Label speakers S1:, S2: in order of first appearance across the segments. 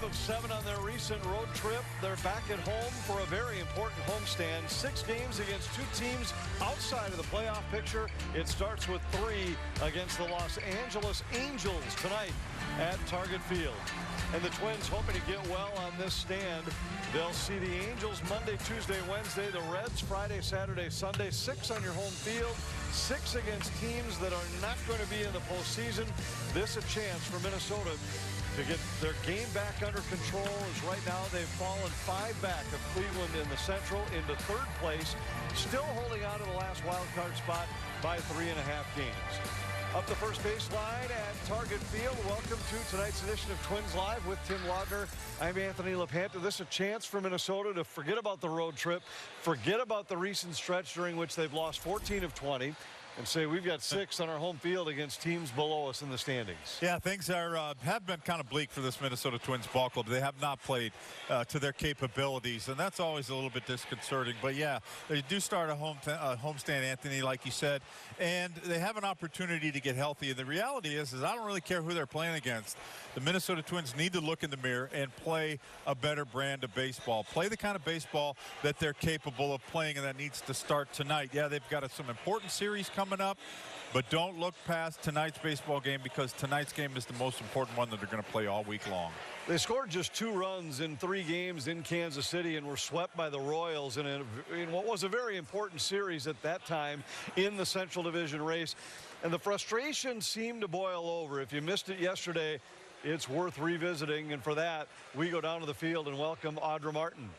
S1: of 7 on their recent road trip. They're back at home for a very important homestand. 6 games against 2 teams outside of the playoff picture. It starts with 3 against the Los Angeles Angels tonight at Target Field. And the Twins hoping to get well on this stand. They'll see the Angels Monday, Tuesday, Wednesday. The Reds Friday, Saturday, Sunday. 6 on your home field. 6 against teams that are not going to be in the postseason. This a chance for Minnesota to get their game back under control, as right now they've fallen 5 back of Cleveland in the Central into 3rd place, still holding on to the last wild card spot by 3.5 games. Up the first baseline at Target Field. Welcome to tonight's edition of Twins Live with Tim Laudner. I'm Anthony LaPanta. This is a chance for Minnesota to forget about the road trip, forget about the recent stretch during which they've lost 14 of 20. And say we've got 6 on our home field against teams below us in the standings.
S2: Yeah, things are have been kind of bleak for this Minnesota Twins ball club. They have not played to their capabilities, and that's always a little bit disconcerting. But yeah, they do start a homestand, Anthony, like you said, and they have an opportunity to get healthy. And the reality is I don't really care who they're playing against. The Minnesota Twins need to look in the mirror and play a better brand of baseball. Play the kind of baseball that they're capable of playing, and that needs to start tonight. Yeah, they've got some important series coming up, but don't look past tonight's baseball game, because tonight's game is the most important one that they're going to play all week long.
S1: They scored just 2 runs in 3 games in Kansas City and were swept by the Royals in what was a very important series at that time in the Central Division race. And the frustration seemed to boil over. If you missed it yesterday, it's worth revisiting. And for that, we go down to the field and welcome Audra Martin.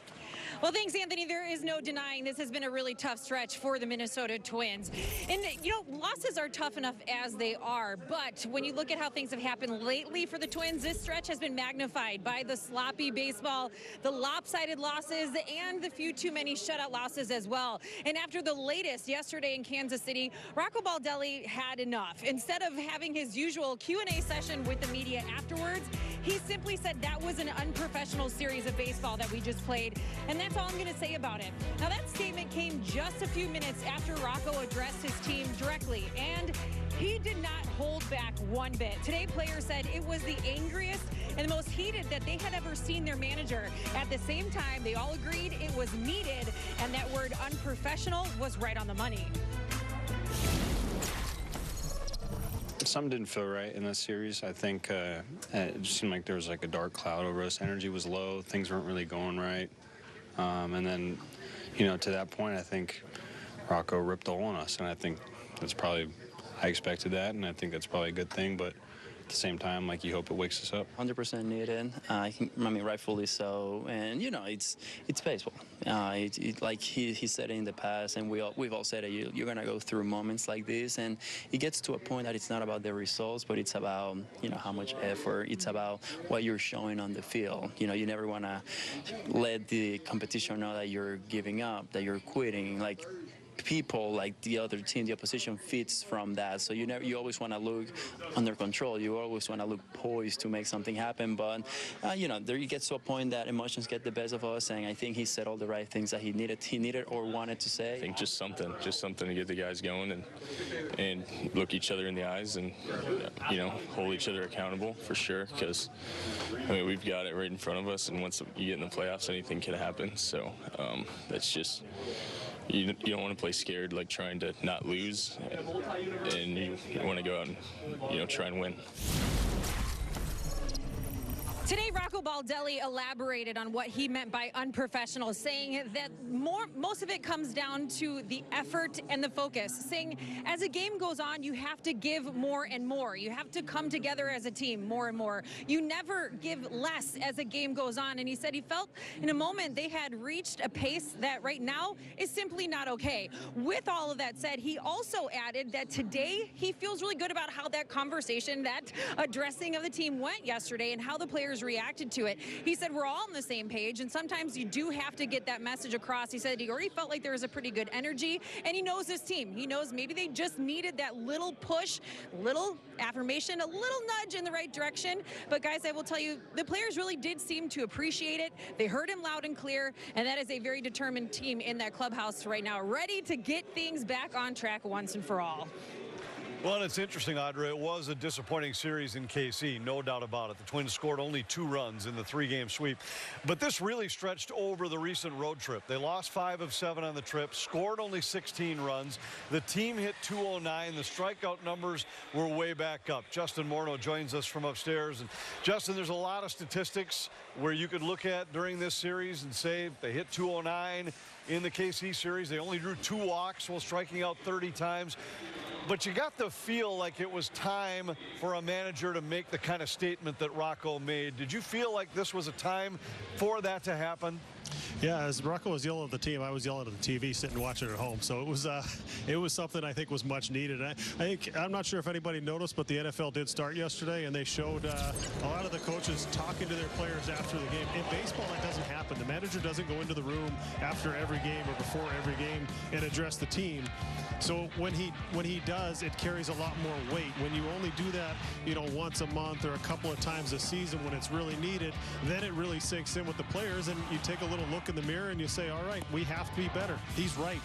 S3: Well, thanks, Anthony. There is no denying this has been a really tough stretch for the Minnesota Twins. And, you know, losses are tough enough as they are. But when you look at how things have happened lately for the Twins, this stretch has been magnified by the sloppy baseball, the lopsided losses, and the few too many shutout losses as well. And after the latest yesterday in Kansas City, Rocco Baldelli had enough. Instead of having his usual Q&A session with the media afterwards, he simply said that was an unprofessional series of baseball that we just played. And that's all I'm going to say about it. Now, that statement came just a few minutes after Rocco addressed his team directly, and he did not hold back one bit. Today, players said it was the angriest and the most heated that they had ever seen their manager. At the same time, they all agreed it was needed, and that word unprofessional was right on the money.
S4: Something didn't feel right in this series. I think it just seemed like there was like a dark cloud over us. Energy was low. Things weren't really going right. And then, you know, to that point, I think Rocco ripped the hole on us. And I think that's probably, I expected that, and I think that's probably a good thing. But at the same time, like, you hope it wakes us up.
S5: 100% needed. I mean, rightfully so. And, you know, it's baseball. Like he said in the past, and we've all said it, you're going to go through moments like this. And it gets to a point that it's not about the results, but it's about, you know, how much effort. It's about what you're showing on the field. You know, you never want to let the competition know that you're giving up, that you're quitting. Like, people, like the other team, the opposition feeds from that. So you always want to look under control. You always want to look poised to make something happen. But you know, there you get to a point that emotions get the best of us. And I think he said all the right things that he needed or wanted to say.
S6: I think just something to get the guys going and look each other in the eyes and, you know, hold each other accountable for sure. Because I mean, we've got it right in front of us, and once you get in the playoffs, anything can happen. So that's just. You don't want to play scared, like trying to not lose, and you want to go out and, you know, try and win.
S3: Today, Rocco Baldelli elaborated on what he meant by unprofessional, saying that most of it comes down to the effort and the focus, saying as a game goes on, you have to give more and more. You have to come together as a team more and more. You never give less as a game goes on. And he said he felt in a moment they had reached a pace that right now is simply not okay. With all of that said, he also added that today he feels really good about how that conversation, that addressing of the team went yesterday and how the players reacted to it. He said we're all on the same page, and sometimes you do have to get that message across. He said he already felt like there was a pretty good energy, and he knows his team. He knows maybe they just needed that little push, little affirmation, a little nudge in the right direction. But guys, I will tell you, the players really did seem to appreciate it. They heard him loud and clear, and that is a very determined team in that clubhouse right now, ready to get things back on track once and for all.
S1: Well, and it's interesting, Audrey. It was a disappointing series in KC, no doubt about it. The Twins scored only 2 runs in the 3-game sweep. But this really stretched over the recent road trip. They lost 5 of 7 on the trip, scored only 16 runs. The team hit 209. The strikeout numbers were way back up. Justin Morneau joins us from upstairs. And Justin, there's a lot of statistics where you could look at during this series and say they hit 209 in the KC series. They only drew 2 walks while striking out 30 times. But you got to feel like it was time for a manager to make the kind of statement that Rocco made. Did you feel like this was a time for that to happen?
S7: Yeah, as Rocco was yelling at the team, I was yelling at the TV, sitting watching at home. So it was something I think was much needed. I'm not sure if anybody noticed, but the NFL did start yesterday, and they showed a lot of the coaches talking to their players after the game. In baseball, that doesn't happen. The manager doesn't go into the room after every game or before every game and address the team. So when he does, it carries a lot more weight. When you only do that, once a month or a couple of times a season when it's really needed, then it really sinks in with the players, and you take a little look in the mirror and you say, all right, we have to be better. He's right.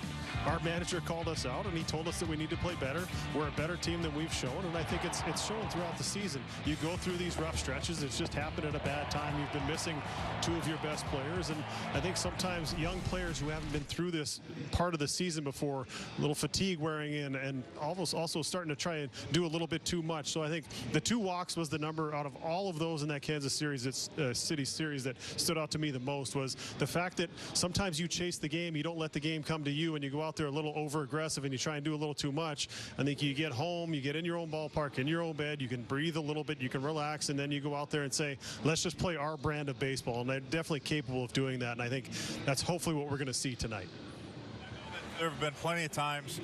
S7: Our manager called us out, and he told us that we need to play better. We're a better team than we've shown, and I think it's shown throughout the season. You go through these rough stretches. It's just happened at a bad time. You've been missing 2 of your best players, and I think sometimes young players who haven't been through this part of the season before, a little fatigue wearing in, and almost also starting to try and do a little bit too much. So I think the 2 walks was the number out of all of those in that Kansas City series that stood out to me the most, was the fact that sometimes you chase the game, you don't let the game come to you, and you go out there a little over aggressive and you try and do a little too much. I think you get home, you get in your own ballpark, in your own bed, you can breathe a little bit, you can relax, and then you go out there and say, let's just play our brand of baseball. And they're definitely capable of doing that, and I think that's hopefully what we're going to see tonight.
S2: There have been plenty of times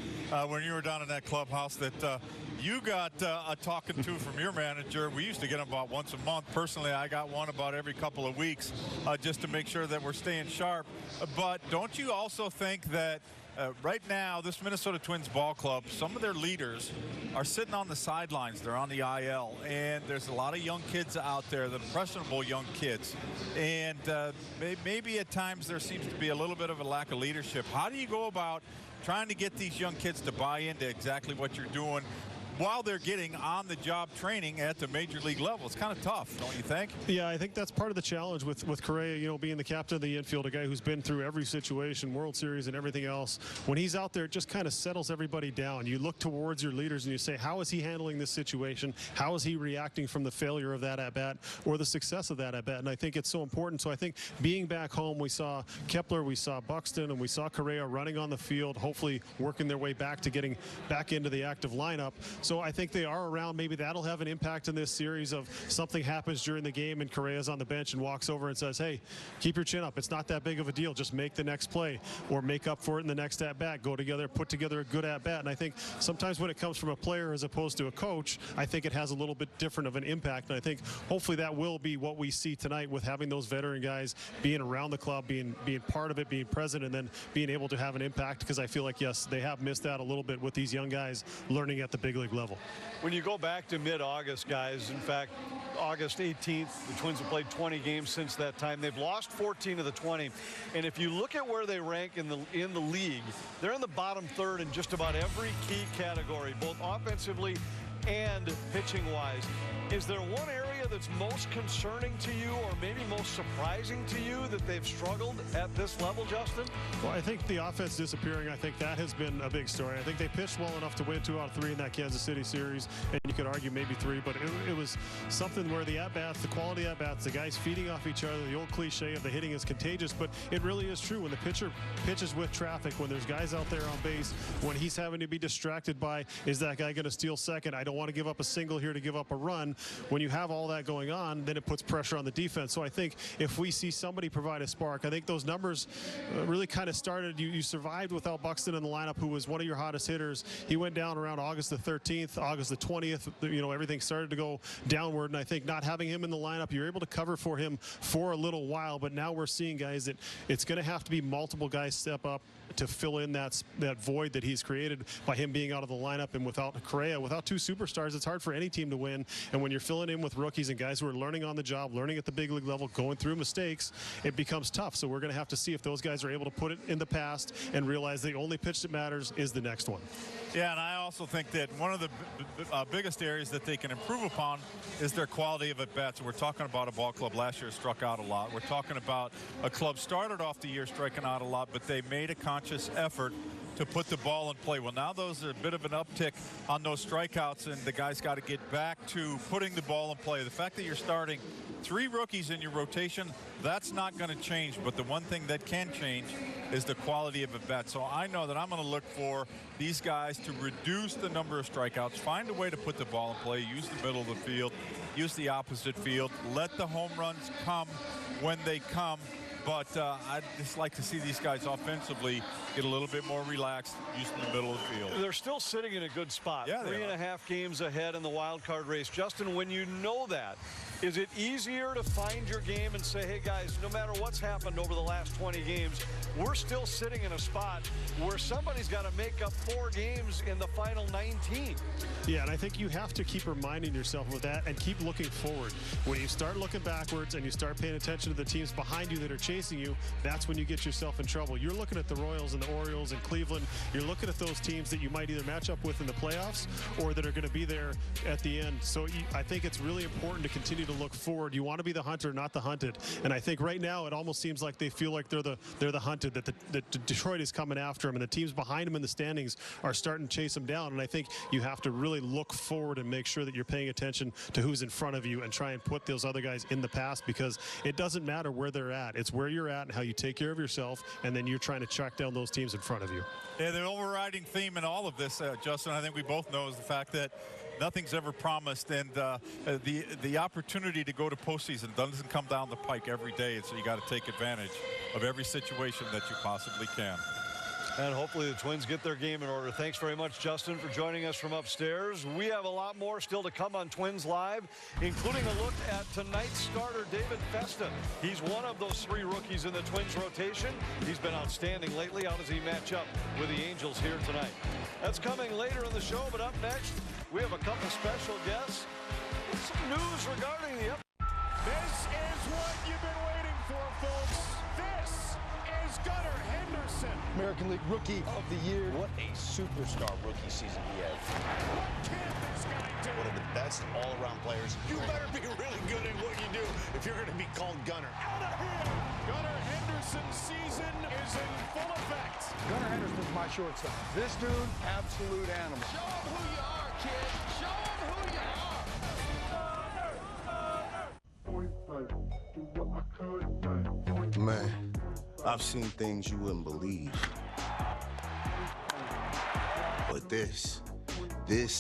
S2: when you were down in that clubhouse that you got a talking to from your manager. We used to get them about once a month. Personally, I got one about every couple of weeks just to make sure that we're staying sharp. But don't you also think that right now, this Minnesota Twins ball club, some of their leaders are sitting on the sidelines. They're on the IL, and there's a lot of young kids out there, the impressionable young kids. And maybe at times there seems to be a little bit of a lack of leadership. How do you go about trying to get these young kids to buy into exactly what you're doing while they're getting on-the-job training at the major league level? It's kind of tough, don't you think?
S7: Yeah, I think that's part of the challenge with Correa, being the captain of the infield, a guy who's been through every situation, World Series and everything else. When he's out there, it just kind of settles everybody down. You look towards your leaders and you say, how is he handling this situation? How is he reacting from the failure of that at-bat or the success of that at-bat? And I think it's so important. So I think being back home, we saw Kepler, we saw Buxton, and we saw Correa running on the field, hopefully working their way back to getting back into the active lineup. So I think they are around. Maybe that'll have an impact in this series of something happens during the game and Correa's on the bench and walks over and says, hey, keep your chin up. It's not that big of a deal. Just make the next play or make up for it in the next at-bat. Go together, put together a good at-bat. And I think sometimes when it comes from a player as opposed to a coach, I think it has a little bit different of an impact. And I think hopefully that will be what we see tonight with having those veteran guys being around the club, being part of it, being present, and then being able to have an impact, because I feel like, yes, they have missed out a little bit with these young guys learning at the big league level.
S1: When you go back to mid-August, guys, in fact, August 18th, the Twins have played 20 games since that time. They've lost 14 of the 20. And if you look at where they rank in the league, they're in the bottom third in just about every key category, both offensively and pitching-wise. Is there one area that's most concerning to you or maybe most surprising to you that they've struggled at this level, Justin?
S7: Well, I think the offense disappearing, I think that has been a big story. I think they pitched well enough to win 2 out of 3 in that Kansas City series, and you could argue maybe 3, but it was something where the at-bats, the quality at-bats, the guys feeding off each other, the old cliche of the hitting is contagious, but it really is true. When the pitcher pitches with traffic, when there's guys out there on base, when he's having to be distracted by, is that guy going to steal second? I don't want to give up a single here to give up a run. When you have all that going on, then it puts pressure on the defense. So I think if we see somebody provide a spark, I think those numbers really kind of started. You survived without Buxton in the lineup, who was one of your hottest hitters. He went down around August the 13th, August the 20th. Everything started to go downward, and I think not having him in the lineup, you're able to cover for him for a little while. But now we're seeing, guys, that it's going to have to be multiple guys step up to fill in that void that he's created by him being out of the lineup. And without Correa, without 2 superstars, it's hard for any team to win. And when you're filling in with rookies rookies and guys who are learning on the job, learning at the big league level, going through mistakes, it becomes tough. So we're going to have to see if those guys are able to put it in the past and realize the only pitch that matters is the next one.
S2: Yeah, and I also think that one of the biggest areas that they can improve upon is their quality of at-bats. We're talking about a ball club last year struck out a lot. We're talking about a club started off the year striking out a lot, but they made a conscious effort to put the ball in play. Well, now those are a bit of an uptick on those strikeouts, and the guys got to get back to putting the ball in play. The fact that you're starting 3 rookies in your rotation, that's not going to change, but the one thing that can change is the quality of at-bat. So I know that I'm going to look for these guys to reduce the number of strikeouts, find a way to put the ball in play, use the middle of the field, use the opposite field, let the home runs come when they come. But I'd just like to see these guys offensively get a little bit more relaxed, using the middle of the field.
S1: They're still sitting in a good spot.
S2: Yeah,
S1: 3.5 games ahead in the wild card race. Justin, when you know that, is it easier to find your game and say, hey, guys, no matter what's happened over the last 20 games, we're still sitting in a spot where somebody's got to make up 4 games in the final 19?
S7: Yeah, and I think you have to keep reminding yourself of that and keep looking forward. When you start looking backwards and you start paying attention to the teams behind you that are chasing you, that's when you get yourself in trouble. You're looking at the Royals and the Orioles and Cleveland. You're looking at those teams that you might either match up with in the playoffs or that are going to be there at the end. So I think it's really important to continue to look forward. You want to be the hunter, not the hunted. And I think right now it almost seems like they feel like they're the hunted, that Detroit is coming after them, and the teams behind them in the standings are starting to chase them down. And I think you have to really look forward and make sure that you're paying attention to who's in front of you and try and put those other guys in the past, because it doesn't matter where they're at. It's where you're at and how you take care of yourself, and then you're trying to track down those teams in front of you.
S2: Yeah, the overriding theme in all of this, Justin, I think we both know, is the fact that nothing's ever promised, and the opportunity to go to postseason doesn't come down the pike every day, and so you got to take advantage of every situation that you possibly can.
S1: And hopefully the Twins get their game in order. Thanks very much, Justin, for joining us from upstairs. We have a lot more still to come on Twins Live, including a look at tonight's starter, David Festa. He's one of those 3 rookies in the Twins rotation. He's been outstanding lately. How does he match up with the Angels here tonight? That's coming later in the show, but up next, we have a couple special guests. Some news regarding the
S8: This is what you've been waiting for, folks. This is Gunnar Henderson,
S9: American League Rookie of the Year. What a superstar rookie season he had.
S8: What can this guy do?
S9: One of the best all-around players.
S8: You better be really good at what you do if you're going to be called Gunnar. Out of here! Gunnar Henderson's season is in full effect.
S9: Gunnar Henderson's my shortstop. This dude, absolute animal.
S8: Show him who you are, kid. Show him who you are.
S10: Man, I've seen things you wouldn't believe. But this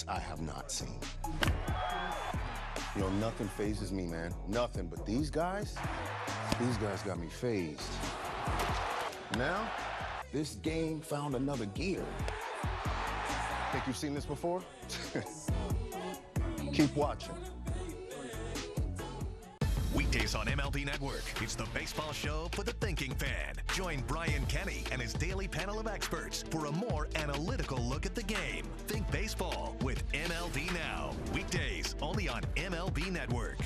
S10: I have not seen. You know, nothing phases me, man. Nothing. But these guys got me phased. Now, this game found another gear. Think you've seen this before? Keep watching.
S11: Weekdays on MLB Network, it's the baseball show for the thinking fan. Join Brian Kenny and his daily panel of experts for a more analytical look at the game. Think baseball with MLB Now. Weekdays only on MLB Network.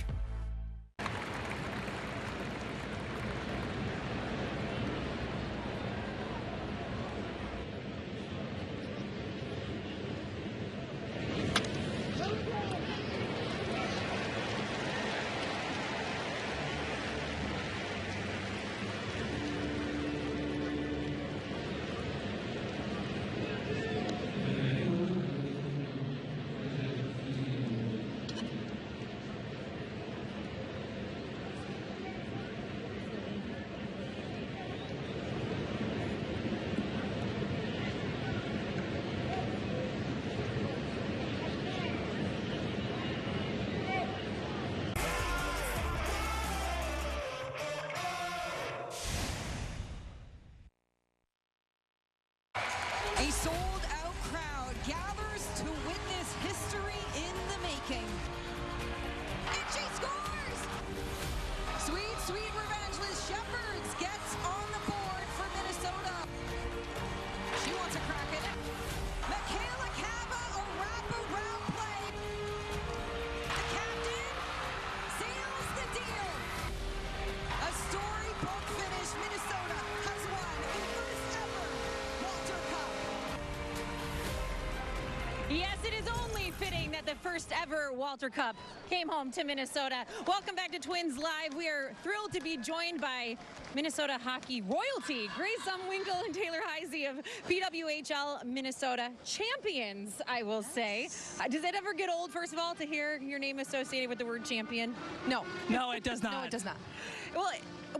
S3: Yes, it is only fitting that the first ever Walter Cup came home to Minnesota. Welcome back to Twins Live. We are thrilled to be joined by Minnesota hockey royalty, Grace Umwinkle and Taylor Heisey of PWHL Minnesota champions, I will say. Does it ever get old, first of all, to hear your name associated with the word champion?
S12: No.
S13: No, it does not.
S12: No, it does not.
S3: Well,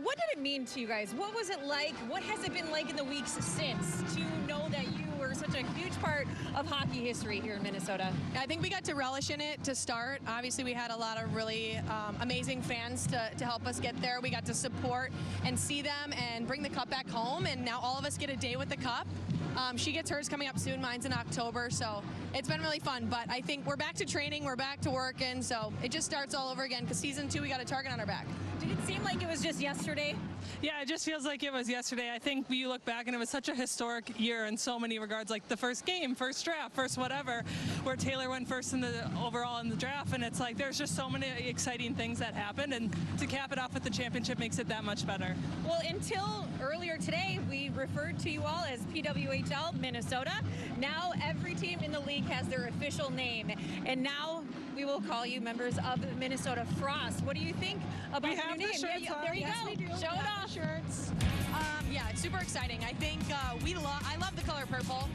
S3: what did it mean to you guys? What was it like? What has it been like in the weeks since to know that you were such a huge part of hockey history here in Minnesota?
S12: I think we got to relish in it to start. Obviously, we had a lot of really amazing fans to help us get there. We got to support and see them and bring the cup back home, and now all of us get a day with the cup. She gets hers coming up soon. Mine's in October, so it's been really fun. But I think we're back to training. We're back to working, so it just starts all over again because season 2, we got a target on our back.
S3: Did it seem like it was just yesterday?
S13: Yeah, it just feels like it was yesterday. I think you look back and it was such a historic year in so many regards, like the first game, first draft, first whatever, where Taylor went first in the overall in the draft, and it's like there's just so many exciting things that happened, and to cap it off with the championship makes it that much better.
S3: Well, until earlier today, we referred to you all as PWHL Minnesota. Now every team in the league has their official name, and now we will call you members of the Minnesota Frost. What do you think about the new name?
S12: There you
S3: Yes,
S12: go.
S3: we do.
S12: Show it off. Shirts. Yeah, it's super exciting. I think I love the color purple.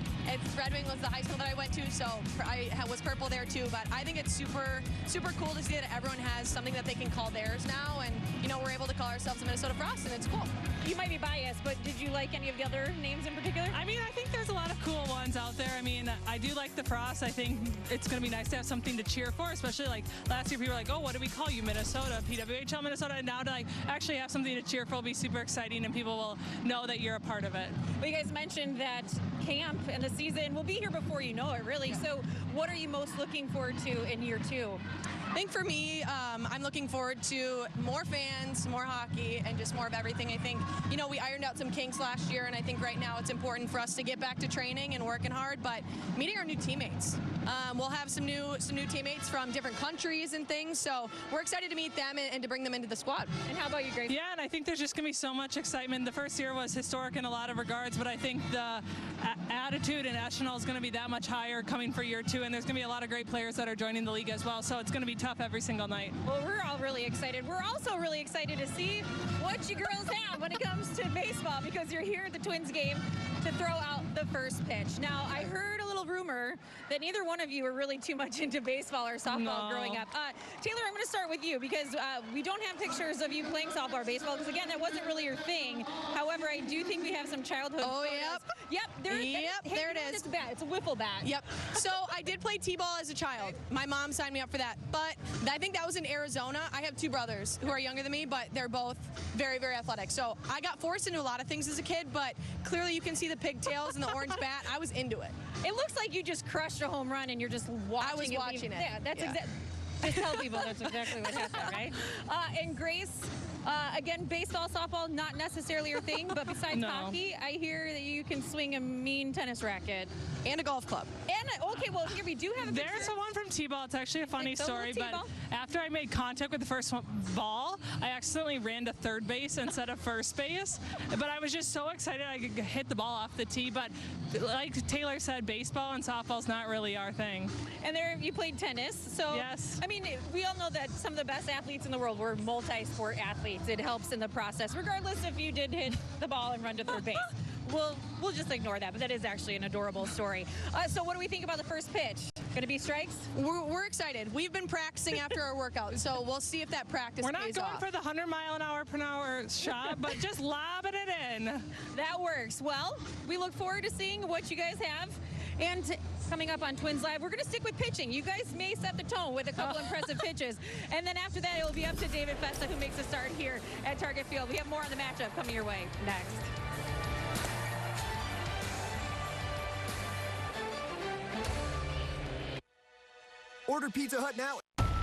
S12: Red Wing was the high school that I went to, so I was purple there too. But I think it's super cool to see that everyone has something that they can call theirs now, and we're able to call ourselves the Minnesota Frost, and it's cool.
S3: You might be biased, but did you like any of the other names in particular?
S13: I mean, I think there's a lot of cool ones out there. I mean, I do like the Frost. I think it's going to be nice to have something to cheer for, especially like last year people were like, oh, what do we call you, Minnesota, PWHL Minnesota, and now to like actually have something to cheer for will be super exciting, and people will know that you're a part of it.
S3: Well, you guys mentioned that camp and the season will be here before you know it, really. Yeah. So what are you most looking forward to in year 2?
S12: I think for me, I'm looking forward to more fans, more hockey, and just more of everything. I think, we ironed out some kinks last year, and I think right now it's important for us to get back to training and working hard, but meeting our new teammates. We'll have some new teammates from different countries and things, so we're excited to meet them and to bring them into the squad.
S3: And how about you, Grace?
S13: Yeah, and I think there's just going to be so much excitement. The first year was historic in a lot of regards, but I think the attitude and echelon is going to be that much higher coming for year 2, and there's going to be a lot of great players that are joining the league as well, so it's going to be tough every single night.
S3: Well, we're all really excited. We're also really excited to see what you girls have when it comes to baseball, because you're here at the Twins game to throw out the first pitch. Now, I heard a little rumor that neither one of you are really too much into baseball or softball growing up. Taylor, I'm going to start with you because we don't have pictures of you playing softball or baseball because, again, that wasn't really your thing. However, I do think we have some childhood photos. Yep, there it is. It's a bat. It's a wiffle bat.
S12: Yep. So I did play T-ball as a child. My mom signed me up for that. But I think that was in Arizona. I have 2 brothers who are younger than me, but they're both very, very athletic. So I got forced into a lot of things as a kid, but clearly you can see the pigtails and the orange bat. I was into it.
S3: It looks like you just crushed a home run and you're just watching it.
S12: I was watching it.
S3: Yeah, that's exactly. Just tell people that's exactly what happened, right? And Grace, again, baseball, softball, not necessarily your thing, but besides hockey, I hear that you can swing a mean tennis racket.
S12: And a golf club.
S3: Okay, well, here we do have a picture.
S13: There's one from T-ball. It's actually a funny story, but after I made contact with the first ball, I accidentally ran to third base instead of first base. But I was just so excited I could hit the ball off the tee. But like Taylor said, baseball and softball's not really our thing.
S3: And there you played tennis. So,
S13: yes.
S3: I mean, we all know that some of the best athletes in the world were multi-sport athletes. It helps in the process, regardless if you did hit the ball and run to third base. We'll just ignore that, but that is actually an adorable story. So what do we think about the first pitch? Going to be strikes?
S12: We're excited. We've been practicing after our workout, so we'll see if that practice pays off.
S13: We're not going for the 100-mile-an-hour shot, but just lobbing it in.
S3: That works. Well, we look forward to seeing what you guys have. And coming up on Twins Live, we're going to stick with pitching. You guys may set the tone with a couple impressive pitches. And then after that, it will be up to David Festa, who makes a start here at Target Field. We have more on the matchup coming your way next.
S14: Order Pizza Hut now.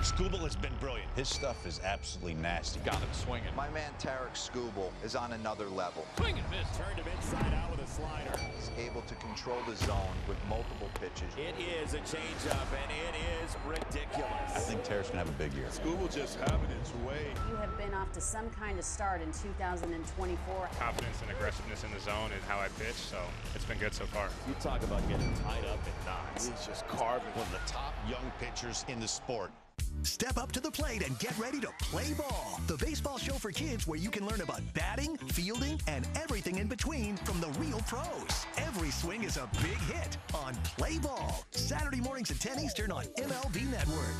S8: Skubal has been brilliant. His stuff is absolutely nasty.
S9: Got him swinging. My man Tarek Skubal is on another level.
S8: Swing and miss. Turned him inside out with a slider.
S9: He's able to control the zone with multiple pitches.
S8: It is a changeup, and it is ridiculous.
S14: I think Tarek's going to have a big year.
S15: Skubal just having his way.
S16: You have been off to some kind of start in 2024.
S17: Confidence and aggressiveness in the zone is how I pitch, so it's been good so far.
S8: You talk about getting tied up in knots. He's just carving one of the top young pitchers in the sport.
S11: Step up to the plate and get ready to play ball. The baseball show for kids where you can learn about batting, fielding, and everything in between from the real pros. Every swing is a big hit on Play Ball. Saturday mornings at 10 Eastern on MLB Network.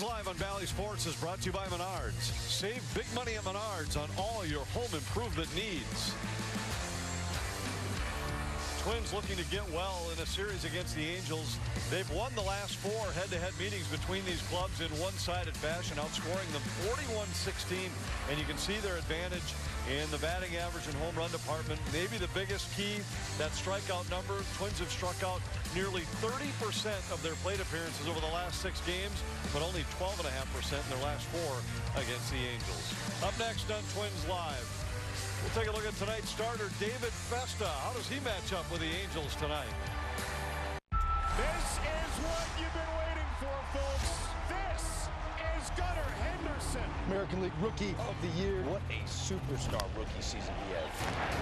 S1: Live on Valley Sports is brought to you by Menards. Save big money at Menards on all your home improvement needs. Twins looking to get well in a series against the Angels. They've won the last 4 head-to-head meetings between these clubs in one-sided fashion, outscoring them 41-16. And you can see their advantage in the batting average and home run department. Maybe the biggest key, that strikeout number. Twins have struck out nearly 30% of their plate appearances over the last 6 games, but only 12.5% in their last 4 against the Angels. Up next on Twins Live, we'll take a look at tonight's starter, David Festa. How does he match up with the Angels tonight?
S8: This is what you've been waiting for, folks. This is Gunnar Henderson.
S9: American League Rookie of the Year. What a superstar rookie season he had.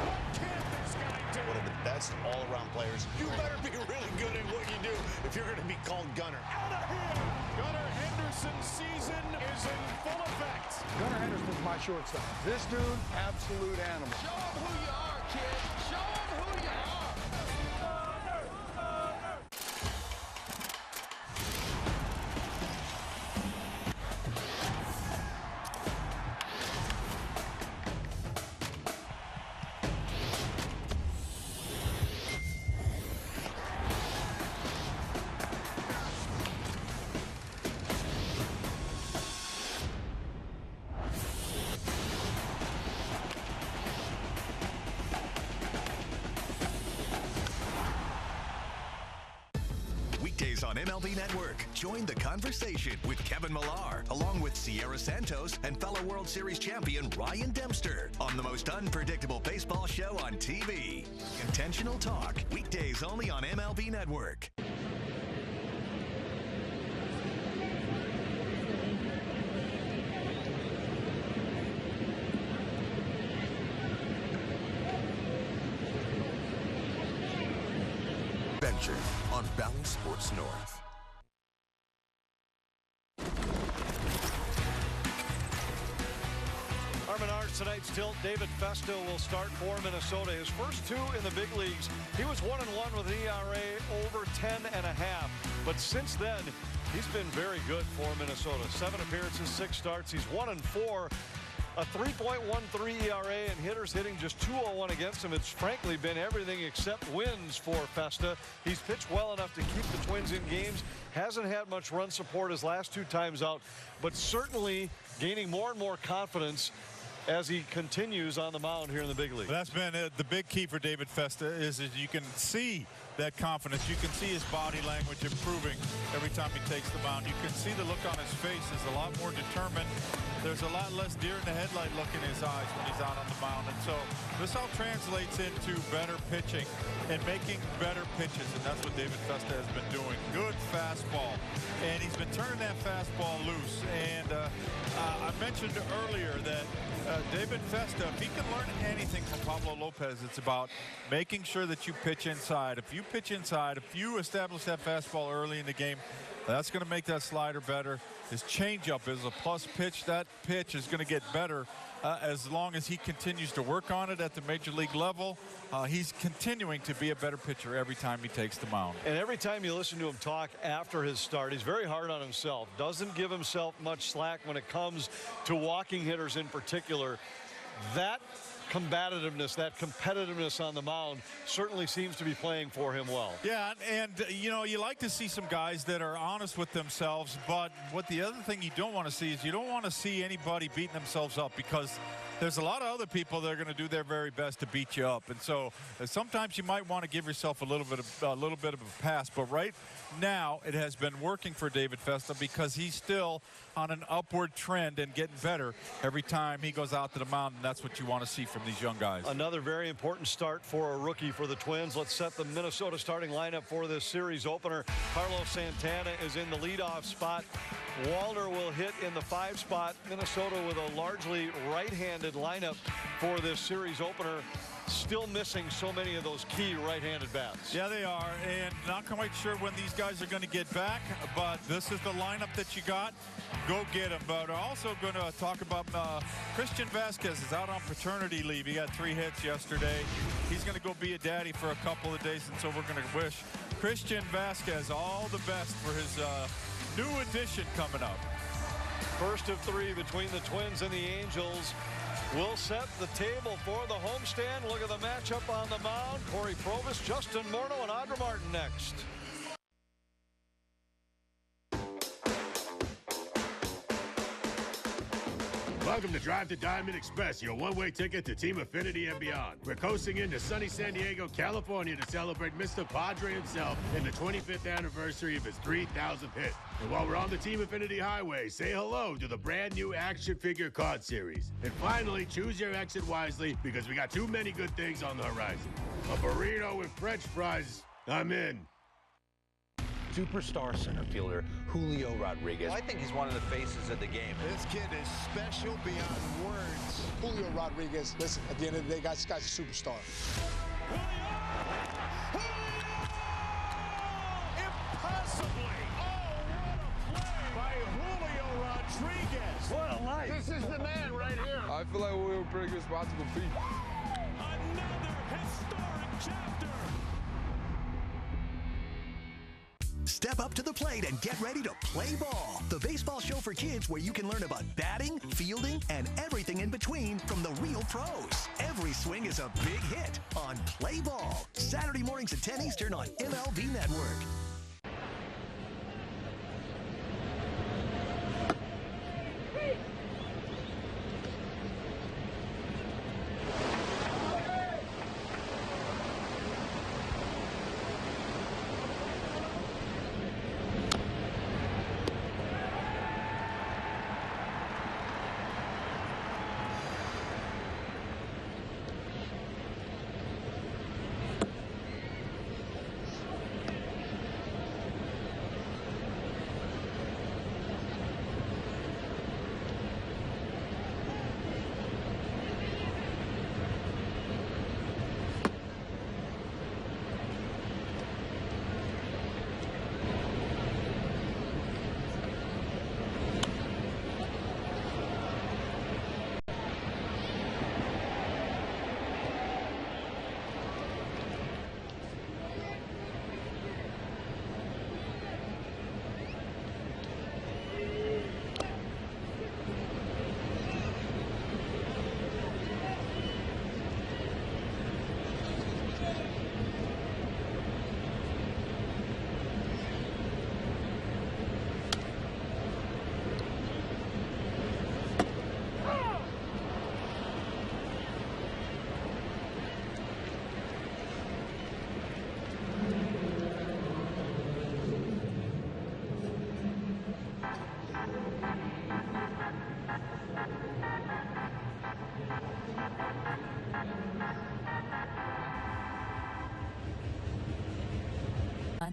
S8: What can this guy do?
S14: One of the best all-around players.
S8: You better be really good at what you do if you're going to be called Gunnar. Out of here! Gunnar Henderson's season is in full effect.
S18: Gunnar Henderson's my shortstop. This dude, absolute animal.
S8: Show him who you are, kid. Show him who you are.
S11: Weekdays on MLB Network. Join the conversation with Kevin Millar, along with Sierra Santos and fellow World Series champion Ryan Dempster on the most unpredictable baseball show on TV. Intentional Talk. Weekdays only on MLB Network.
S19: Venture on Valley Sports North.
S1: Menards tonight's tilt. David Festa will start for Minnesota. His first 2 in the big leagues. He was 1-1 with an ERA over 10.5. But since then, he's been very good for Minnesota. 7 appearances, 6 starts. He's 1-4. A 3.13 ERA and hitters hitting just .201 against him. It's frankly been everything except wins for Festa. He's pitched well enough to keep the Twins in games. Hasn't had much run support his last 2 times out, but certainly gaining more and more confidence as he continues on the mound here in the big league.
S2: That's been the big key for David Festa is you can see that confidence. You can see his body language improving every time he takes the mound. You can see the look on his face is a lot more determined. There's a lot less deer in the headlight look in his eyes when he's out on the mound. And so this all translates into better pitching and making better pitches. And that's what David Festa has been doing. Good fastball. And he's been turning that fastball loose. And I mentioned earlier that David Festa, if he can learn anything from Pablo Lopez, it's about making sure that you pitch inside. If you pitch inside, if you establish that fastball early in the game, that's going to make that slider better. His changeup is a plus pitch. That pitch is going to get better as long as he continues to work on it at the major league level. He's continuing to be a better pitcher every time he takes the mound.
S1: And every time you listen to him talk after his start, he's very hard on himself. Doesn't give himself much slack when it comes to walking hitters in particular. That combativeness, that competitiveness on the mound certainly seems to be playing for him well.
S2: Yeah, and you know, you like to see some guys that are honest with themselves, but what the other thing you don't want to see is you don't want to see anybody beating themselves up, because there's a lot of other people that are going to do their very best to beat you up. And so sometimes you might want to give yourself a little bit of a pass, but right now it has been working for David Festa because he's still on an upward trend and getting better every time he goes out to the mound, and that's what you want to see from these young guys.
S1: Another very important start for a rookie for the Twins. Let's set the Minnesota starting lineup for this series opener. Carlos Santana is in the leadoff spot. Wallner will hit in the 5 spot. Minnesota with a largely right-handed lineup for this series opener. Still missing so many of those key right-handed bats.
S2: Yeah, they are, and not quite sure when these guys are going to get back, but this is the lineup that you got. Go get them. But also going to talk about Christian Vasquez is out on paternity leave. He got 3 hits yesterday. He's going to go be a daddy for a couple of days, and so we're going to wish Christian Vasquez all the best for his new addition coming up.
S1: First of 3 between the Twins and the Angels. We'll set the table for the homestand. Look at the matchup on the mound. Corey Provis, Justin Morneau, and Audra Martin next.
S20: Welcome to Drive to Diamond Express, your one-way ticket to Team Affinity and beyond. We're coasting into sunny San Diego, California to celebrate Mr. Padre himself and the 25th anniversary of his 3,000th hit. And while we're on the Team Affinity Highway, say hello to the brand new action figure card series. And finally, choose your exit wisely, because we got too many good things on the horizon. A burrito with French fries, I'm in.
S14: Superstar center fielder Julio Rodriguez.
S9: Well, I think he's one of the faces of the game.
S18: This kid is special beyond words. Julio Rodriguez, listen, at the end of the day, guys, this guy's a superstar.
S8: Impossibly! Oh, what a play by Julio Rodriguez! What a life! This is the man right here.
S21: I feel like we're a pretty good spot to compete.
S8: Another historic chapter.
S11: Step up to the plate and get ready to play ball. The baseball show for kids where you can learn about batting, fielding, and everything in between from the real pros. Every swing is a big hit on Play Ball. Saturday mornings at 10 Eastern on MLB Network.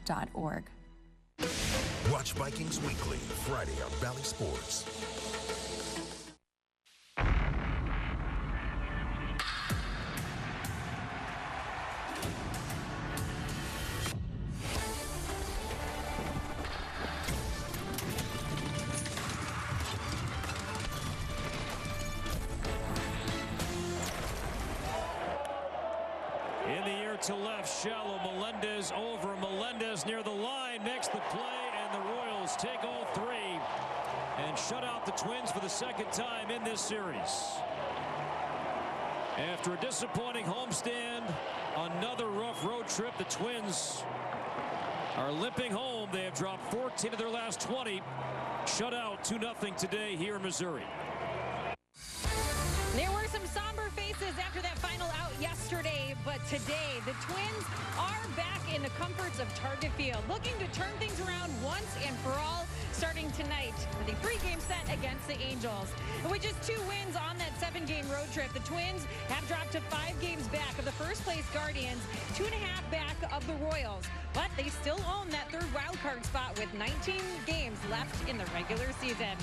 S4: VikingsRadio.org.
S19: Watch Vikings Weekly, Friday on Bally Sports.
S22: In the air to left, shallow. Melendez over. Melendez near the line, makes the play, and the Royals take all three and shut out the Twins for the second time in this series. After a disappointing homestand, another rough road trip, the Twins are limping home. They have dropped 14 of their last 20. Shut out 2-0 today here in Missouri.
S3: There were some somber faces after that final out yesterday, but today the Twins are back in the comforts of Target Field, looking to turn things around once and for all, starting tonight with a 3-game set against the Angels. And with just 2 wins on that 7-game road trip, the Twins have dropped to 5 games back of the first-place Guardians, 2.5 back of the Royals. But they still own that 3rd wildcard spot with 19 games left in the regular season.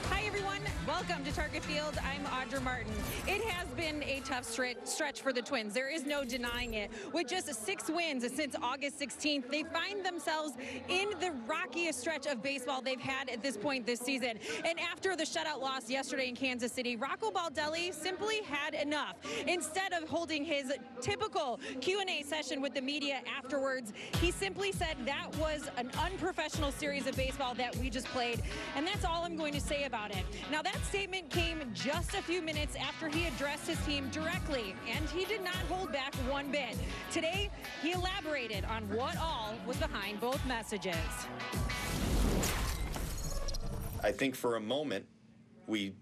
S3: Hi, everyone. Welcome to Target Field. I'm Audra Martin. It has been a tough stretch for the Twins. There is no denying it. With just 6 wins since August 16th, they find themselves in the rockiest stretch of baseball they've had at this point this season. And after the shutout loss yesterday in Kansas City, Rocco Baldelli simply had enough. Instead of holding his typical Q&A session with the media afterwards, he simply said that was an unprofessional series of baseball that we just played, and that's all I'm going to say about it. Now, that statement came just a few minutes after he addressed his team directly, and he did not hold back one bit. Today, he elaborated on what all was behind both messages.
S23: I think for a moment, we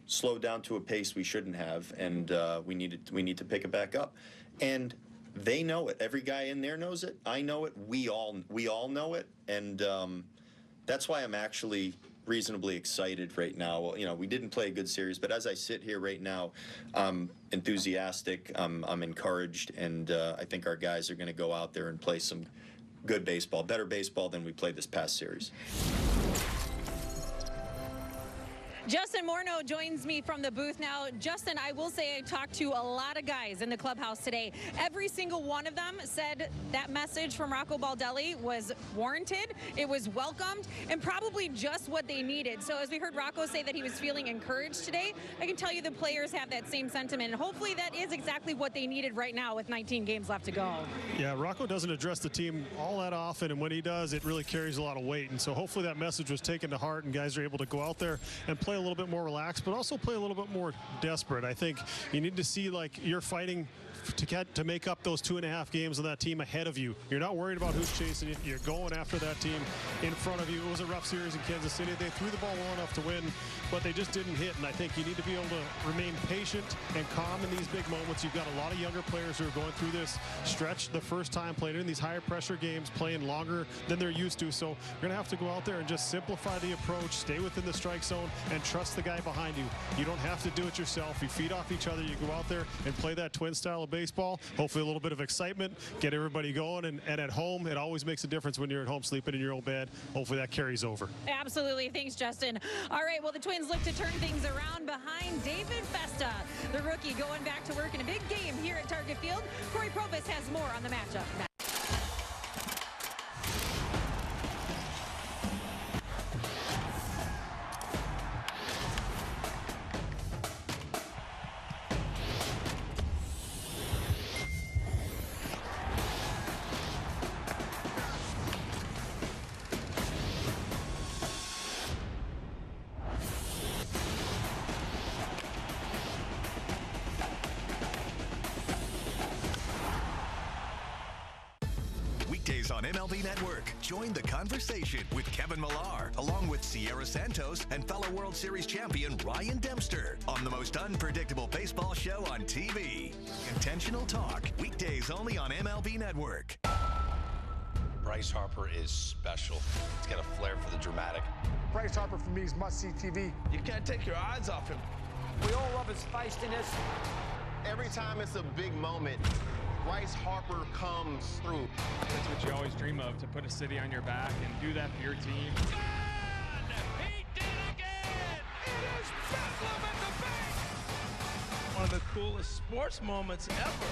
S23: slowed down to a pace we shouldn't have, and we need to pick it back up. And they know it. Every guy in there knows it. I know it. We all know it, and that's why I'm actually reasonably excited right now. You know, we didn't play a good series, but as I sit here right now, I'm enthusiastic. I'm encouraged, and I think our guys are going to go out there and play some good baseball, better baseball than we played this past series.
S3: Justin Morneau joins me from the booth now. Justin, I will say I talked to a lot of guys in the clubhouse today. Every single one of them said that message from Rocco Baldelli was warranted, it was welcomed, and probably just what they needed. So as we heard Rocco say that he was feeling encouraged today, I can tell you the players have that same sentiment, and hopefully that is exactly what they needed right now with 19 games left to go.
S7: Yeah, Rocco doesn't address the team all that often, and when he does, it really carries a lot of weight. And so hopefully that message was taken to heart, and guys are able to go out there and play a little bit more relaxed, but also play a little bit more desperate. I think you need to see like you're fighting to make up those 2.5 games of that team ahead of you. You're not worried about who's chasing you. You're going after that team in front of you. It was a rough series in Kansas City. They threw the ball well enough to win, but they just didn't hit. And I think you need to be able to remain patient and calm in these big moments. You've got a lot of younger players who are going through this stretch the first time, playing in these higher pressure games, playing longer than they're used to. So you're going to have to go out there and just simplify the approach, stay within the strike zone, and trust the guy behind you. You don't have to do it yourself. You feed off each other. You go out there and play that twin style of baseball. Hopefully a little bit of excitement, get everybody going, and at home, it always makes a difference when you're at home sleeping in your own bed. Hopefully that carries over.
S3: Absolutely. Thanks, Justin. All right, well, the Twins look to turn things around behind David Festa, the rookie, going back to work in a big game here at Target Field. Corey Probus has more on the matchup.
S11: On MLB Network, join the conversation with Kevin Millar, along with Sierra Santos and fellow World Series champion Ryan Dempster on the most unpredictable baseball show on TV. Intentional Talk, weekdays only on MLB Network.
S14: Bryce Harper is special. He's got a flair for the dramatic.
S18: Bryce Harper, for me, is must-see TV.
S9: You can't take your eyes off him.
S24: We all love his feistiness.
S10: Every time it's a big moment,
S4: Bryce Harper comes through.
S17: That's what you always dream of, to put a city on your back and do that for your team.
S8: He did it again! It is Bedlam at the bank!
S5: One of the coolest sports moments ever.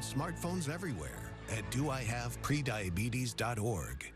S19: Smartphones everywhere at doihaveprediabetes.org.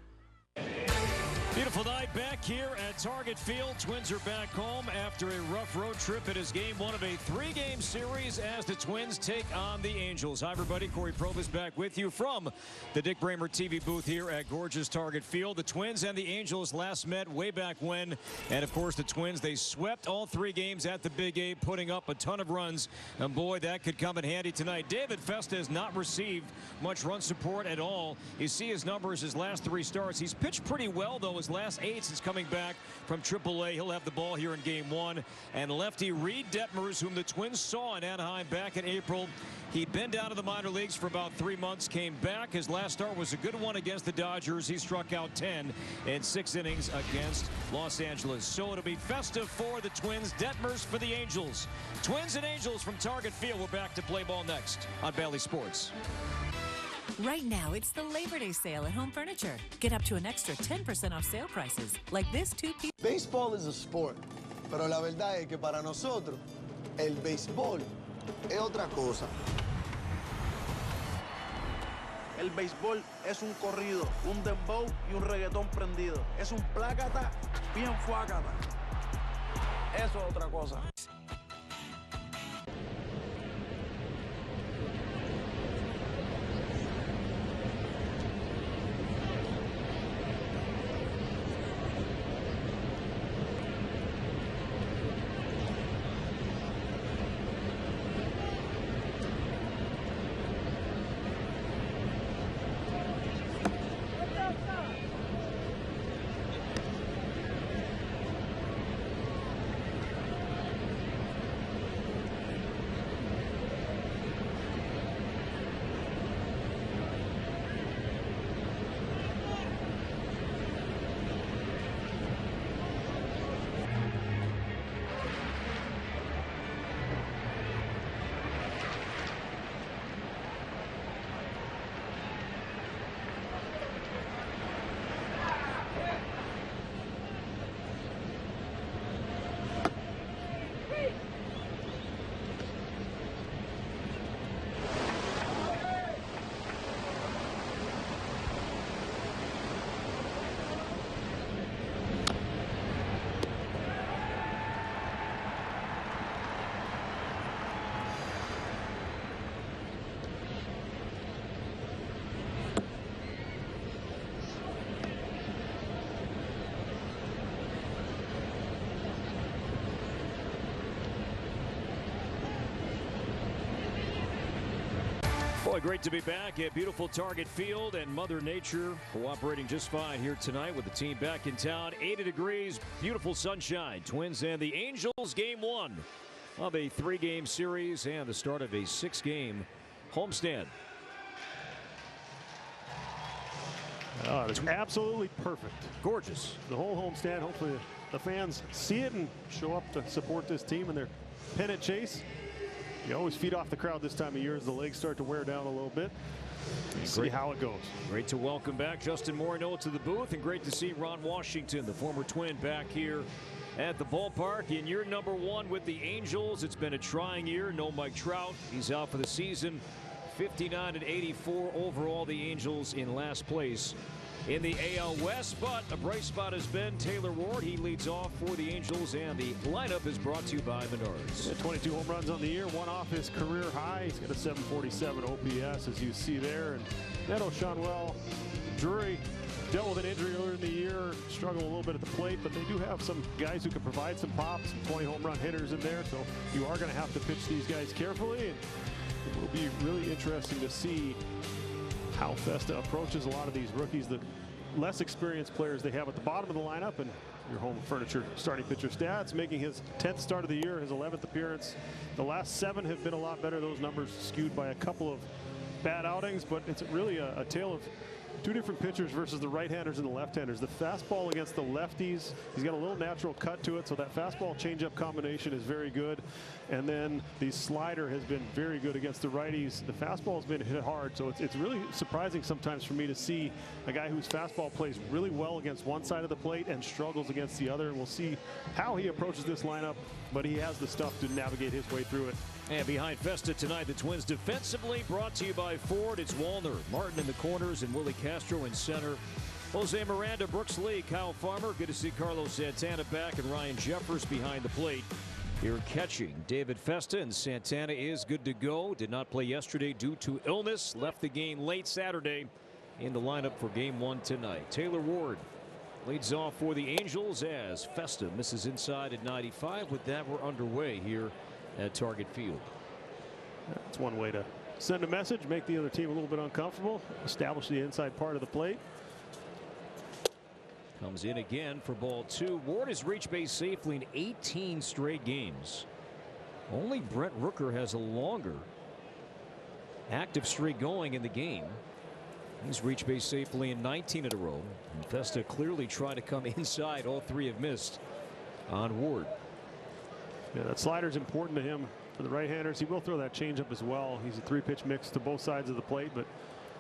S22: Beautiful night back here at Target Field. Twins are back home after a rough road trip. It is game one of a three-game series as the Twins take on the Angels. Hi, everybody. Corey Probus back with you from the Dick Bramer TV booth here at gorgeous Target Field. The Twins and the Angels last met way back when. And, of course, the Twins, they swept all three games at the Big A, putting up a ton of runs. And, boy, that could come in handy tonight. David Festa has not received much run support at all. You see his numbers, his last three starts. He's pitched pretty well, though, his last 8 since coming back from AAA. He'll have the ball here in game one. And lefty Reid Detmers, whom the Twins saw in Anaheim back in April. He'd been down to the minor leagues for about 3 months, came back. His last start was a good one against the Dodgers. He struck out 10 in 6 innings against Los Angeles. So it'll be festive for the Twins, Detmers for the Angels. Twins and Angels from Target Field. We're back to play ball next on Bally Sports.
S6: Right now, it's the Labor Day sale at Home Furniture. Get up to an extra 10% off sale prices, like this two-piece.
S24: Baseball is a sport, pero la verdad es que para nosotros, el béisbol es otra cosa.
S5: El béisbol es un corrido, un dembow y un reggaetón prendido. Es un plácata bien fuácata. Eso es otra cosa.
S22: Boy, great to be back at beautiful Target Field, and Mother Nature cooperating just fine here tonight with the team back in town. 80 degrees, beautiful sunshine. Twins and the Angels, game one of a 3-game series and the start of a 6-game homestand.
S7: It's absolutely perfect.
S22: Gorgeous.
S7: The whole homestand. Hopefully the fans see it and show up to support this team in their pennant chase. You always feed off the crowd this time of year as the legs start to wear down a little bit. See how it goes.
S22: Great to welcome back Justin Morneau to the booth, and great to see Ron Washington, the former Twin, back here at the ballpark in year number 1 with the Angels. It's been a trying year. No Mike Trout. He's out for the season. 59 and 84 overall. The Angels in last place in the AL West, but a bright spot has been Taylor Ward. He leads off for the Angels, and the lineup is brought to you by Menards.
S7: 22 home runs on the year, one off his career high. He's got a 747 OPS, as you see there. And Neto shone well. Drury dealt with an injury earlier in the year, struggled a little bit at the plate, but they do have some guys who can provide some pop, some 20 home run hitters in there. So you are going to have to pitch these guys carefully, and it will be really interesting to see how Festa approaches a lot of these rookies, the less experienced players they have at the bottom of the lineup. And your home furniture starting pitcher stats, making his 10th start of the year, his 11th appearance. The last 7 have been a lot better. Those numbers skewed by a couple of bad outings, but it's really a tale of 2 different pitchers versus the right-handers and the left-handers. The fastball against the lefties, he's got a little natural cut to it, so that fastball changeup combination is very good. And then the slider has been very good against the righties. The fastball has been hit hard, so it's really surprising sometimes for me to see a guy whose fastball plays really well against one side of the plate and struggles against the other. And we'll see how he approaches this lineup, but he has the stuff to navigate his way through it.
S22: And behind Festa tonight, the Twins defensively, brought to you by Ford. It's Wallner, Martin in the corners, and Willie Castro in center. Jose Miranda, Brooks Lee, Kyle Farmer. Good to see Carlos Santana back, and Ryan Jeffers behind the plate. Here catching David Festa, and Santana is good to go. Did not play yesterday due to illness. Left the game late Saturday. In the lineup for game 1 tonight. Taylor Ward leads off for the Angels as Festa misses inside at 95. With that, we're underway here at Target Field.
S7: That's one way to send a message, make the other team a little bit uncomfortable, establish the inside part of the plate.
S22: Comes in again for ball 2. Ward has reached base safely in 18 straight games. Only Brent Rooker has a longer active streak going in the game. He's reached base safely in 19 in a row. And Festa clearly trying to come inside. All 3 have missed on Ward.
S7: Yeah, that slider's important to him. For the right-handers, he will throw that changeup as well. He's a 3-pitch mix to both sides of the plate, but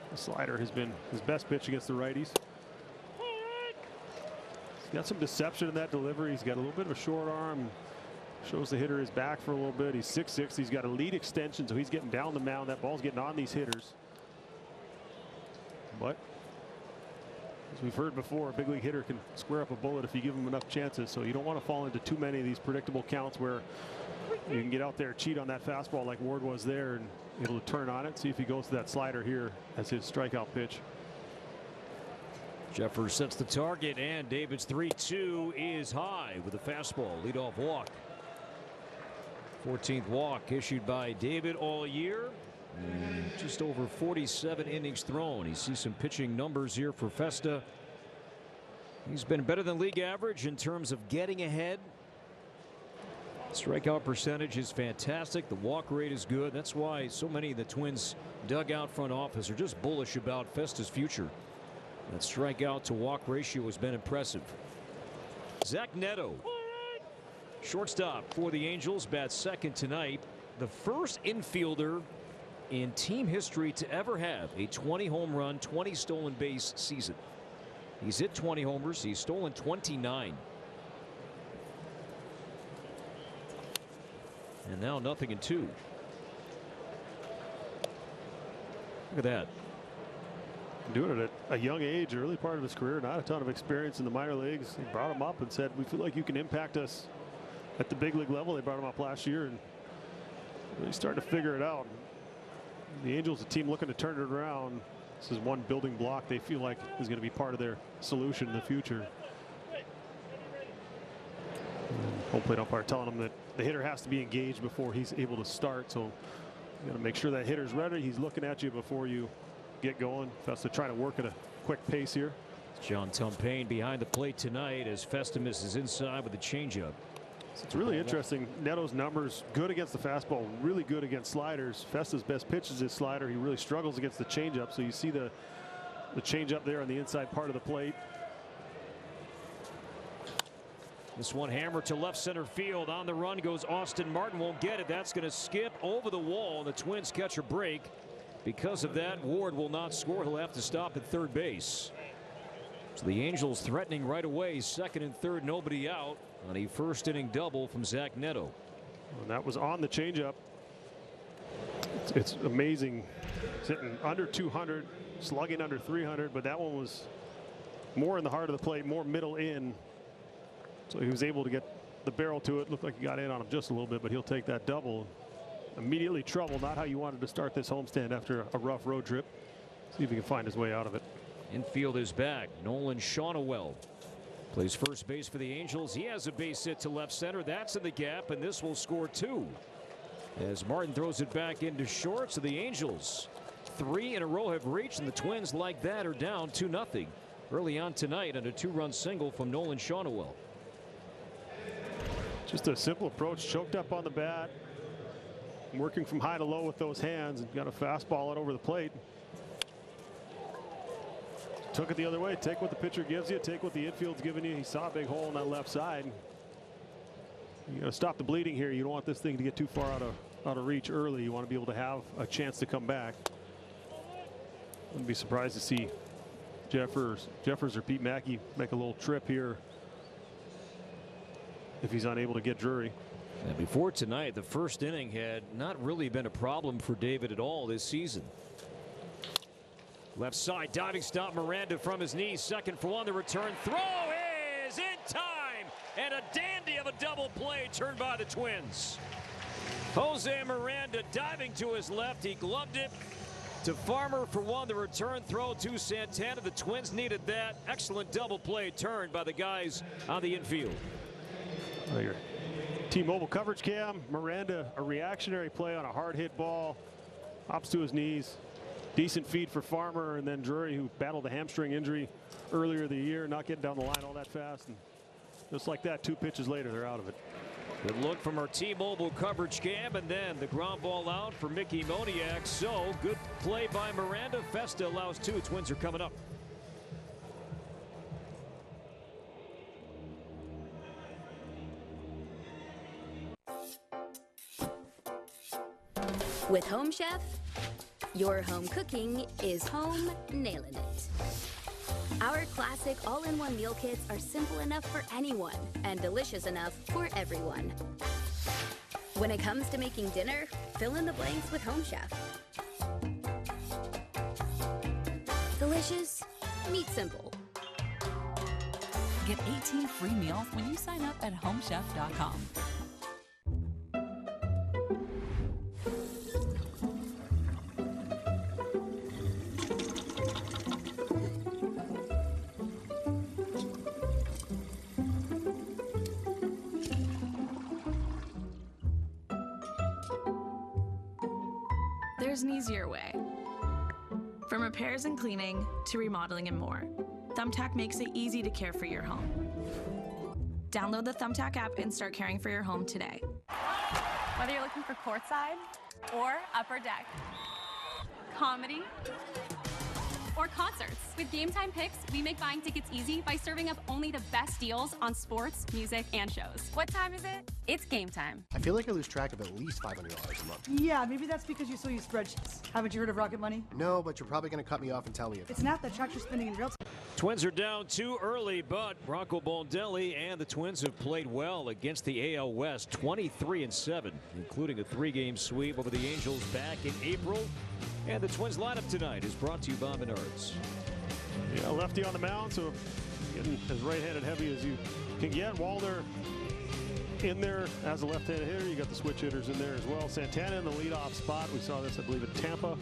S7: the slider has been his best pitch against the righties. He's got some deception in that delivery. He's got a little bit of a short arm. Shows the hitter his back for a little bit. He's 6'6". He's got a lead extension, so he's getting down the mound. That ball's getting on these hitters. But as we've heard before, a big league hitter can square up a bullet if you give him enough chances. So you don't want to fall into too many of these predictable counts where you can get out there, cheat on that fastball like Ward was there, and able to turn on it. See if he goes to that slider here as his strikeout pitch.
S22: Jeffers sets the target, and David's 3-2 is high with a fastball. Leadoff walk. 14th walk issued by David all year. And just over 47 innings thrown. You see some pitching numbers here for Festa. He's been better than league average in terms of getting ahead. Strikeout percentage is fantastic. The walk rate is good. That's why so many of the Twins dugout front office are just bullish about Festa's future. That strikeout to walk ratio has been impressive. Zach Neto, shortstop for the Angels, bats second tonight. The first infielder in team history to ever have a 20 home run, 20 stolen base season. He's hit 20 homers. He's stolen 29. And now 0-2. Look at that.
S7: Doing it at a young age, early part of his career, not a ton of experience in the minor leagues. He brought him up and said, we feel like you can impact us at the big league level. They brought him up last year, and he's starting to figure it out. The Angels, a team looking to turn it around. This is one building block they feel like is going to be part of their solution in the future. Home plate umpire telling him that the hitter has to be engaged before he's able to start. So you got to make sure that hitter's ready. He's looking at you before you get going. Festa trying to work at a quick pace here.
S22: John Tumpane behind the plate tonight as Festa misses inside with a changeup.
S7: It's really interesting. Neto's numbers good against the fastball, really good against sliders. Festa's best pitch is his slider. He really struggles against the changeup. So you see the changeup there on the inside part of the plate.
S22: This one hammered to left center field. On the run goes Austin Martin. Won't get it. That's going to skip over the wall. The Twins catch a break. Because of that, Ward will not score. He'll have to stop at third base. So the Angels threatening right away. Second and third, nobody out on a first inning double from Zach Neto.
S7: And that was on the changeup. It's amazing. It's hitting under 200, slugging under 300, but that one was more in the heart of the plate, more middle in. So he was able to get the barrel to it. Looked like he got in on him just a little bit, but he'll take that double. Immediately trouble, not how you wanted to start this homestand after a rough road trip. See if he can find his way out of it.
S22: Infield is back. Nolan Shaunawell plays first base for the Angels. He has a base hit to left center. That's in the gap, and this will score 2. As Martin throws it back into short, so the Angels 3 in a row have reached, and the Twins, like that, are down 2-0 early on tonight on a 2-run single from Nolan Shaunawell.
S7: Just a simple approach, choked up on the bat, working from high to low with those hands, and got a fastball out over the plate. Took it the other way. Take what the pitcher gives you. Take what the infield's giving you. He saw a big hole on that left side. You got to stop the bleeding here. You don't want this thing to get too far out of reach early. You want to be able to have a chance to come back. Wouldn't be surprised to see Jeffers or Pete Mackey make a little trip here if he's unable to get Drury.
S22: And before tonight, the first inning had not really been a problem for David at all this season. Left side diving stop, Miranda from his knees, 2nd for 1. The return throw is in time, and a dandy of a double play turned by the Twins. Jose Miranda diving to his left. He gloved it to Farmer for 1. The return throw to Santana. The Twins needed that. Excellent double play turned by the guys on the infield.
S7: Well, your T-Mobile coverage cam. Miranda, a reactionary play on a hard hit ball. Hops to his knees. Decent feed for Farmer, and then Drury, who battled a hamstring injury earlier the year, not getting down the line all that fast. And just like that, 2 pitches later, they're out of it.
S22: Good look from our T-Mobile coverage cam, and then the ground ball out for Mickey Moniak. So good play by Miranda. Festa allows 2. Twins are coming up.
S12: With Home Chef, your home cooking is home nailing it. Our classic all-in-one meal kits are simple enough for anyone and delicious enough for everyone. When it comes to making dinner, fill in the blanks with Home Chef. Delicious, meat simple.
S6: Get 18 free meals when you sign up at homechef.com.
S13: There's an easier way. From repairs and cleaning to remodeling and more, Thumbtack makes it easy to care for your home. Download the Thumbtack app and start caring for your home today.
S15: Whether you're looking for courtside or upper deck, comedy or concerts. With Game Time Picks, we make buying tickets easy by serving up only the best deals on sports, music, and shows. What time is it? It's game time.
S16: I feel like I lose track of at least $500 a month.
S25: Yeah, maybe that's because you still use spreadsheets. Haven't you heard of Rocket Money?
S16: No, but you're probably going to cut me off and tell me about it.
S25: It's an app that tracks your spending in real time.
S22: Twins are down 2 early, but Rocco Baldelli and the Twins have played well against the AL West, 23-7, including a 3-game sweep over the Angels back in April. And the Twins lineup tonight is brought to you by Menards.
S7: Yeah, lefty on the mound, so getting as right-handed heavy as you can get. Walder in there as a left-handed hitter. You got the switch hitters in there as well. Santana in the leadoff spot. We saw this, I believe, at Tampa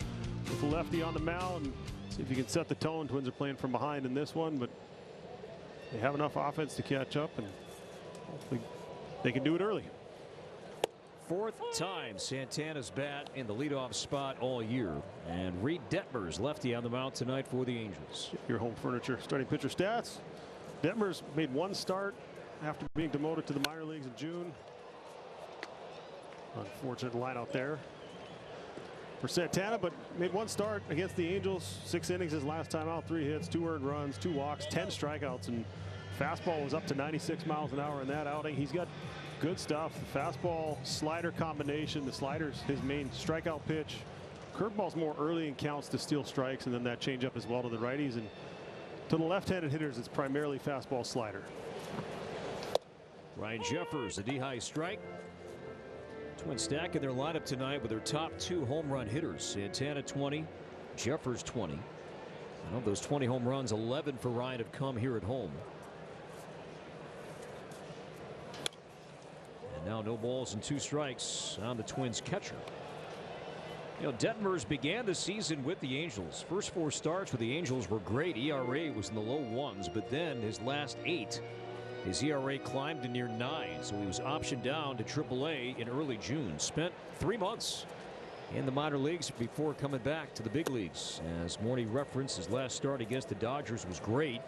S7: with the lefty on the mound. See if you can set the tone. Twins are playing from behind in this one, but they have enough offense to catch up, and hopefully they can do it early.
S22: 4th time Santana's bat in the leadoff spot all year. And Reid Detmers, lefty on the mound tonight for the Angels.
S7: Your home furniture starting pitcher stats. Detmers made 1 start after being demoted to the minor leagues in June. Unfortunate line out there for Santana, but made 1 start against the Angels. 6 innings his last time out, 3 hits, 2 earned runs, 2 walks, 10 strikeouts, and fastball was up to 96 miles an hour in that outing. He's got good stuff. The fastball slider combination. The slider's his main strikeout pitch. Curveball's more early in counts to steal strikes, and then that changeup as well to the righties. And to the left-handed hitters, it's primarily fastball slider.
S22: Ryan Jeffers, a D-high strike. Twins stack in their lineup tonight with their top 2 home run hitters. Santana 20, Jeffers 20. And of those 20 home runs, 11 for Ryan have come here at home. And now no balls and 2 strikes on the Twins catcher. You know, Detmers began the season with the Angels. First 4 starts with the Angels were great. ERA was in the low 1s, but then his last 8, his ERA climbed to near 9, so he was optioned down to AAA in early June. Spent 3 months in the minor leagues before coming back to the big leagues. As Morneau referenced, his last start against the Dodgers was great.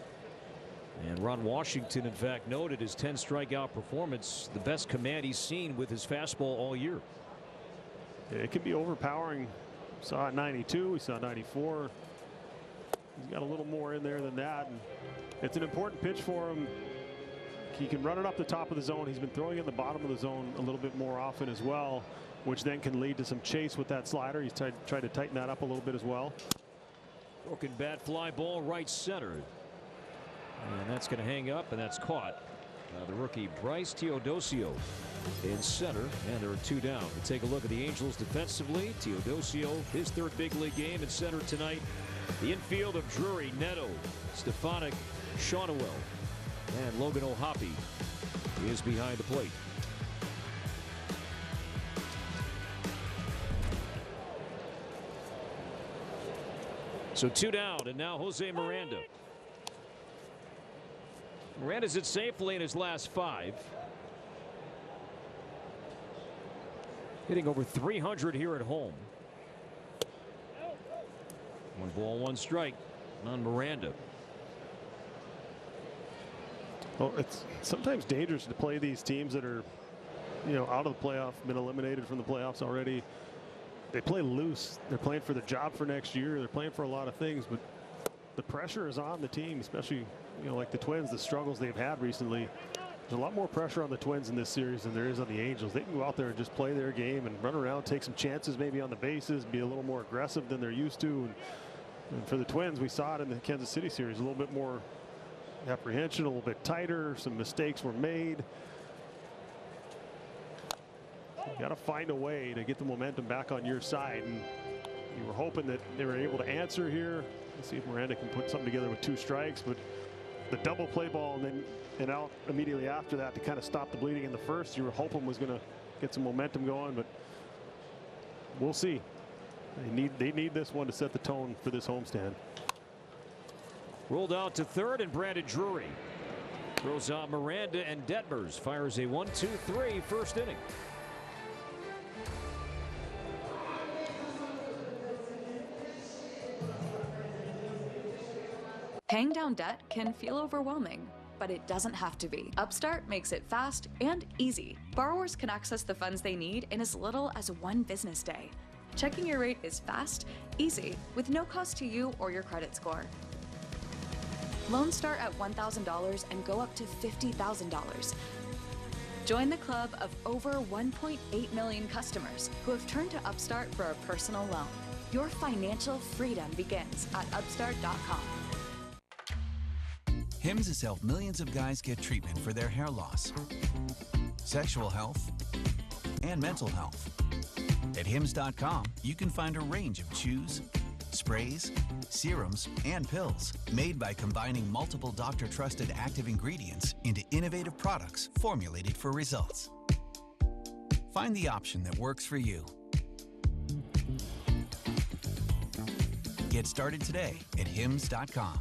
S22: And Ron Washington, in fact, noted his 10 strikeout performance, the best command he's seen with his fastball all year.
S7: It can be overpowering. We saw it 92, we saw 94. He's got a little more in there than that. And it's an important pitch for him. He can run it up the top of the zone. He's been throwing it in the bottom of the zone a little bit more often as well, which then can lead to some chase with that slider. He's tried to tighten that up a little bit as well.
S22: Broken bat, fly ball right center. And that's going to hang up, and that's caught. The rookie Bryce Teodosio in center, and there are 2 down. We'll take a look at the Angels defensively. Teodosio, his 3rd big league game in center tonight. The infield of Drury, Neto, Stefanik, Shaunawell, and Logan O'Hoppe is behind the plate. So 2 down, and now Jose Miranda. Miranda's it safely in his last 5. Hitting over 300 here at home. 1 ball, 1 strike on Miranda.
S7: Well, it's sometimes dangerous to play these teams that are, you know, out of the playoff, been eliminated from the playoffs already. They play loose. They're playing for the job for next year. They're playing for a lot of things, but the pressure is on the team, especially, you know, like the Twins, the struggles they've had recently. There's a lot more pressure on the Twins in this series than there is on the Angels. They can go out there and just play their game and run around, take some chances maybe on the bases, be a little more aggressive than they're used to. And for the Twins, we saw it in the Kansas City series, a little bit more apprehension, a little bit tighter. Some mistakes were made. You got to find a way to get the momentum back on your side. And you were hoping that they were able to answer here. Let's see if Miranda can put something together with 2 strikes, but the double play ball and out immediately after that to kind of stop the bleeding in the first, you were hoping was going to get some momentum going, but we'll see. They need this one to set the tone for this homestand.
S22: Rolled out to 3rd, and Brandon Drury throws out Miranda, and Detmers fires a 1-2-3 first inning.
S1: Paying down debt can feel overwhelming, but it doesn't have to be. Upstart makes it fast and easy. Borrowers can access the funds they need in as little as 1 business day. Checking your rate is fast, easy, with no cost to you or your credit score. Loans start at $1,000 and go up to $50,000. Join the club of over 1.8 million customers who have turned to Upstart for a personal loan. Your financial freedom begins at upstart.com.
S2: Hims has helped millions of guys get treatment for their hair loss, sexual health, and mental health. At Hims.com, you can find a range of chews, sprays, serums, and pills made by combining multiple doctor-trusted active ingredients into innovative products formulated for results. Find the option that works for you. Get started today at Hims.com.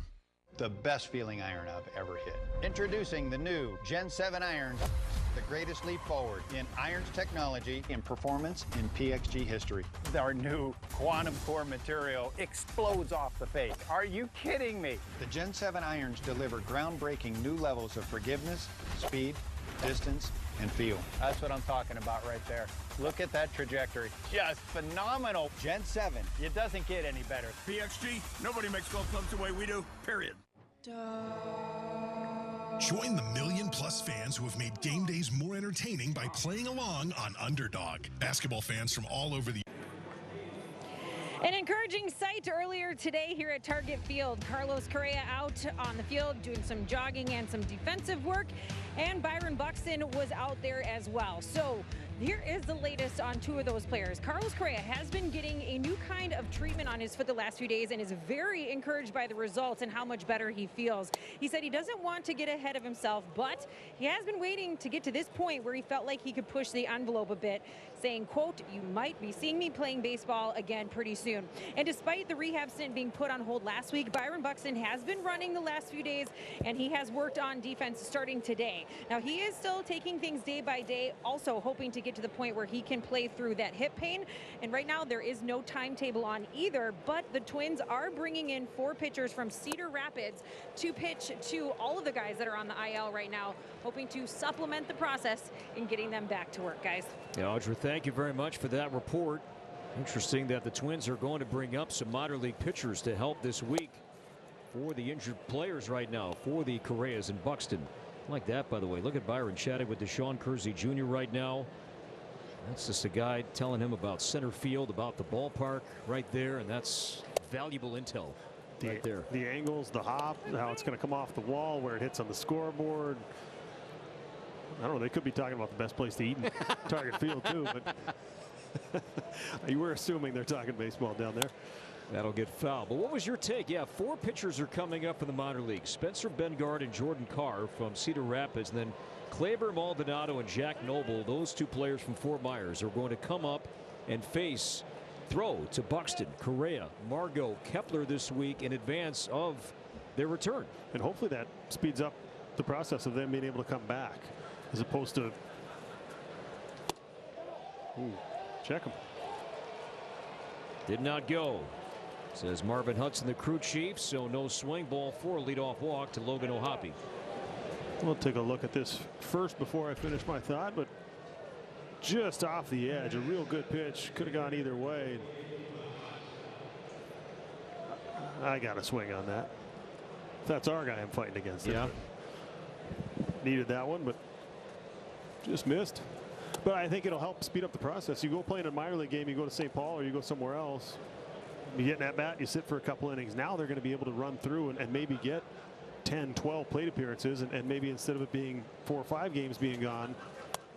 S20: The best feeling iron I've ever hit. Introducing the new Gen 7 irons, the greatest leap forward in irons technology, in performance, in PXG history. Our new quantum core material explodes off the face. Are you kidding me? The Gen 7 irons deliver groundbreaking new levels of forgiveness, speed, distance, and feel. That's what I'm talking about right there. Look at that trajectory. Just phenomenal. Gen 7, it doesn't get any better.
S8: PXG, nobody makes golf clubs the way we do, period.
S19: Join the million-plus fans who have made game days more entertaining by playing along on Underdog. Basketball fans from all over the
S3: An encouraging sight earlier today here at Target Field. Carlos Correa out on the field doing some jogging and some defensive work, and Byron Buxton was out there as well. So here is the latest on two of those players. Carlos Correa has been getting a new kind of treatment on his foot the last few days and is very encouraged by the results and how much better he feels. He said he doesn't want to get ahead of himself, but he has been waiting to get to this point where he felt like he could push the envelope a bit, saying, quote, "You might be seeing me playing baseball again pretty soon." And despite the rehab stint being put on hold last week, Byron Buxton has been running the last few days, and he has worked on defense starting today. Now, he is still taking things day by day, also hoping to get to the point where he can play through that hip pain. And right now, there is no timetable on either, but the Twins are bringing in 4 pitchers from Cedar Rapids to pitch to all of the guys that are on the IL right now, hoping to supplement the process in getting them back to work, guys.
S22: Yeah, Audra, thank you very much for that report. Interesting that the Twins are going to bring up some minor league pitchers to help this week for the injured players right now, for the Correas and Buxton. I like that, by the way. Look at Byron chatting with Deshaun Kersey Jr. right now. That's just a guy telling him about center field, about the ballpark right there, and that's valuable intel right there.
S7: The angles, the hop, how it's going to come off the wall, where it hits on the scoreboard. I don't know. They could be talking about the best place to eat in Target Field, too, but you were assuming they're talking baseball down there.
S22: That'll get foul. But what was your take? Yeah, 4 pitchers are coming up in the minor leagues. Spencer Bengard and Jordan Carr from Cedar Rapids, and then Kleber Maldonado and Jack Noble, those 2 players from Fort Myers, are going to come up and throw to Buxton, Correa, Margot, Kepler this week in advance of their return.
S7: And hopefully that speeds up the process of them being able to come back, as opposed to check them.
S22: Did not go, says Marvin Hudson, the crew chief. So no swing, ball 4, leadoff walk to Logan O'Hoppe.
S7: We'll take a look at this first before I finish my thought, but just off the edge, a real good pitch. Could have gone either way. I got a swing on that. That's our guy I'm fighting against.
S22: Yeah.
S7: Needed that one, but just missed. But I think it'll help speed up the process. You go play in a minor league game, you go to St. Paul or you go somewhere else. You get in at bat, you sit for a couple innings. Now they're going to be able to run through and maybe get 10, 12 plate appearances, and maybe instead of it being 4 or 5 games being gone,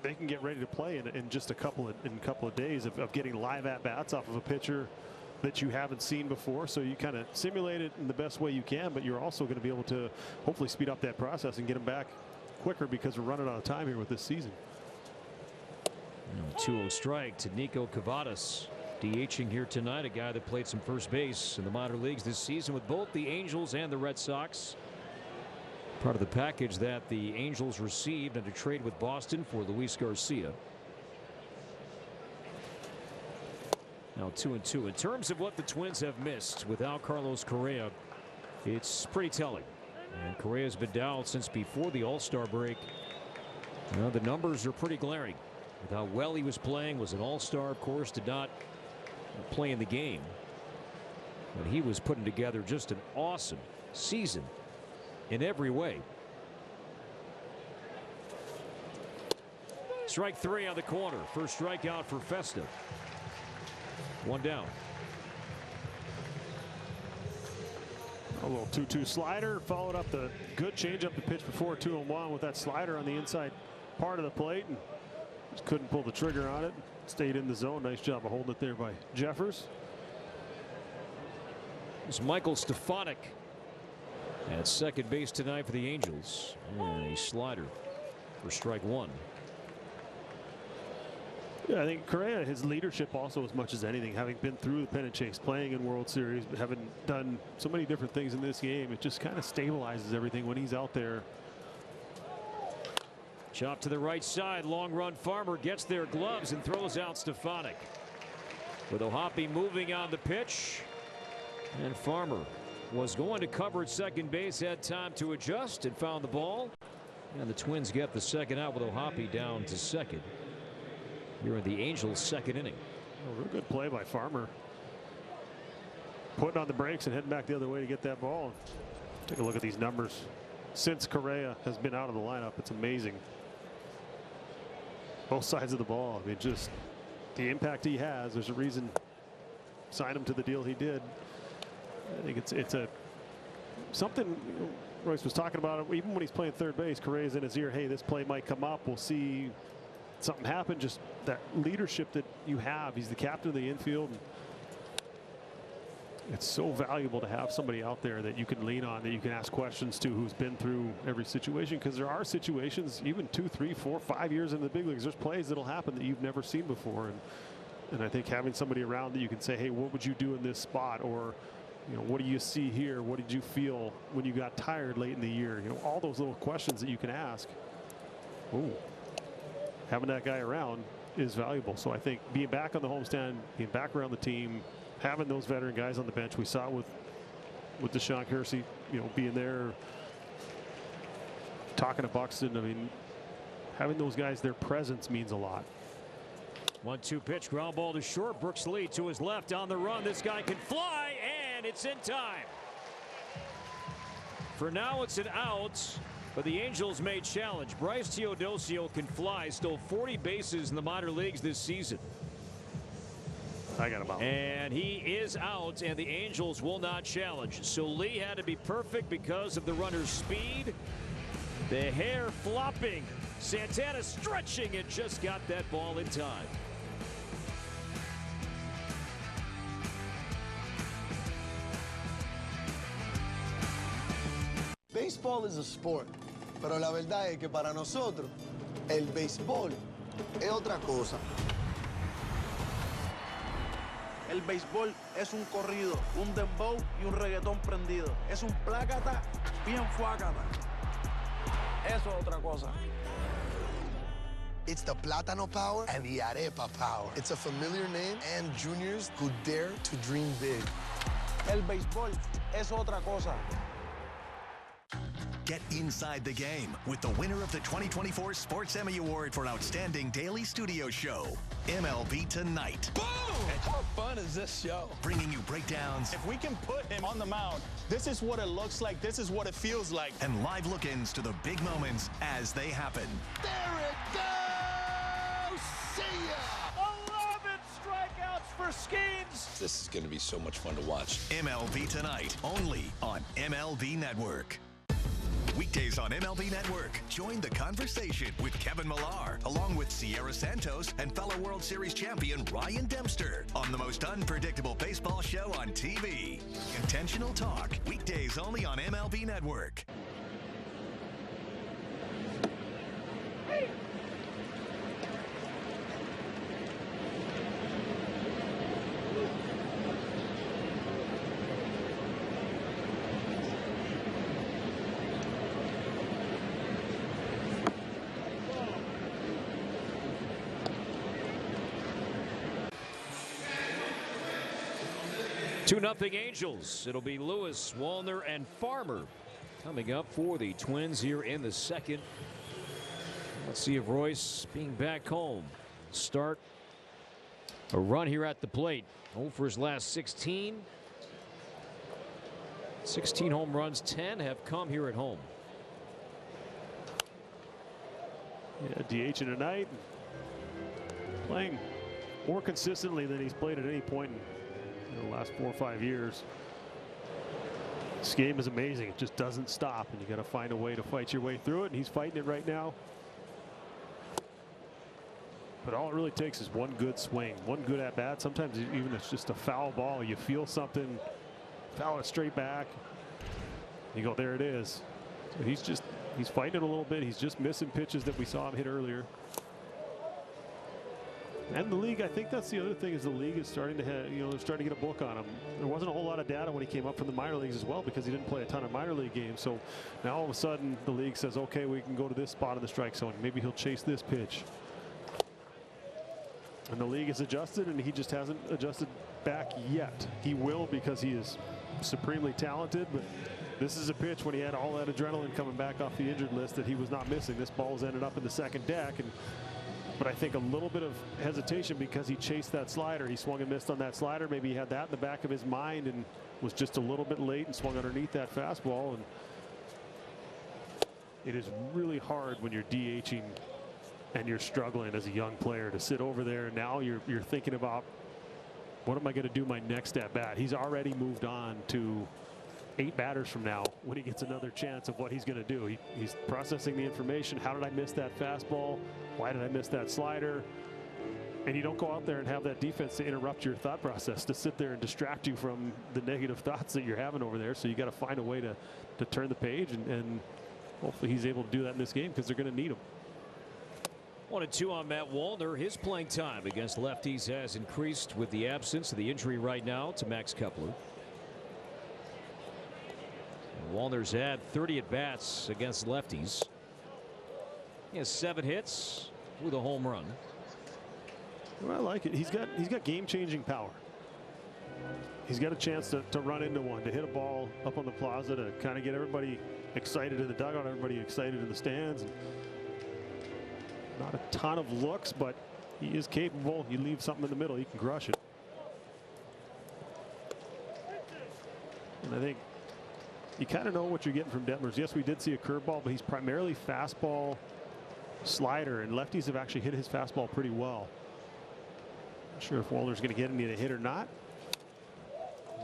S7: they can get ready to play in just a couple of days of getting live at bats off of a pitcher that you haven't seen before. So you kind of simulate it in the best way you can, but you're also going to be able to hopefully speed up that process and get them back quicker, because we're running out of time here with this season.
S22: 2-0 strike to Nico Cavadas, DHing here tonight, a guy that played some first base in the minor leagues this season with both the Angels and the Red Sox. Part of the package that the Angels received in a trade with Boston for Luis Garcia. Now 2-2. In terms of what the Twins have missed without Carlos Correa, it's pretty telling. And Correa's been down since before the All-Star break. Well, the numbers are pretty glaring. With how well he was playing, was an All-Star, of course, did not play in the game. But he was putting together just an awesome season in every way. Strike 3 on the corner. First strikeout for Festa. 1 down.
S7: A little 2-2 slider, followed up the good changeup the pitch before 2-1 with that slider on the inside part of the plate, and just couldn't pull the trigger on it. Stayed in the zone. Nice job of holding it there by Jeffers.
S22: It's Michael Stefanik at second base tonight for the Angels. And a slider for strike 1.
S7: Yeah, I think Correa, his leadership also as much as anything, having been through the pennant chase, playing in World Series, having done so many different things in this game, it just kind of stabilizes everything when he's out there.
S22: Chop to the right side. Long run. Farmer gets their gloves and throws out Stefanik. With O'Hoppe moving on the pitch. And Farmer was going to cover at second base, had time to adjust and found the ball. And the Twins get the second out with O'Hoppe down to second. Here in the Angels' second inning.
S7: A real good play by Farmer. Putting on the brakes and heading back the other way to get that ball. Take a look at these numbers. Since Correa has been out of the lineup, it's amazing. Both sides of the ball. I mean, just the impact he has. There's a reason sign him to the deal he did. I think it's a something Royce was talking about. Even when he's playing third base, Correa's in his ear. Hey, this play might come up. We'll see something happen. Just that leadership that you have. He's the captain of the infield. And it's so valuable to have somebody out there that you can lean on, that you can ask questions to, who's been through every situation. Because there are situations, even 2, 3, 4, 5 years in the big leagues, there's plays that'll happen that you've never seen before. And I think having somebody around that you can say, hey, what would you do in this spot? Or, you know, what do you see here? What did you feel when you got tired late in the year? You know, all those little questions that you can ask. Ooh, having that guy around is valuable. So I think being back on the homestand, being back around the team, having those veteran guys on the bench, we saw it with Deshaun Kersey, you know, being there, talking to Buxton. I mean, having those guys, their presence means a lot.
S22: 1-2 pitch, ground ball to short. Brooks Lee to his left on the run. This guy can fly, and it's in time. For now, it's an out, but the Angels may challenge. Bryce Teodosio can fly, stole 40 bases in the minor leagues this season.
S7: I got him out.
S22: And he is out, and the Angels will not challenge. So Lee had to be perfect because of the runner's speed. The hair flopping. Santana stretching and just got that ball in time.
S24: Baseball is a sport, pero la verdad es que para nosotros el béisbol es otra cosa.
S5: El béisbol es un corrido, un dembow y un reggaetón prendido. Es un plácata bien fuácata. Eso es otra cosa.
S24: It's the Plátano Power and the Arepa Power. It's a familiar name and juniors who dare to dream big.
S5: El béisbol es otra cosa.
S19: Get inside the game with the winner of the 2024 Sports Emmy Award for Outstanding Daily Studio Show, MLB Tonight.
S8: Boom! How fun is this show?
S19: Bringing you breakdowns.
S8: If we can put him on the mound, this is what it looks like. This is what it feels like.
S19: And live look-ins to the big moments as they happen.
S8: There it goes! See ya!
S22: 11 strikeouts for Skeens.
S9: This is going to be so much fun to watch.
S19: MLB Tonight, only on MLB Network. Weekdays on MLB Network. Join the conversation with Kevin Millar, along with Sierra Santos and fellow World Series champion Ryan Dempster on the most unpredictable baseball show on TV. Intentional Talk. Weekdays only on MLB Network.
S22: Two 2-0 Angels. It'll be Lewis, Wallner, and Farmer coming up for the Twins here in the second. Let's see if Royce, being back home, start a run here at the plate. 0 for his last 16. 16 home runs, 10 have come here at home.
S7: Yeah, DH tonight, playing more consistently than he's played at any point in the last 4 or 5 years. This game is amazing. It just doesn't stop, and you got to find a way to fight your way through it, and he's fighting it right now. But all it really takes is one good swing, one good at bat. Sometimes even it's just a foul ball. You feel something, foul it straight back. You go, there it is. So he's fighting it a little bit. He's just missing pitches that we saw him hit earlier. And the league, I think that's the other thing, is the league is starting to have, they're starting to get a book on him. There wasn't a whole lot of data when he came up from the minor leagues as well, because he didn't play a ton of minor league games. So now all of a sudden the league says, okay, we can go to this spot in the strike zone. Maybe he'll chase this pitch. And the league is adjusted, and he just hasn't adjusted back yet. He will, because he is supremely talented, but this is a pitch when he had all that adrenaline coming back off the injured list that he was not missing. This ball's ended up in the second deck, but I think a little bit of hesitation because he chased that slider. He swung and missed on that slider. Maybe he had that in the back of his mind and was just a little bit late and swung underneath that fastball. And it is really hard when you're DHing and you're struggling as a young player to sit over there. Now you're thinking about what am I going to do my next at bat? He's already moved on to 8 batters from now when he gets another chance of what he's going to do. He's processing the information. How did I miss that fastball? Why did I miss that slider? And you don't go out there and have that defense to interrupt your thought process, to sit there and distract you from the negative thoughts that you're having over there. So you got to find a way to turn the page, and hopefully he's able to do that in this game because they're going to need him.
S22: 1-2 on Matt Wallner. His playing time against lefties has increased with the absence of the injury right now to Max Kepler. And Wallner's had 30 at-bats against lefties. He has 7 hits with a home run.
S7: Well, I like it. He's got game-changing power. He's got a chance to run into one, to hit a ball up on the plaza, to kind of get everybody excited in the dugout, everybody excited in the stands. And not a ton of looks, but he is capable. You leave something in the middle, he can crush it. And I think you kind of know what you're getting from Detmers. Yes, we did see a curveball, but he's primarily fastball, slider, and lefties have actually hit his fastball pretty well. Not sure if Wallner's going to get any to hit or not.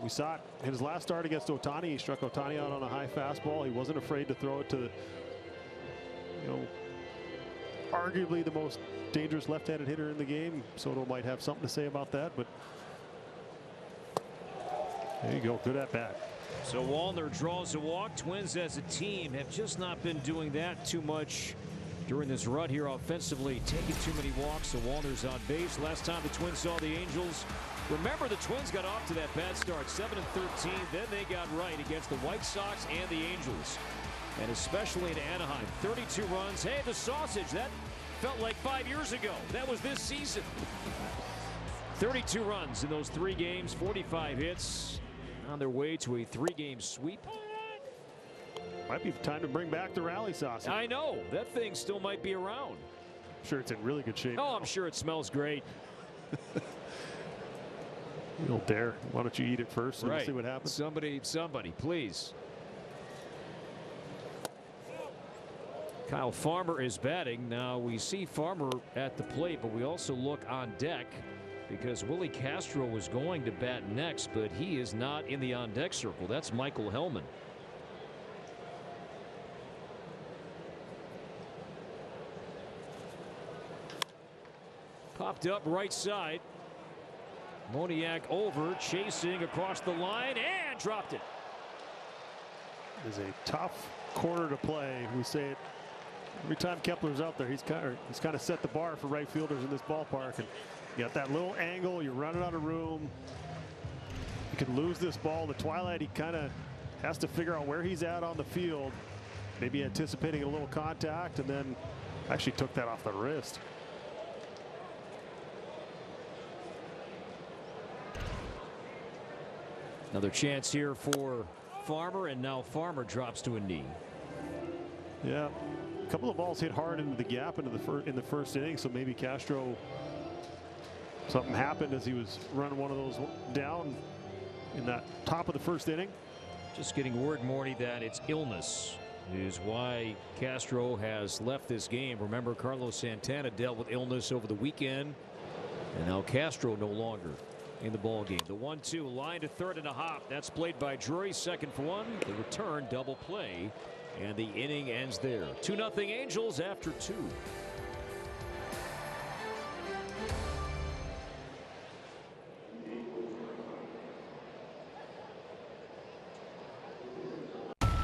S7: We saw it in his last start against Ohtani. He struck Ohtani out on a high fastball. He wasn't afraid to throw it to, arguably the most dangerous left-handed hitter in the game. Soto might have something to say about that, but there you go. Good at bat.
S22: So Wallner draws a walk. Twins as a team have just not been doing that too much during this run here offensively, taking too many walks. So Wallner's on base. Last time the Twins saw the Angels, remember the Twins got off to that bad start, 7-13. Then they got right against the White Sox and the Angels, and especially in Anaheim. 32 runs. Hey, the sausage, that felt like 5 years ago. That was this season. 32 runs in those 3 games, 45 hits, on their way to a 3-game sweep.
S7: Might be time to bring back the rally sausage.
S22: I know. That thing still might be around.
S7: I'm sure it's in really good shape.
S22: Oh, I'm sure it smells great.
S7: You don't dare. Why don't you eat it first and
S22: right.
S7: see what happens?
S22: Somebody, please. Kyle Farmer is batting. Now we see Farmer at the plate, but we also look on deck because Willie Castro was going to bat next, but he is not in the on-deck circle. That's Michael Hellman. Popped up right side. Moniak over, chasing across the line, and dropped it.
S7: It is a tough quarter to play. We say it every time Kepler's out there. He's kind of set the bar for right fielders in this ballpark. And you got that little angle. You're running out of room. You could lose this ball. The twilight, he kind of has to figure out where he's at on the field. Maybe anticipating a little contact, and then actually took that off the wrist.
S22: Another chance here for Farmer, and now Farmer drops to a knee.
S7: Yeah, a couple of balls hit hard into the gap in the first inning, so maybe Castro, something happened as he was running one of those down in that top of the first inning.
S22: Just getting word, Morty, that it's illness is why Castro has left this game. Remember, Carlos Santana dealt with illness over the weekend, and now Castro no longer in the ball game. The 1-2 line to third and a hop. That's played by Drury. Second for one. The return double play, and the inning ends there. 2-0 Angels after 2.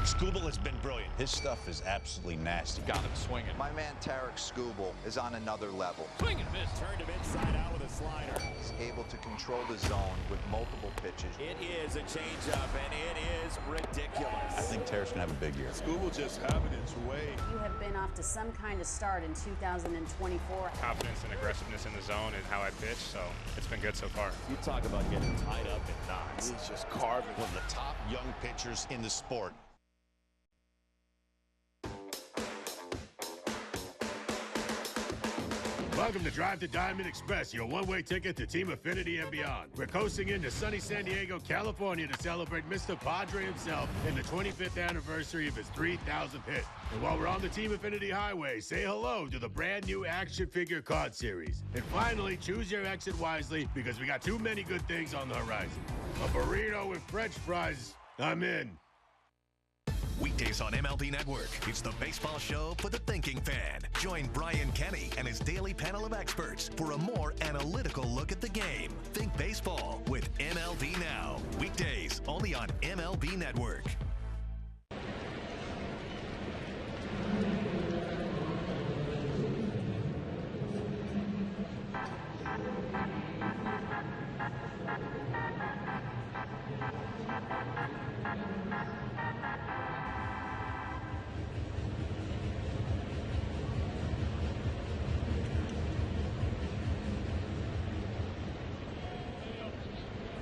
S9: Skubal has been brilliant. His stuff is absolutely nasty.
S11: Got him swinging.
S14: My man Tarek Skubal is on another level.
S11: Swing and miss. Turned him inside out with a slider.
S14: He's able to control the zone with multiple pitches.
S11: It is a changeup, and it is ridiculous.
S9: I think Tarek's going to have a big year.
S5: Skubal just having its way.
S18: You have been off to some kind of start in 2024.
S17: Confidence and aggressiveness in the zone and how I pitch, so it's been good so far.
S11: You talk about getting tied up in knots.
S9: He's just carving one of the top young pitchers in the sport.
S4: Welcome to Drive to Diamond Express, your one-way ticket to Team Affinity and beyond. We're coasting into sunny San Diego, California to celebrate Mr. Padre himself and the 25th anniversary of his 3,000th hit. And while we're on the Team Affinity Highway, say hello to the brand new action figure card series. And finally, choose your exit wisely because we got too many good things on the horizon. A burrito with French fries, I'm in.
S19: Weekdays on MLB Network, it's the baseball show for the thinking fan. Join Brian Kenny and his daily panel of experts for a more analytical look at the game. Think baseball with MLB Now. Weekdays only on MLB Network.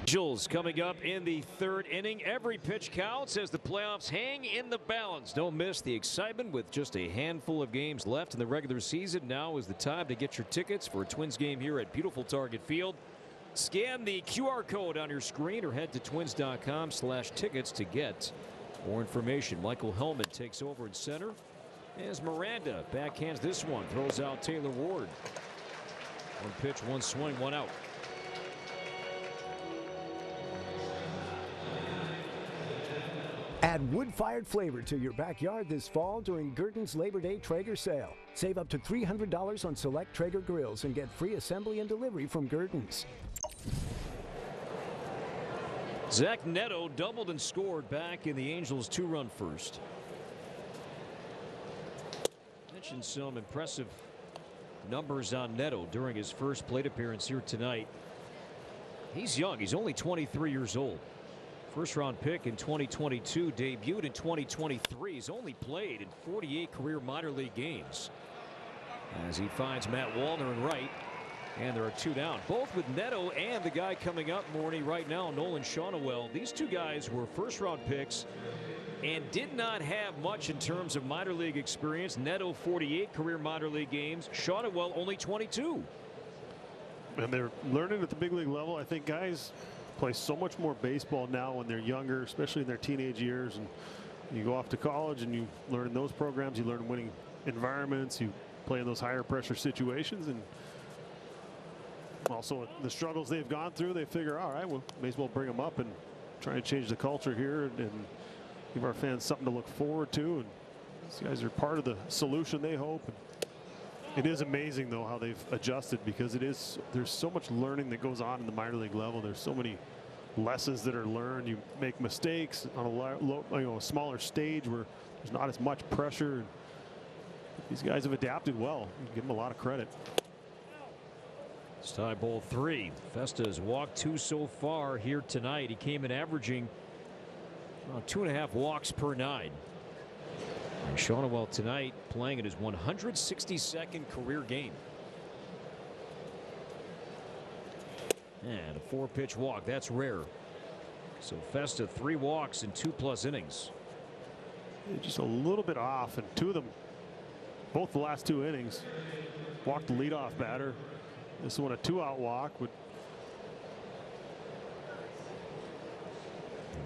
S22: Angels coming up in the third inning. Every pitch counts as the playoffs hang in the balance. Don't miss the excitement with just a handful of games left in the regular season. Now is the time to get your tickets for a Twins game here at beautiful Target Field. Scan the QR code on your screen or head to twins.com/tickets to get more information. Michael Hellman takes over in center as Miranda backhands this one, throws out Taylor Ward. One pitch, one swing, one out.
S10: Add wood-fired flavor to your backyard this fall during Gurdon's Labor Day Traeger sale. Save up to $300 on select Traeger grills and get free assembly and delivery from Gurdon's.
S22: Zach Neto doubled and scored back in the Angels' two-run first. Mentioned some impressive numbers on Neto during his first plate appearance here tonight. He's young. He's only 23 years old. First-round pick in 2022, debuted in 2023. He's only played in 48 career minor league games. As he finds Matt Wallner in right, and there are two down. Both with Neto and the guy coming up, Morney, right now, Nolan Shaunawell. These two guys were first-round picks and did not have much in terms of minor league experience. Neto, 48 career minor league games. Shaunawell, only 22.
S7: And they're learning at the big league level. I think guys play so much more baseball now when they're younger, especially in their teenage years, and you go off to college and you learn in those programs, you learn winning environments, you play in those higher pressure situations, and also the struggles they've gone through, they figure, all right, well, may as well bring them up and try and change the culture here and give our fans something to look forward to. And these guys are part of the solution, they hope. And it is amazing, though, how they've adjusted, because there's so much learning that goes on in the minor league level. There's so many lessons that are learned. You make mistakes on a smaller stage where there's not as much pressure. These guys have adapted well. You give them a lot of credit.
S22: It's tie ball 3. Festa has walked 2 so far here tonight. He came in averaging 2.5 walks per 9. And Shaunawell tonight playing in his 162nd career game. And a 4-pitch walk. That's rare. So Festa 3 walks in 2+ innings.
S7: Just a little bit off, and 2 of them, both the last 2 innings, walked the leadoff batter. This one a 2-out walk. The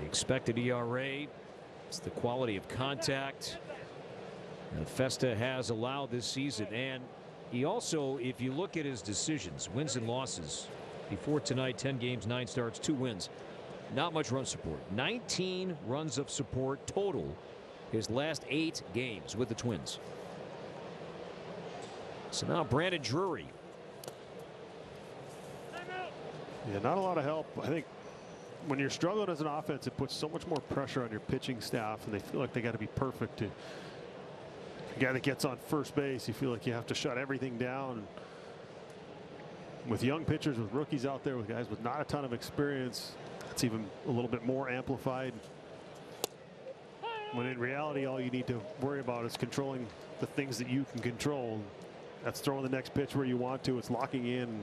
S22: expected ERA. It's the quality of contact that Festa has allowed this season. And he also, if you look at his decisions, wins and losses, before tonight, 10 games, 9 starts, 2 wins. Not much run support. 19 runs of support total his last 8 games with the Twins. So now Brandon Drury.
S7: Yeah, not a lot of help. I think when you're struggling as an offense, it puts so much more pressure on your pitching staff, and they feel like they got to be perfect. The guy that gets on first base, you feel like you have to shut everything down. With young pitchers, with rookies out there, with guys with not a ton of experience, it's even a little bit more amplified. When in reality, all you need to worry about is controlling the things that you can control. That's throwing the next pitch where you want to. It's locking in,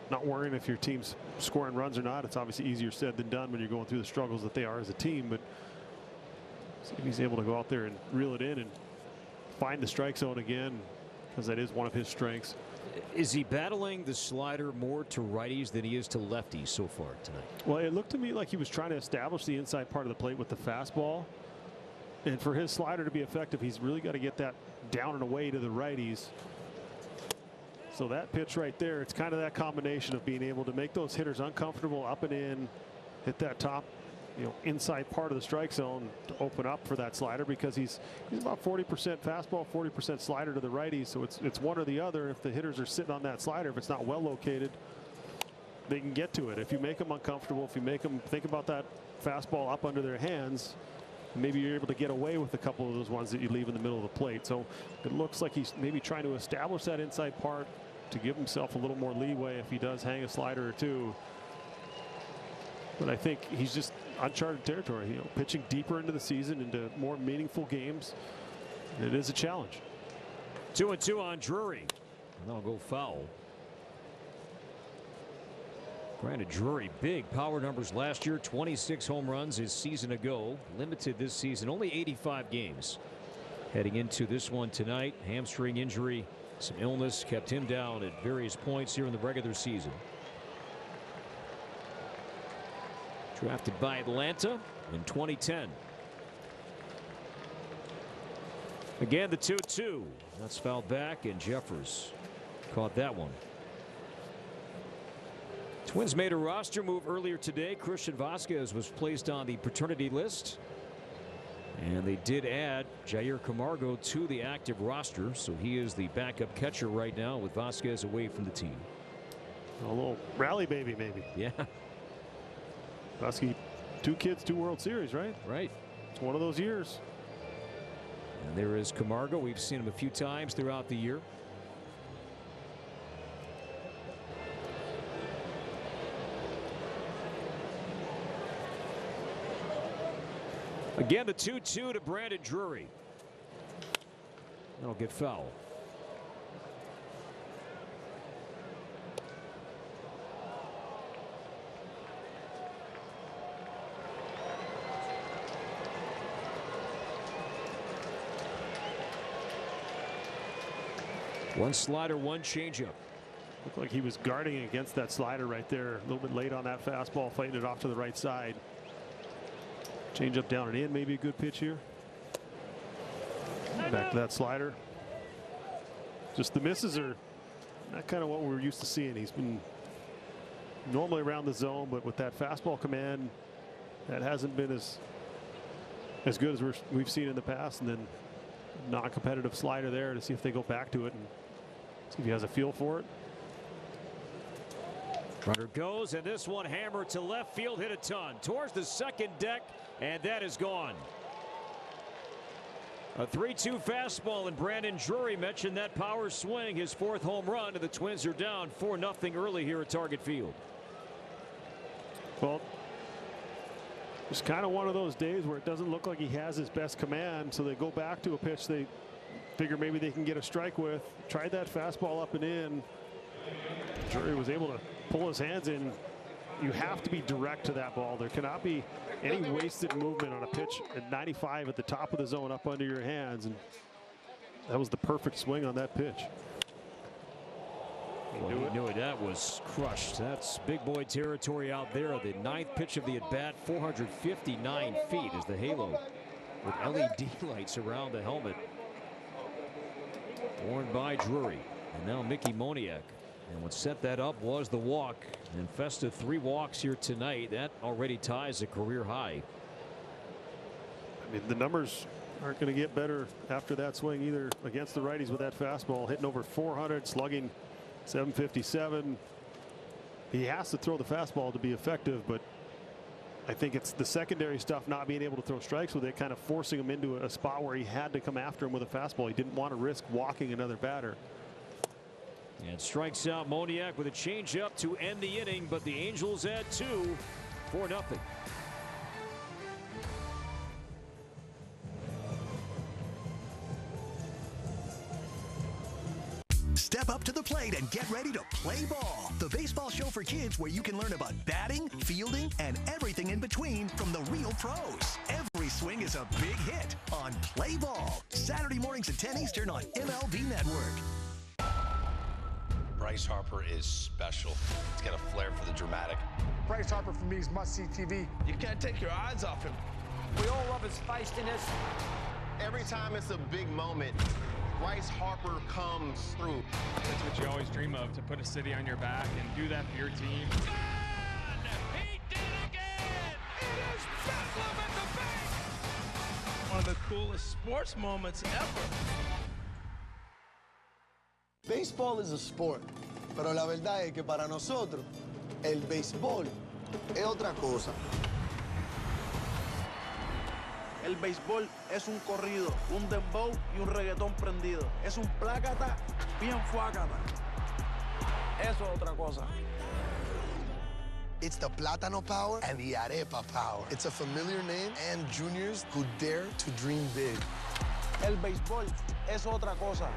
S7: not worrying if your team's scoring runs or not. It's obviously easier said than done when you're going through the struggles that they are as a team. But see if he's able to go out there and reel it in and find the strike zone again, because that is one of his strengths.
S22: Is he battling the slider more to righties than he is to lefties so far tonight?
S7: Well, it looked to me like he was trying to establish the inside part of the plate with the fastball. And for his slider to be effective, he's really got to get that down and away to the righties. So that pitch right there, it's kind of that combination of being able to make those hitters uncomfortable up and in, hit that top, inside part of the strike zone to open up for that slider, because he's about 40% fastball, 40% slider to the righty. So it's one or the other. If the hitters are sitting on that slider, if it's not well located, they can get to it. If you make them uncomfortable, if you make them think about that fastball up under their hands, maybe you're able to get away with a couple of those ones that you leave in the middle of the plate. So it looks like he's maybe trying to establish that inside part to give himself a little more leeway if he does hang a slider or two. But I think he's just uncharted territory, pitching deeper into the season, into more meaningful games. It is a challenge.
S22: 2-2 on Drury. And that'll go foul. Brandon Drury, big power numbers last year, 26 home runs his season ago. Limited this season, only 85 games. Heading into this one tonight, hamstring injury, some illness kept him down at various points here in the regular season. Drafted by Atlanta in 2010. Again, the 2-2. That's fouled back, and Jeffers caught that one. Twins made a roster move earlier today. Christian Vasquez was placed on the paternity list. And they did add Jair Camargo to the active roster. So he is the backup catcher right now with Vasquez away from the team.
S7: A little rally baby, maybe.
S22: Yeah.
S7: Vasquez, 2 kids, 2 World Series, right?
S22: Right.
S7: It's one of those years.
S22: And there is Camargo. We've seen him a few times throughout the year. Again, the 2-2 to Brandon Drury. That'll get foul. One slider, one changeup.
S7: Looked like he was guarding against that slider right there. A little bit late on that fastball, fighting it off to the right side. Changeup down and in, maybe a good pitch here. Back to that slider. Just the misses are not kind of what we're used to seeing. He's been normally around the zone, but with that fastball command, that hasn't been as good as we've seen in the past. And then non-competitive slider there to see if they go back to it and see if he has a feel for it.
S22: Runner goes, and this one hammered to left field, hit a ton towards the second deck, and that is gone. A 3-2 fastball, and Brandon Drury mentioned that power swing, his 4th home run, and the Twins are down 4-0 early here at Target Field.
S7: Well, it's kind of one of those days where it doesn't look like he has his best command, so they go back to a pitch they figure maybe they can get a strike with. Tried that fastball up and in. Drury was able to pull his hands in. You have to be direct to that ball. There cannot be any wasted movement on a pitch at 95 at the top of the zone up under your hands, and that was the perfect swing on that pitch.
S22: Well, he knew it. That was crushed. That's big boy territory out there. The 9th pitch of the at-bat, 459 feet is the halo with LED lights around the helmet. Worn by Drury. And now Mickey Moniak. And what set that up was the walk. And Festa 3 walks here tonight. That already ties a career high.
S7: I mean, the numbers aren't going to get better after that swing either against the righties with that fastball. Hitting over 400, slugging 757. He has to throw the fastball to be effective, but I think it's the secondary stuff, not being able to throw strikes with it, kind of forcing him into a spot where he had to come after him with a fastball. He didn't want to risk walking another batter.
S22: And strikes out Moniak with a changeup to end the inning, but the Angels add 2, 4-0.
S19: Step up to the plate and get ready to play ball. The baseball show for kids where you can learn about batting, fielding, and everything in between from the real pros. Every swing is a big hit on Play Ball. Saturday mornings at 10 Eastern on MLB Network.
S9: Bryce Harper is special. He's got a flair for the dramatic.
S6: Bryce Harper, for me, is must-see TV.
S9: You can't take your eyes off him.
S5: We all love his feistiness.
S14: Every time it's a big moment, Bryce Harper comes through.
S12: That's what you always dream of, to put a city on your back and do that for your team.
S8: He did it again! It is Bedlam at the bank!
S5: One of the coolest sports moments ever.
S24: Béisbol es a sport, pero la verdad es que para nosotros, el béisbol es otra cosa.
S5: El béisbol es un corrido, un dembow y un reggaetón prendido. Es un plácata bien fuácata. Eso es otra cosa.
S24: It's the Plátano power and the Arepa power. It's a familiar name and juniors who dare to dream big.
S5: El béisbol es otra cosa.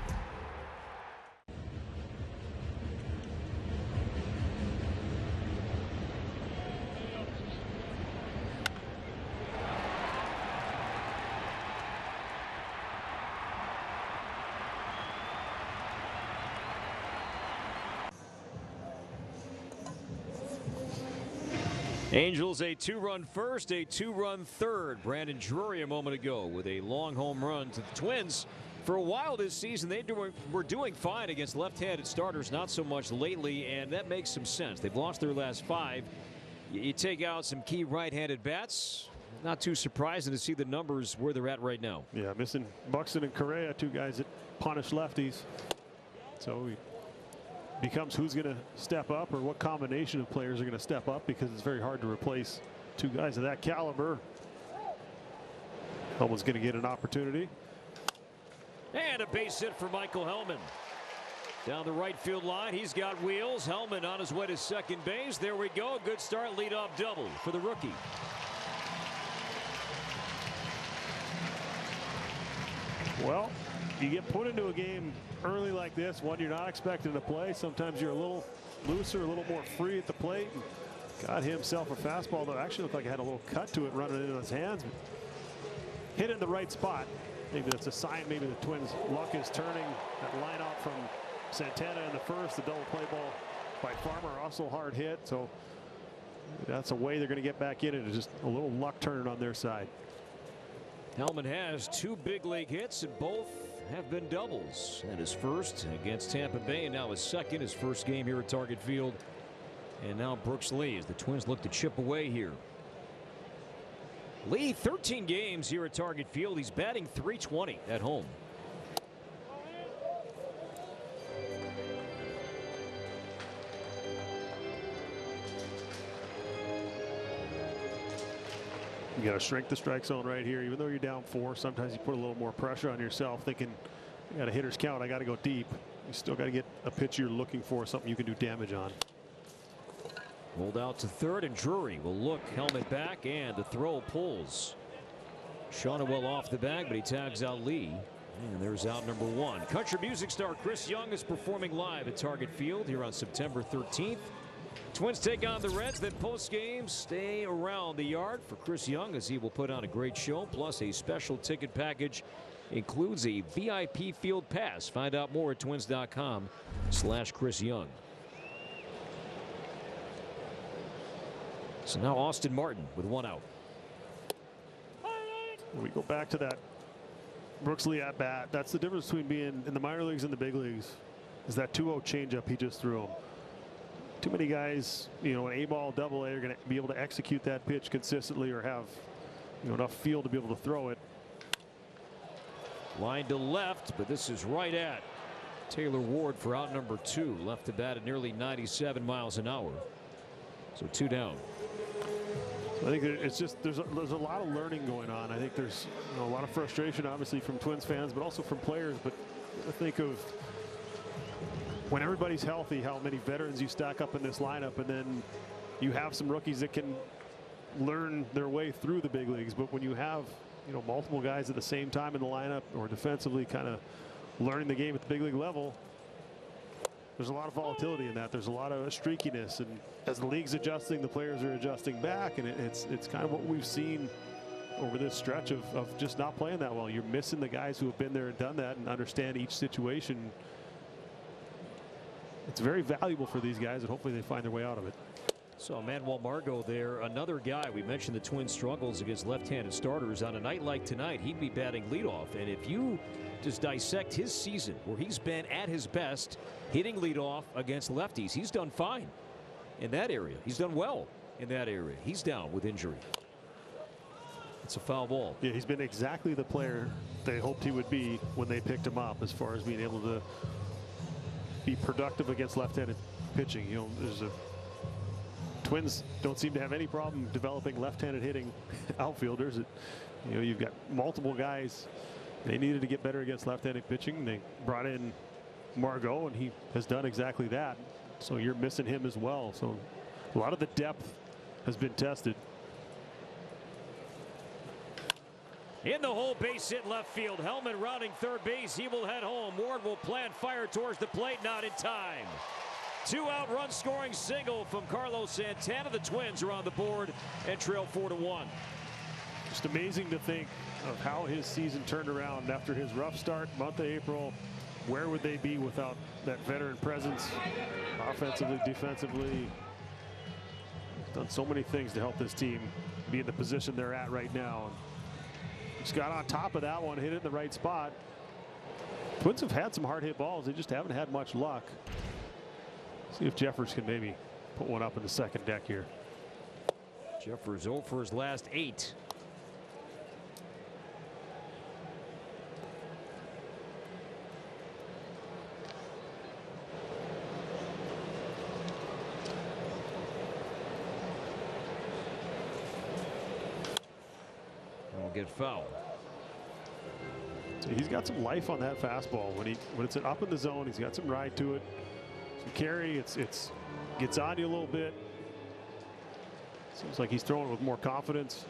S22: Angels a 2-run first, a 2-run third. Brandon Drury a moment ago with a long home run to the Twins. For a while this season, they were doing fine against left-handed starters, not so much lately, and that makes some sense. They've lost their last 5. You take out some key right-handed bats, not too surprising to see the numbers where they're at right now.
S7: Yeah, missing Buxton and Correa, 2 guys that punish lefties. So he becomes who's going to step up or what combination of players are going to step up, because it's very hard to replace 2 guys of that caliber. Hellman's going to get an opportunity.
S22: And a base hit for Michael Hellman. Down the right field line, he's got wheels. Hellman on his way to second base. There we go. Good start, leadoff double for the rookie.
S7: Well, you get put into a game early like this, one you're not expecting to play. Sometimes you're a little looser, a little more free at the plate. Got himself a fastball that actually looked like it had a little cut to it running into his hands. Hit it in the right spot. Maybe that's a sign maybe the Twins' luck is turning. That line out from Santana in the first, the double play ball by Farmer, also hard hit. So that's a way they're going to get back in it. It's just a little luck turning on their side.
S22: Hellman has 2 big league hits, and both have been doubles. And his first against Tampa Bay, and now his second, his first game here at Target Field. And now Brooks Lee as the Twins look to chip away here. Lee, 13 games here at Target Field. He's batting .320 at home.
S7: You got to shrink the strike zone right here. Even though you're down 4, sometimes you put a little more pressure on yourself, thinking, I got a hitter's count, I got to go deep. You still got to get a pitch you're looking for, something you can do damage on.
S22: Rolled out to third, and Drury will look. Helmet back, and the throw pulls. Shawneewell off the bag, but he tags out Lee. And there's out number 1. Country music star Chris Young is performing live at Target Field here on September 13th. Twins take on the Reds. Then post-game, stay around the yard for Chris Young as he will put on a great show. Plus a special ticket package includes a VIP field pass. Find out more at twins.com/Chris Young. So now Austin Martin with 1 out.
S7: We go back to that Brooks Lee at bat. That's the difference between being in the minor leagues and the big leagues, is that 2-0 changeup he just threw him. Too many guys, you know, an A-ball, double-A are going to be able to execute that pitch consistently or have, you know, enough feel to be able to throw it.
S22: Line to left, but this is right at Taylor Ward for out number 2. Left to bat at nearly 97 miles an hour. So 2 down.
S7: I think it's just there's a lot of learning going on. I think there's, you know, a lot of frustration, obviously, from Twins fans, but also from players. But I think of when everybody's healthy, how many veterans you stack up in this lineup, and then you have some rookies that can learn their way through the big leagues. But when you have, you know, multiple guys at the same time in the lineup or defensively kind of learning the game at the big league level, there's a lot of volatility in that. There's a lot of streakiness, and as the league's adjusting, the players are adjusting back, and it's kind of what we've seen over this stretch of just not playing that well. You're missing the guys who have been there and done that and understand each situation. it's very valuable for these guys, and hopefully they find their way out of it.
S22: So Manuel Margot there, another guy. We mentioned the Twins' struggles against left-handed starters. On a night like tonight, he'd be batting leadoff. And if you just dissect his season, where he's been at his best, hitting leadoff against lefties, he's done fine in that area. He's done well in that area. He's down with injury. It's a foul ball.
S7: Yeah, he's been exactly the player they hoped he would be when they picked him up, as far as being able to be productive against left-handed pitching. You know, there's a Twins don't seem to have any problem developing left-handed hitting outfielders. You know, you've got multiple guys. They needed to get better against left-handed pitching. They brought in Margot, and he has done exactly that. So you're missing him as well. So a lot of the depth has been tested.
S22: In the hole, base hit left field. Hellman rounding third base. He will head home. Ward will plant fire towards the plate. Not in time. 2-out run scoring single from Carlos Santana. The Twins are on the board and trail 4-1.
S7: Just amazing to think of how his season turned around after his rough start, month of April. Where would they be without that veteran presence, offensively, defensively? Done so many things to help this team be in the position they're at right now. Just got on top of that one, hit it in the right spot. Twins have had some hard hit balls. They just haven't had much luck. See if Jeffers can maybe put one up in the second deck here.
S22: Jeffers 0 for his last 8. Will get fouled.
S7: So he's got some life on that fastball. When it's up in the zone, he's got some ride to it. Some carry. It's gets on you a little bit. Seems like he's throwing with more confidence.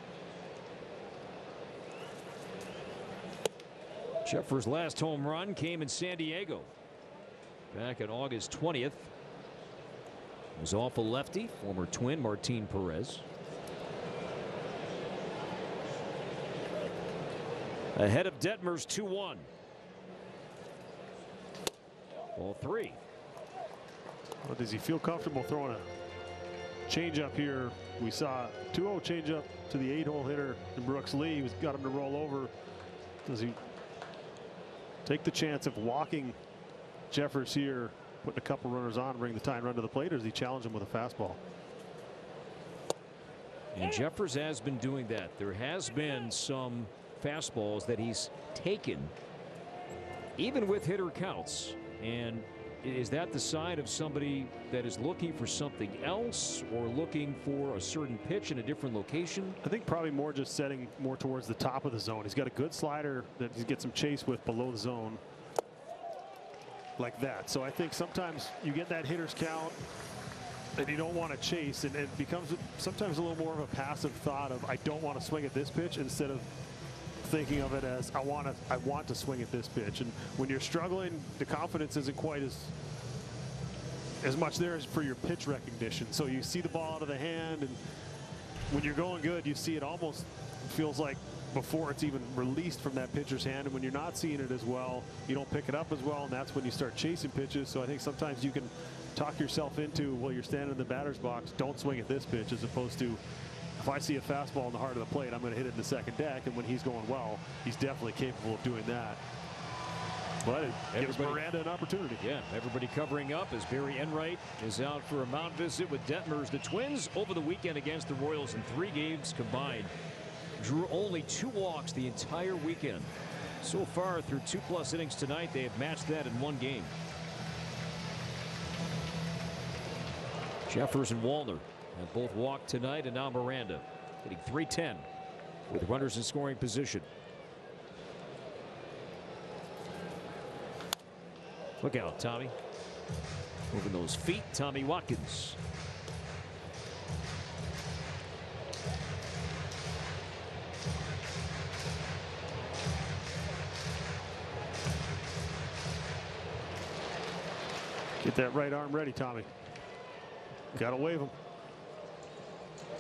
S22: Jeffers' last home run came in San Diego back on August 20th. It was off a lefty, former Twin Martin Perez. Ahead of Detmers 2-1. Ball 3.
S7: Well, does he feel comfortable throwing a changeup here? We saw 2-0 changeup to the 8-hole hitter in Brooks Lee. He's got him to roll over. Does he take the chance of walking Jeffers here, putting a couple runners on, bring the tying run to the plate, or does he challenge him with a fastball?
S22: And Jeffers has been doing that. There has been some fastballs that he's taken even with hitter counts. And is that the sign of somebody that is looking for something else or looking for a certain pitch in a different location?
S7: I think probably more just setting more towards the top of the zone. He's got a good slider that he gets some chase with below the zone like that. So I think sometimes you get that hitter's count and you don't want to chase, and it becomes sometimes a little more of a passive thought of I don't want to swing at this pitch, instead of thinking of it as I want to swing at this pitch. And when you're struggling, the confidence isn't quite as much there as for your pitch recognition. So you see the ball out of the hand, and when you're going good, you see it almost feels like before it's even released from that pitcher's hand. And when you're not seeing it as well, you don't pick it up as well, and that's when you start chasing pitches. So I think sometimes you can talk yourself into, while you're standing in the batter's box, don't swing at this pitch, as opposed to, if I see a fastball in the heart of the plate, I'm going to hit it in the second deck. And when he's going well, he's definitely capable of doing that. But it gives Miranda an opportunity.
S22: Yeah, everybody covering up as Barry Enright is out for a mound visit with Detmers. The Twins over the weekend against the Royals in 3 games combined drew only 2 walks the entire weekend. So far through 2+ innings tonight, they have matched that in 1 game. Jeffers and Wallner have both walked tonight, and now Miranda hitting .310 with runners in scoring position. Look out, Tommy. Moving those feet, Tommy Watkins.
S7: Get that right arm ready, Tommy. Got to wave him.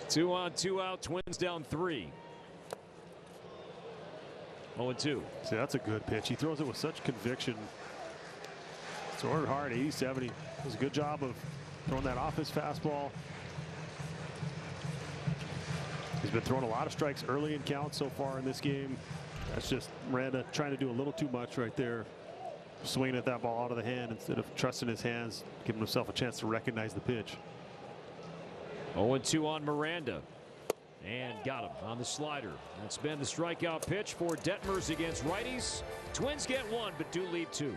S22: 2 on, 2 out. Twins down 3. 0-2.
S7: See, that's a good pitch. He throws it with such conviction. Throwing it hard, 80-70. Does a good job of throwing that off his fastball. He's been throwing a lot of strikes early in counts so far in this game. That's just Miranda trying to do a little too much right there. Swinging at that ball out of the hand instead of trusting his hands, giving himself a chance to recognize the pitch.
S22: 0-2 on Miranda. And got him on the slider. That's been the strikeout pitch for Detmers against righties. Twins get one, but do lead two.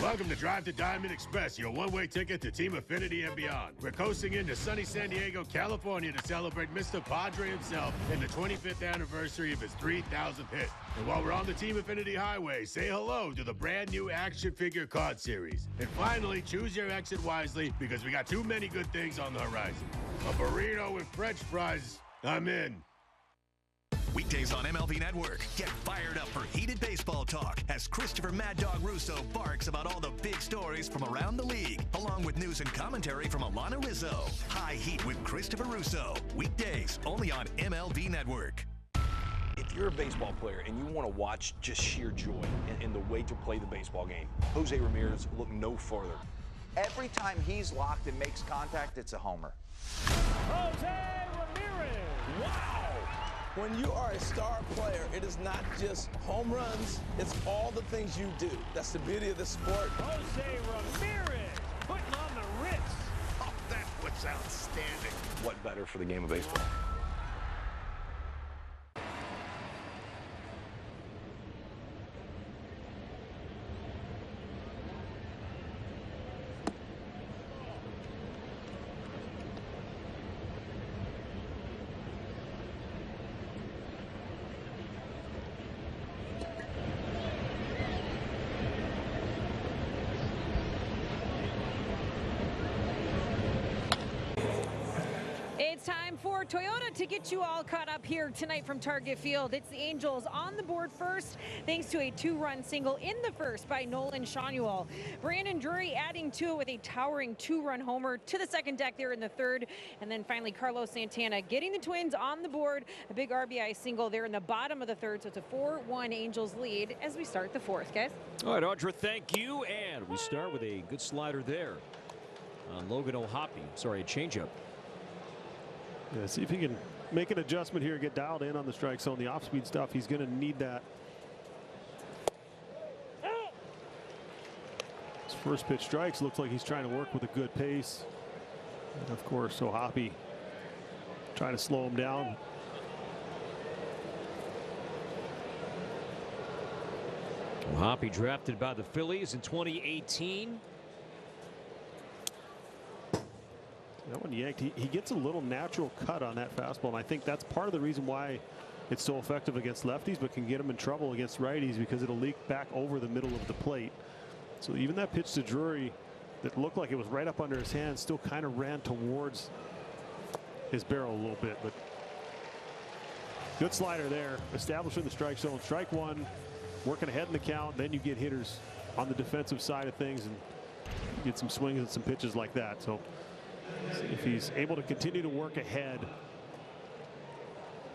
S4: Welcome to Drive to Diamond Express, your one-way ticket to Team Affinity and beyond. We're coasting into sunny San Diego, California to celebrate Mr. Padre himself and the 25th anniversary of his 3,000th hit. And while we're on the Team Affinity Highway, say hello to the brand new action figure card series. And finally, choose your exit wisely because we got too many good things on the horizon. A burrito with French fries, I'm in.
S19: Weekdays on MLB Network. Get fired up for heated baseball talk as Christopher Mad Dog Russo barks about all the big stories from around the league, along with news and commentary from Alana Rizzo. High Heat with Christopher Russo. Weekdays only on MLB Network.
S9: If you're a baseball player and you want to watch just sheer joy in the way to play the baseball game, Jose Ramirez look no further.
S11: Every time he's locked and makes contact, it's a homer.
S13: Jose Ramirez! Wow! When you are a star player, it is not just home runs, it's all the things you do. That's the beauty of the sport. Jose Ramirez putting on the Ritz.
S9: Oh, that was outstanding. What better for the game of baseball?
S3: Time for Toyota to get you all caught up here tonight from Target Field. It's the Angels on the board first, thanks to a two-run single in the first by Nolan Shanuel. Brandon Drury adding to it with a towering two-run homer to the second deck there in the third. And then finally, Carlos Santana getting the Twins on the board. A big RBI single there in the bottom of the third. So it's a 4-1 Angels lead as we start the fourth, guys.
S22: All right, Audra, thank you. And we start with a good slider there on Logan O'Hoppe. Sorry, a changeup.
S7: Yeah, see if he can make an adjustment here, get dialed in on the strike zone. The off-speed stuff, he's going to need that. His first pitch strikes, looks like he's trying to work with a good pace. And of course, O'Hoppe trying to slow him down.
S22: O'Hoppe drafted by the Phillies in 2018.
S7: That one yanked. He gets a little natural cut on that fastball, and I think that's part of the reason why it's so effective against lefties, but can get him in trouble against righties because it'll leak back over the middle of the plate. So even that pitch to Drury that looked like it was right up under his hand still kind of ran towards his barrel a little bit. But good slider there, establishing the strike zone. Strike one, working ahead in the count. Then you get hitters on the defensive side of things and get some swings and some pitches like that. So if he's able to continue to work ahead,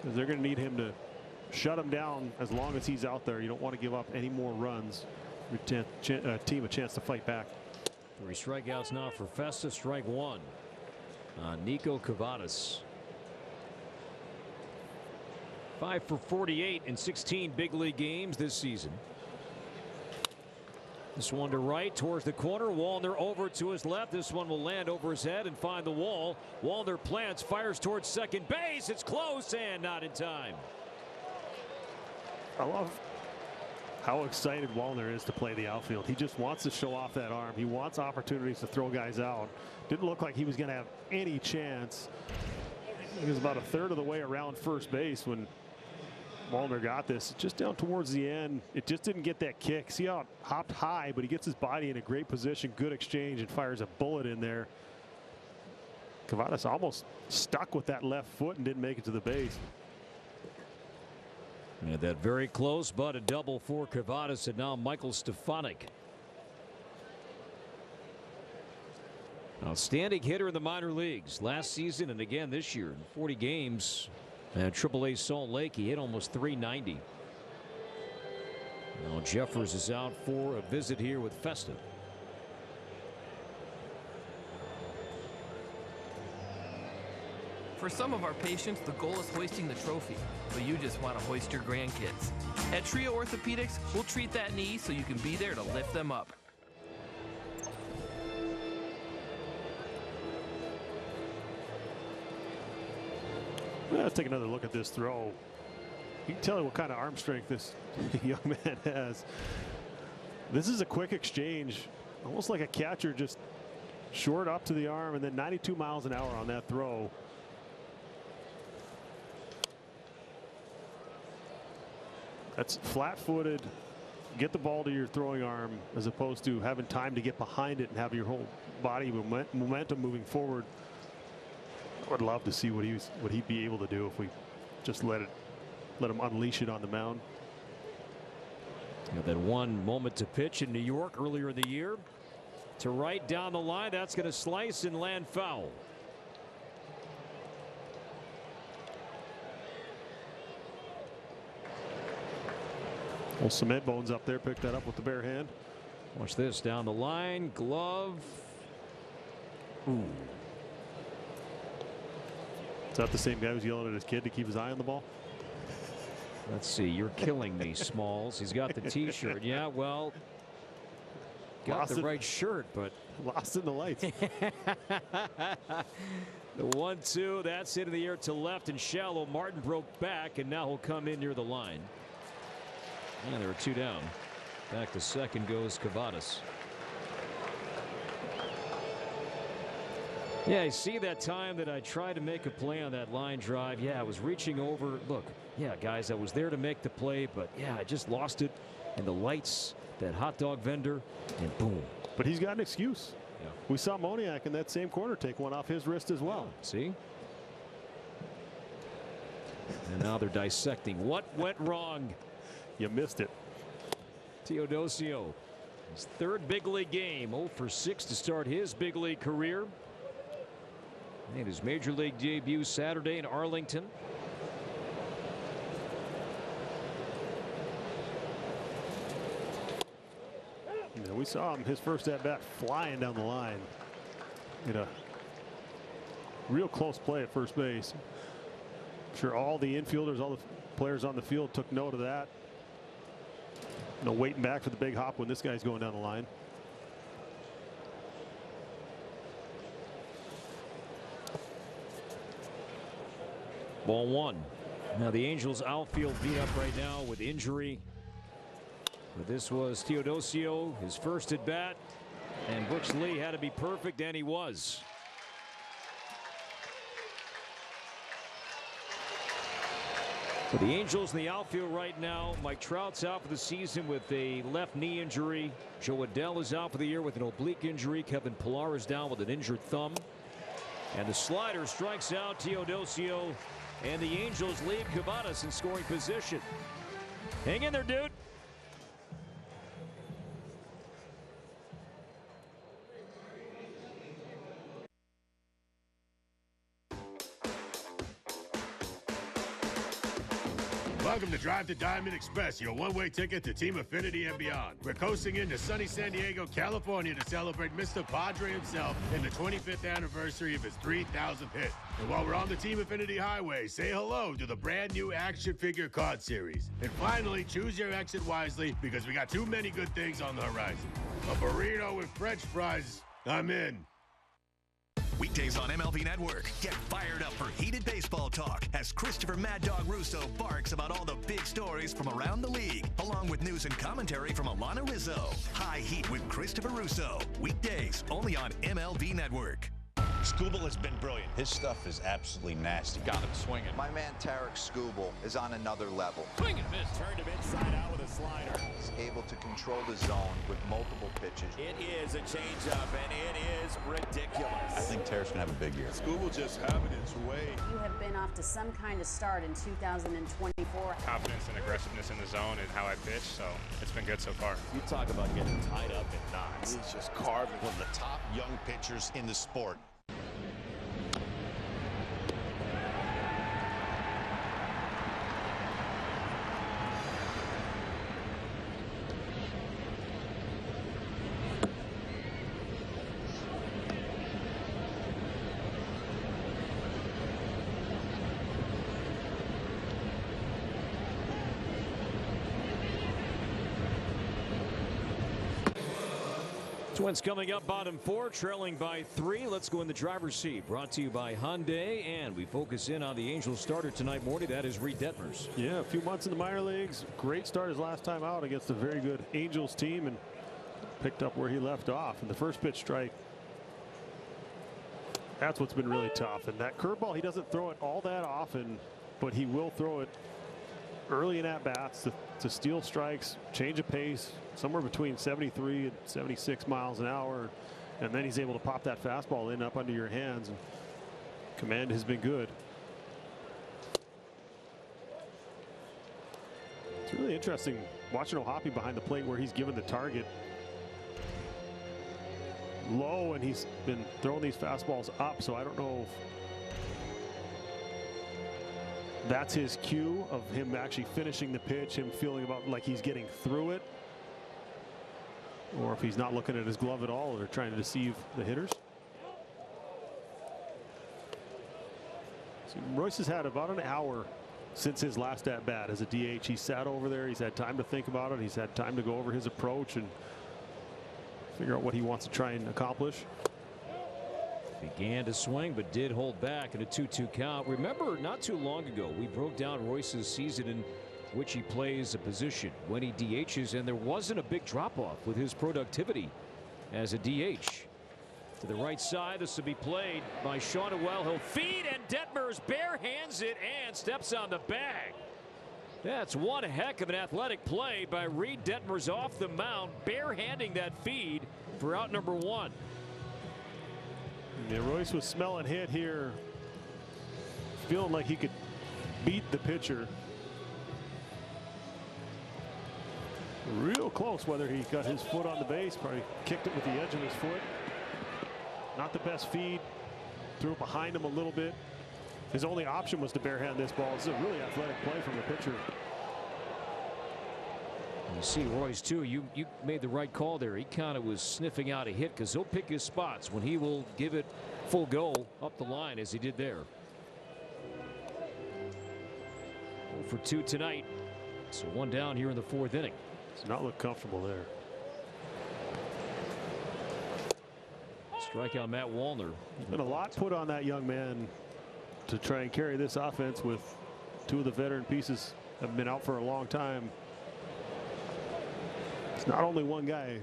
S7: because they're going to need him to shut him down as long as he's out there. You don't want to give up any more runs. Your team a chance to fight back.
S22: 3 strikeouts now for Festa. Strike one on Nico Cavadas. 5 for 48 in 16 big league games this season. This one to right towards the corner. Wallner over to his left. This one will land over his head and find the wall. Wallner plants, fires towards second base. It's close and not in time.
S7: I love how excited Wallner is to play the outfield. He just wants to show off that arm. He wants opportunities to throw guys out. Didn't look like he was going to have any chance. He was about a third of the way around first base when Wallner got this. Just down towards the end, it just didn't get that kick. See how it hopped high, but he gets his body in a great position. Good exchange and fires a bullet in there. Cavadas almost stuck with that left foot and didn't make it to the base.
S22: Yeah, that very close, but a double for Cavadas, and now Michael Stefanik. Outstanding hitter in the minor leagues last season and again this year in 40 games at AAA Salt Lake. He hit almost .390. Now Jeffers is out for a visit here with Festa.
S15: For some of our patients, the goal is hoisting the trophy, but you just want to hoist your grandkids. At Trio Orthopedics, we'll treat that knee so you can be there to lift them up.
S7: Let's take another look at this throw. You can tell what kind of arm strength this young man has. This is a quick exchange, almost like a catcher, just short up to the arm, and then 92 miles an hour on that throw. That's flat-footed, get the ball to your throwing arm, as opposed to having time to get behind it and have your whole body momentum moving forward. I would love to see what he'd be able to do if we just let him unleash it on the mound.
S22: That one moment to pitch in New York earlier in the year. To right down the line, that's going to slice and land foul.
S7: Well, Cement Bones up there picked that up with the bare hand.
S22: Watch this down the line, glove. Ooh.
S7: Is that the same guy who's yelling at his kid to keep his eye on the ball?
S22: Let's see. You're killing me, Smalls. He's got the T-shirt. Yeah, well, got the right shirt, but
S7: lost in the lights.
S22: The 1-2. That's into the air to left and shallow. Martin broke back, and now he'll come in near the line. Yeah, there are two down. Back to second goes Cavadas. Yeah, I see that time that I tried to make a play on that line drive. Yeah, I was reaching over. Look, yeah, guys, I was there to make the play, but yeah, I just lost it. And the lights, that hot dog vendor, and boom.
S7: But he's got an excuse. Yeah. We saw Moniak in that same corner take one off his wrist as well.
S22: See? And now they're dissecting what went wrong.
S7: You missed it.
S22: Teodosio, his third big league game, 0 for 6 to start his big league career. Made his major league debut Saturday in Arlington.
S7: Yeah, we saw him his first at bat flying down the line in a real close play at first base. I'm sure all the infielders, all the players on the field took note of that. No waiting back for the big hop when this guy's going down the line.
S22: Ball one. Now the Angels outfield beat up right now with injury. But this was Teodosio, his first at bat, and Brooks Lee had to be perfect, and he was. For the Angels in the outfield right now, Mike Trout's out for the season with a left knee injury. Joe Adell is out for the year with an oblique injury. Kevin Pillar is down with an injured thumb. And the slider strikes out Teodosio, and the Angels leave Cavadas in scoring position. Hang in there, dude.
S4: Welcome to Drive to Diamond Express, your one-way ticket to Team Affinity and beyond. We're coasting into sunny San Diego, California to celebrate Mr. Padre himself in the 25th anniversary of his 3,000th hit. And while we're on the Team Affinity Highway, say hello to the brand new action figure card series. And finally, choose your exit wisely because we got too many good things on the horizon. A burrito with French fries, I'm in.
S19: Weekdays on MLB Network. Get fired up for heated baseball talk as Christopher Mad Dog Russo barks about all the big stories from around the league, along with news and commentary from Alana Rizzo. High Heat with Christopher Russo. Weekdays only on MLB Network.
S8: Skubal has been brilliant. His stuff is absolutely nasty.
S11: Got him swinging.
S1: My man Tarek Skubal is on another level.
S11: Swing and miss. Turned him inside out with a slider.
S1: He's able to control the zone with multiple pitches.
S11: It is a changeup, and it is ridiculous.
S8: I think Tarek's going to have a big year.
S16: Skubal just having his way.
S18: You have been off to some kind of start in 2024.
S17: Confidence and aggressiveness in the zone is how I pitch, so it's been good so far.
S11: You talk about getting tied up in knots.
S16: He's just carving.
S8: One of the top young pitchers in the sport.
S22: Twins coming up bottom 4, trailing by 3. Let's go in the driver's seat. Brought to you by Hyundai, and we focus in on the Angels starter tonight morning. That is Reid Detmers.
S7: Yeah, a few months in the minor leagues. Great start his last time out against a very good Angels team and picked up where he left off. And the first pitch strike, that's what's been really tough. And that curveball, he doesn't throw it all that often, but he will throw it early in at-bats to steal strikes, change of pace, somewhere between 73 and 76 miles an hour. And then he's able to pop that fastball in up under your hands. And command has been good. It's really interesting watching O'Hoppe behind the plate where he's given the target low and he's been throwing these fastballs up. So I don't know if that's his cue of him actually finishing the pitch, him feeling about like he's getting through it, or if he's not looking at his glove at all or trying to deceive the hitters. So Royce has had about an hour since his last at bat as a DH. He sat over there. He's had time to think about it. He's had time to go over his approach and figure out what he wants to try and accomplish.
S22: Began to swing, but did hold back in a 2-2 count. Remember, not too long ago, we broke down Royce's season in which he plays a position when he DHs, and there wasn't a big drop-off with his productivity as a DH. To the right side, this will be played by Sean Noel. He'll feed, and Detmers bare hands it and steps on the bag. That's one heck of an athletic play by Reid Detmers off the mound, bare-handing that feed for out number 1.
S7: Yeah, Royce was smelling hit here, feeling like he could beat the pitcher. Real close whether he got his foot on the base, probably kicked it with the edge of his foot. Not the best feed, threw it behind him a little bit. His only option was to barehand this ball. It's a really athletic play from the pitcher.
S22: You see Royce too, you made the right call there. He kind of was sniffing out a hit because he'll pick his spots when he will give it full go up the line as he did there. 0 for 2 tonight. So 1 down here in the 4th inning.
S7: Does not look comfortable there.
S22: Strikeout Matt Wallner.
S7: There's been a lot put on that young man to try and carry this offense with 2 of the veteran pieces have been out for a long time. It's not only one guy,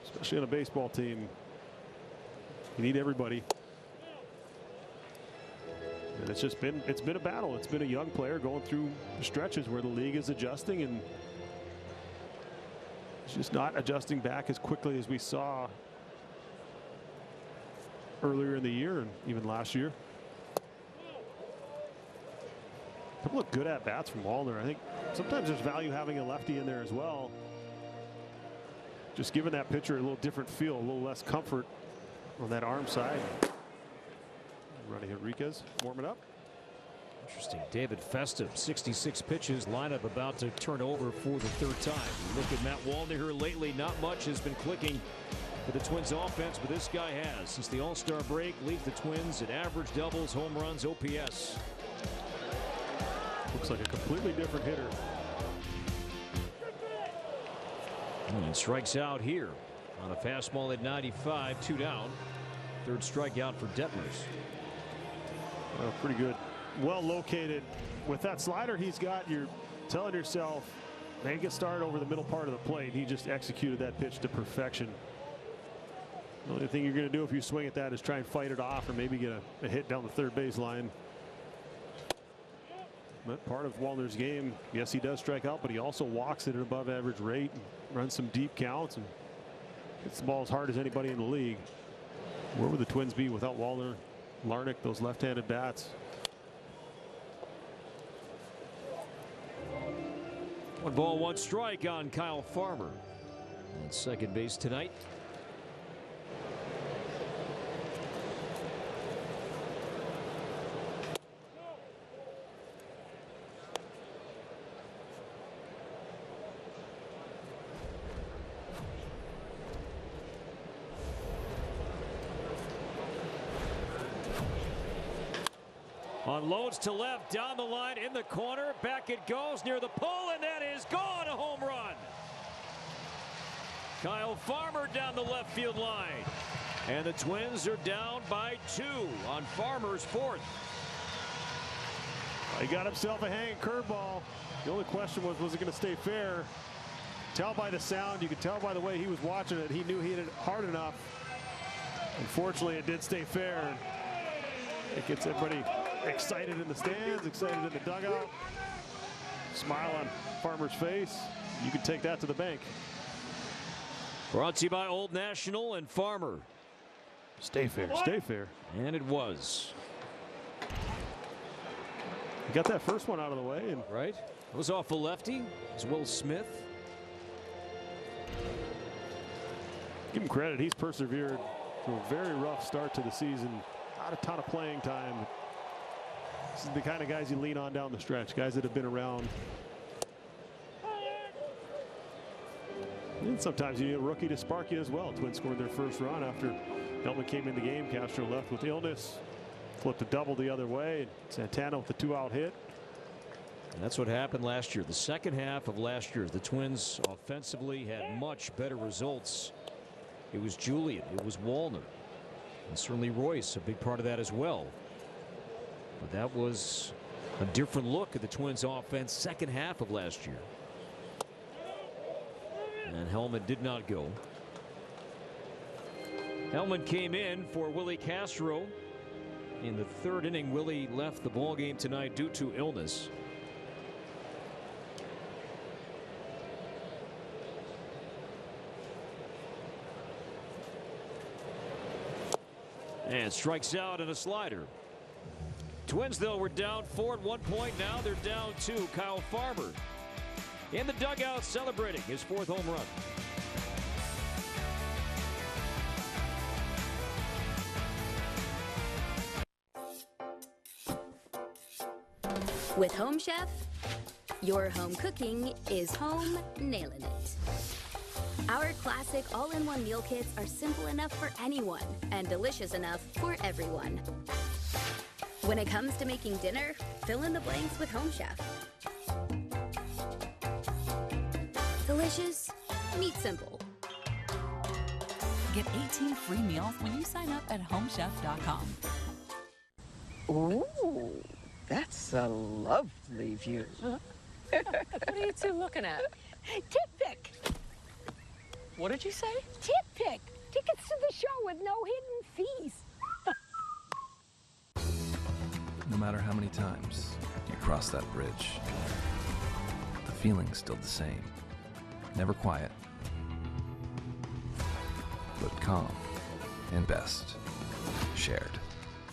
S7: especially on a baseball team. You need everybody. And it's been a battle. It's been a young player going through stretches where the league is adjusting and it's just not adjusting back as quickly as we saw earlier in the year and even last year. A couple of good at bats from Wallner. I think sometimes there's value having a lefty in there as well. Just giving that pitcher a little different feel, a little less comfort on that arm side. Running Enriquez warming up.
S22: Interesting. David Festa, 66 pitches, lineup about to turn over for the 3rd time. You look at Matt Wallner here lately, not much has been clicking for the Twins offense, but this guy has. Since the All-Star break, leads the Twins at average doubles, home runs, OPS.
S7: Looks like a completely different hitter.
S22: And strikes out here on a fastball at 95, 2 down. 3rd strikeout for Detmers.
S7: Pretty good. Well located. With that slider he's got, you're telling yourself, man, get started over the middle part of the plate. He just executed that pitch to perfection. The only thing you're going to do if you swing at that is try and fight it off or maybe get a hit down the third base line. But part of Wallner's game, yes, he does strike out, but he also walks at an above average rate and runs some deep counts and hits the ball as hard as anybody in the league. Where would the Twins be without Wallner, Larnach, those left-handed bats?
S22: 1 ball, 1 strike on Kyle Farmer on second base tonight. Unloads to left, down the line, in the corner, back it goes near the pole, and that is gone. A home run. Kyle Farmer down the left field line, and the Twins are down by 2 on Farmer's 4th.
S7: He got himself a hanging curveball. The only question was it going to stay fair? Tell by the sound, you could tell by the way he was watching it, he knew he hit it hard enough. Unfortunately, it did stay fair. It gets everybody excited in the stands, excited in the dugout. Smile on Farmer's face. You can take that to the bank.
S22: Brought to you by Old National and Farmer.
S7: Stay fair, stay fair.
S22: And it was.
S7: He got that first one out of the way. And
S22: right. It was off a lefty, as well as Smith.
S7: Give him credit. He's persevered through a very rough start to the season. Not a ton of playing time. This is the kind of guys you lean on down the stretch, guys that have been around. And sometimes you need a rookie to spark you as well. Twins scored their first run after Hellman came in the game. Castro left with illness. Flipped a double the other way. Santana with the 2-out hit.
S22: And that's what happened last year. The second half of last year, the Twins offensively had much better results. It was Julian, it was Wallner, and certainly Royce, a big part of that as well. But that was a different look at the Twins offense second half of last year. And Hellman did not go. Hellman came in for Willie Castro. In the third inning, Willie left the ball game tonight due to illness. And strikes out in a slider. Twins, though, were down 4 at one point. Now they're down 2. Kyle Farmer in the dugout celebrating his 4th home run.
S2: With Home Chef, your home cooking is home nailing it. Our classic all-in-one meal kits are simple enough for anyone and delicious enough for everyone. When it comes to making dinner, fill in the blanks with Home Chef. Delicious, meat simple.
S20: Get 18 free meals when you sign up at homechef.com.
S21: Ooh, that's a lovely view.
S23: What are you two looking at?
S21: Tip pick.
S23: What did you say?
S21: Tip pick. Tickets to the show with no hidden fees.
S25: No matter how many times you cross that bridge, the feeling's still the same. Never quiet, but calm and best shared.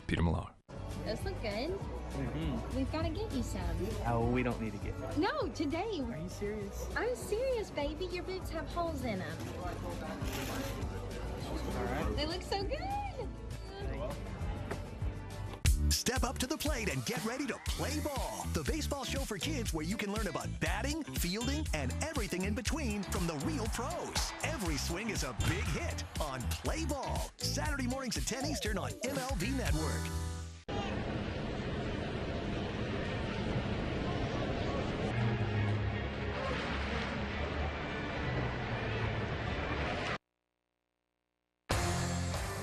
S25: Peter Millar.
S26: Those look good. We've got to get you some.
S27: Oh, we don't need to get one.
S26: No, today.
S27: Are you serious?
S26: I'm serious, baby. Your boots have holes in them.
S27: All right.
S26: They look so good.
S19: Step up to the plate and get ready to play ball. The baseball show for kids where you can learn about batting, fielding, and everything in between from the real pros. Every swing is a big hit on Play Ball. Saturday mornings at 10 Eastern on MLB Network.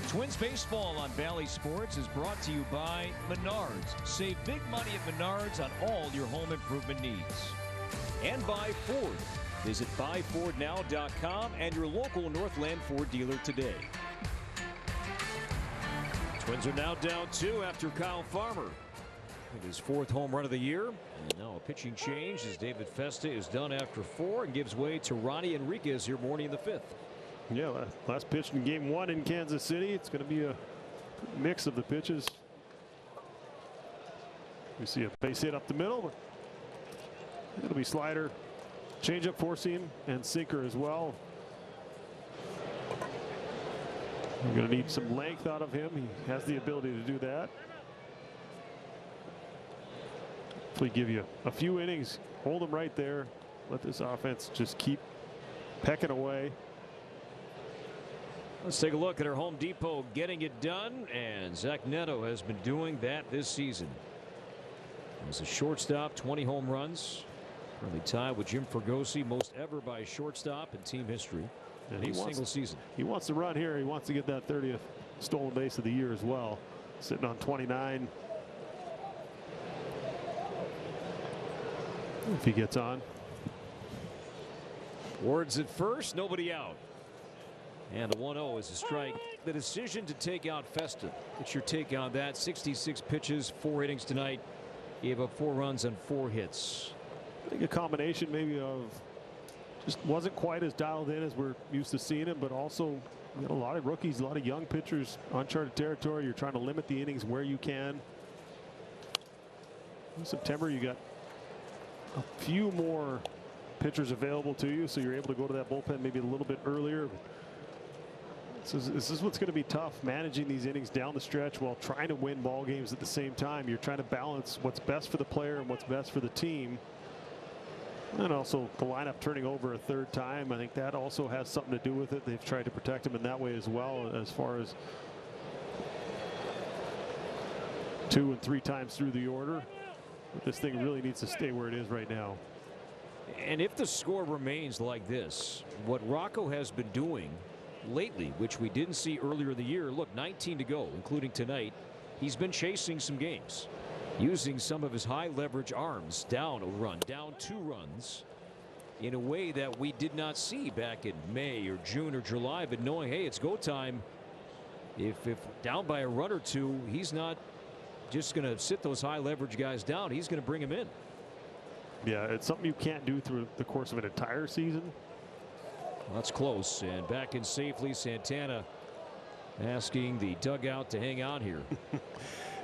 S22: Twins baseball on Valley Sports is brought to you by Menards. Save big money at Menards on all your home improvement needs. And by Ford. Visit buyfordnow.com and your local Northland Ford dealer today. Twins are now down 2 after Kyle Farmer with his 4th home run of the year. And now a pitching change as David Festa is done after 4 and gives way to Ronnie Enriquez here morning in the 5th.
S7: Yeah, last pitch in game 1 in Kansas City. It's going to be a mix of the pitches. We see a base hit up the middle, but it'll be slider, changeup, four seam, and sinker as well. We're going to need some length out of him. He has the ability to do that. Hopefully give you a few innings, hold him right there, let this offense just keep pecking away.
S22: Let's take a look at our Home Depot getting it done, and Zach Neto has been doing that this season. As a shortstop, 20 home runs, currently tied with Jim Fregosi, most ever by a shortstop in team history.
S7: And
S22: in a single season.
S7: He wants to run here. He wants to get that 30th stolen base of the year as well. Sitting on 29. If he gets on.
S22: Ward's at first, nobody out. And the 1-0 is a strike. The decision to take out Festa. What's your take on that? 66 pitches, 4 innings tonight. Gave up 4 runs and 4 hits.
S7: I think a combination maybe of just wasn't quite as dialed in as we're used to seeing him, but also you got a lot of rookies, a lot of young pitchers, uncharted territory. You're trying to limit the innings where you can. In September, you got a few more pitchers available to you, so you're able to go to that bullpen maybe a little bit earlier. This is what's going to be tough, managing these innings down the stretch while trying to win ball games at the same time. You're trying to balance what's best for the player and what's best for the team. And also the lineup turning over a 3rd time. I think that also has something to do with it. They've tried to protect him in that way as well, as far as 2 and 3 times through the order. But this thing really needs to stay where it is right now.
S22: And if the score remains like this, what Rocco has been doing lately, which we didn't see earlier in the year, look, 19 to go, including tonight, he's been chasing some games, using some of his high leverage arms, down a run, down 2 runs, in a way that we did not see back in May or June or July, but knowing, hey, it's go time. If down by a run or 2, he's not just going to sit those high leverage guys down. He's going to bring them in.
S7: Yeah, it's something you can't do through the course of an entire season.
S22: That's close, and back in safely. Santana asking the dugout to hang out here.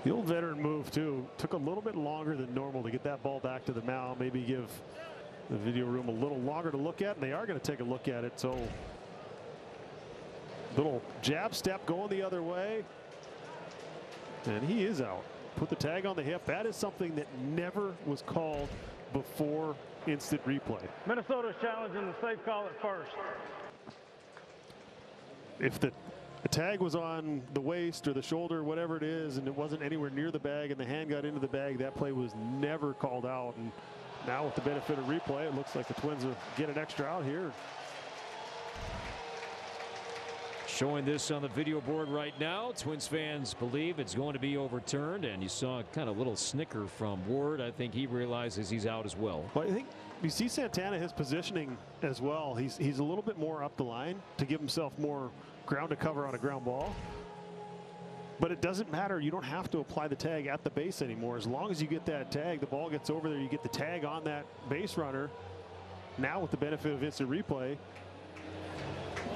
S7: The old veteran move too. Took a little bit longer than normal to get that ball back to the mound. Maybe give the video room a little longer to look at, and they are going to take a look at it. So little jab step going the other way, and he is out. Put the tag on the hip. That is something that never was called before instant replay.
S5: Minnesota's challenging the safe call at first.
S7: If the tag was on the waist or the shoulder, whatever it is, and it wasn't anywhere near the bag and the hand got into the bag, that play was never called out. And now with the benefit of replay, it looks like the Twins will get an extra out here.
S22: Showing this on the video board right now. Twins fans believe it's going to be overturned, and you saw a kind of little snicker from Ward. I think he realizes he's out as well.
S7: Well, I think you see Santana, his positioning as well. He's a little bit more up the line to give himself more ground to cover on a ground ball. But it doesn't matter. You don't have to apply the tag at the base anymore. As long as you get that tag, the ball gets over there, you get the tag on that base runner. Now with the benefit of instant replay,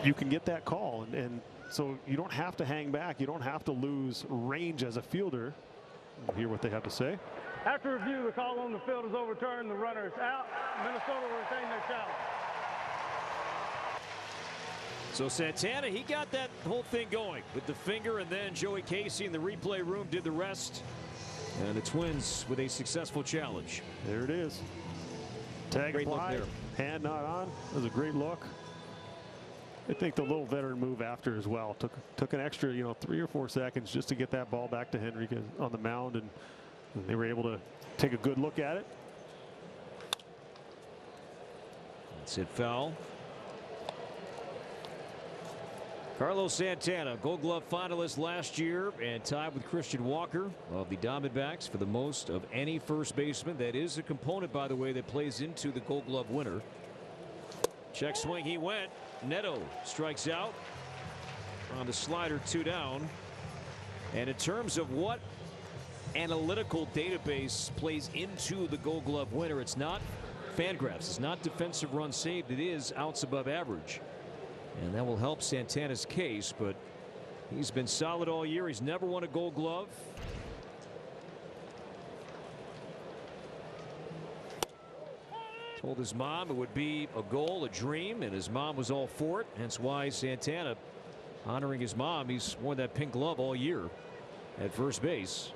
S7: you can get that call, and so you don't have to hang back. You don't have to lose range as a fielder. We'll hear what they have to say.
S5: After review, the call on the field is overturned. The runner is out. Minnesota will retain their challenge.
S22: So Santana, he got that whole thing going with the finger, and then Joey Casey in the replay room did the rest. And the Twins with a successful challenge.
S7: There it is. Tag applied, hand not on. That was a great look. I think the little veteran move after as well took an extra 3 or 4 seconds just to get that ball back to Henriquez on the mound, and they were able to take a good look at it.
S22: That's hit foul. Carlos Santana, Gold Glove finalist last year and tied with Christian Walker of the Diamondbacks for the most of any first baseman. That is a component, by the way, that plays into the Gold Glove winner. Check swing, he went. Neto strikes out on the slider, 2 down. And in terms of what analytical database plays into the Gold Glove winner, it's not Fangraphs, it's not defensive runs saved, it is outs above average. And that will help Santana's case, but he's been solid all year. He's never won a Gold Glove. Told his mom it would be a goal, a dream, and his mom was all for it. Hence why Santana, honoring his mom, he's worn that pink glove all year at first base.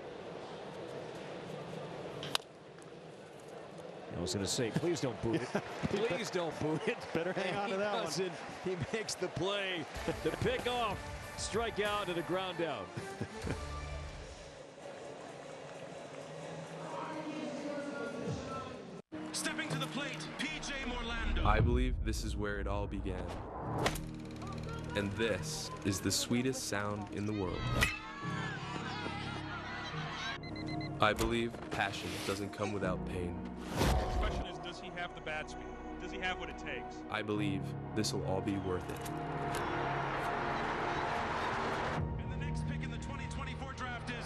S22: I was going to say, please don't boot it. Please don't boot it.
S7: Better hang on to that one.
S22: He makes the play, the pick off, strikeout, and a ground out.
S6: Stepping to the plate, PJ Morneau.
S25: I believe this is where it all began. And this is the sweetest sound in the world. I believe passion doesn't come without pain.
S9: The question is, does he have the bat speed? Does he have what it takes?
S25: I believe this will all be worth it.
S6: And the next pick in the 2024 draft is...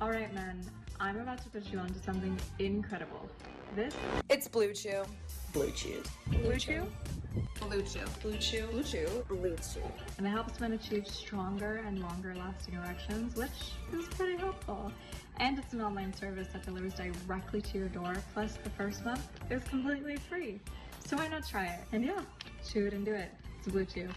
S10: All right, men, I'm about to put you onto something incredible.
S12: It's Blue Chew.
S10: Blue Chew.
S12: Blue Chew?
S10: Blue Chew.
S12: Blue Chew. Blue Chew. Blue Chew.
S10: And it helps men achieve stronger and longer lasting erections, which is pretty helpful. And it's an online service that delivers directly to your door, plus the first month is completely free. So why not try it? And yeah, chew it and do it. It's Blue Chew.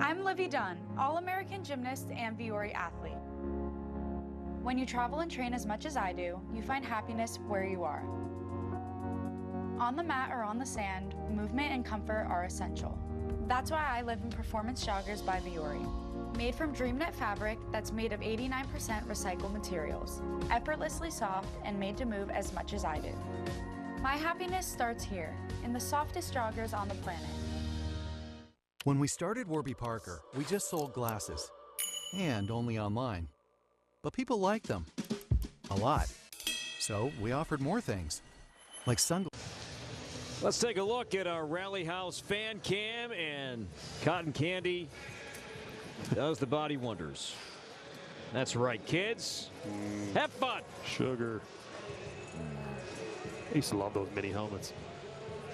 S12: I'm Livy Dunn, All-American gymnast and Viore athlete. When you travel and train as much as I do, you find happiness where you are. On the mat or on the sand, movement and comfort are essential. That's why I live in Performance Joggers by Viore. Made from DreamNet fabric that's made of 89% recycled materials, effortlessly soft and made to move as much as I do. My happiness starts here, in the softest joggers on the planet.
S13: When we started Warby Parker, we just sold glasses, and only online. But people liked them a lot. So we offered more things, like sunglasses.
S22: Let's take a look at our Rally House fan cam, and Cotton Candy does the body wonders. That's right, kids. Have fun.
S7: Sugar. I used to love those mini helmets.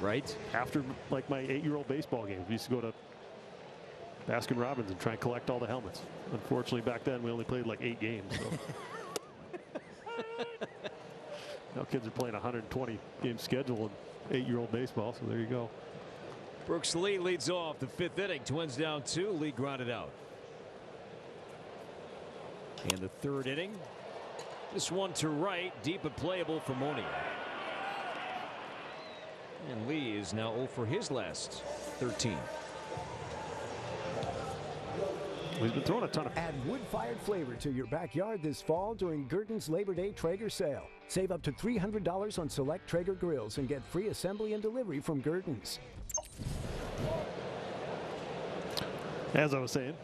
S22: Right?
S7: After like my 8-year-old baseball games, we used to go to Baskin Robbins and try and collect all the helmets. Unfortunately, back then we only played like 8 games. So. Now kids are playing a 120-game schedule in 8-year-old baseball. So there you go.
S22: Brooks Lee leads off the 5th inning. Twins down 2. Lee grounded out. And the 3rd inning. This one to right, deep and playable for Morneau. And Lee is now 0 for his last 13.
S7: He's been throwing a ton of.
S14: Add wood-fired flavor to your backyard this fall during Gurdon's Labor Day Traeger sale. Save up to $300 on select Traeger grills and get free assembly and delivery from Gurdon's.
S7: As I was saying,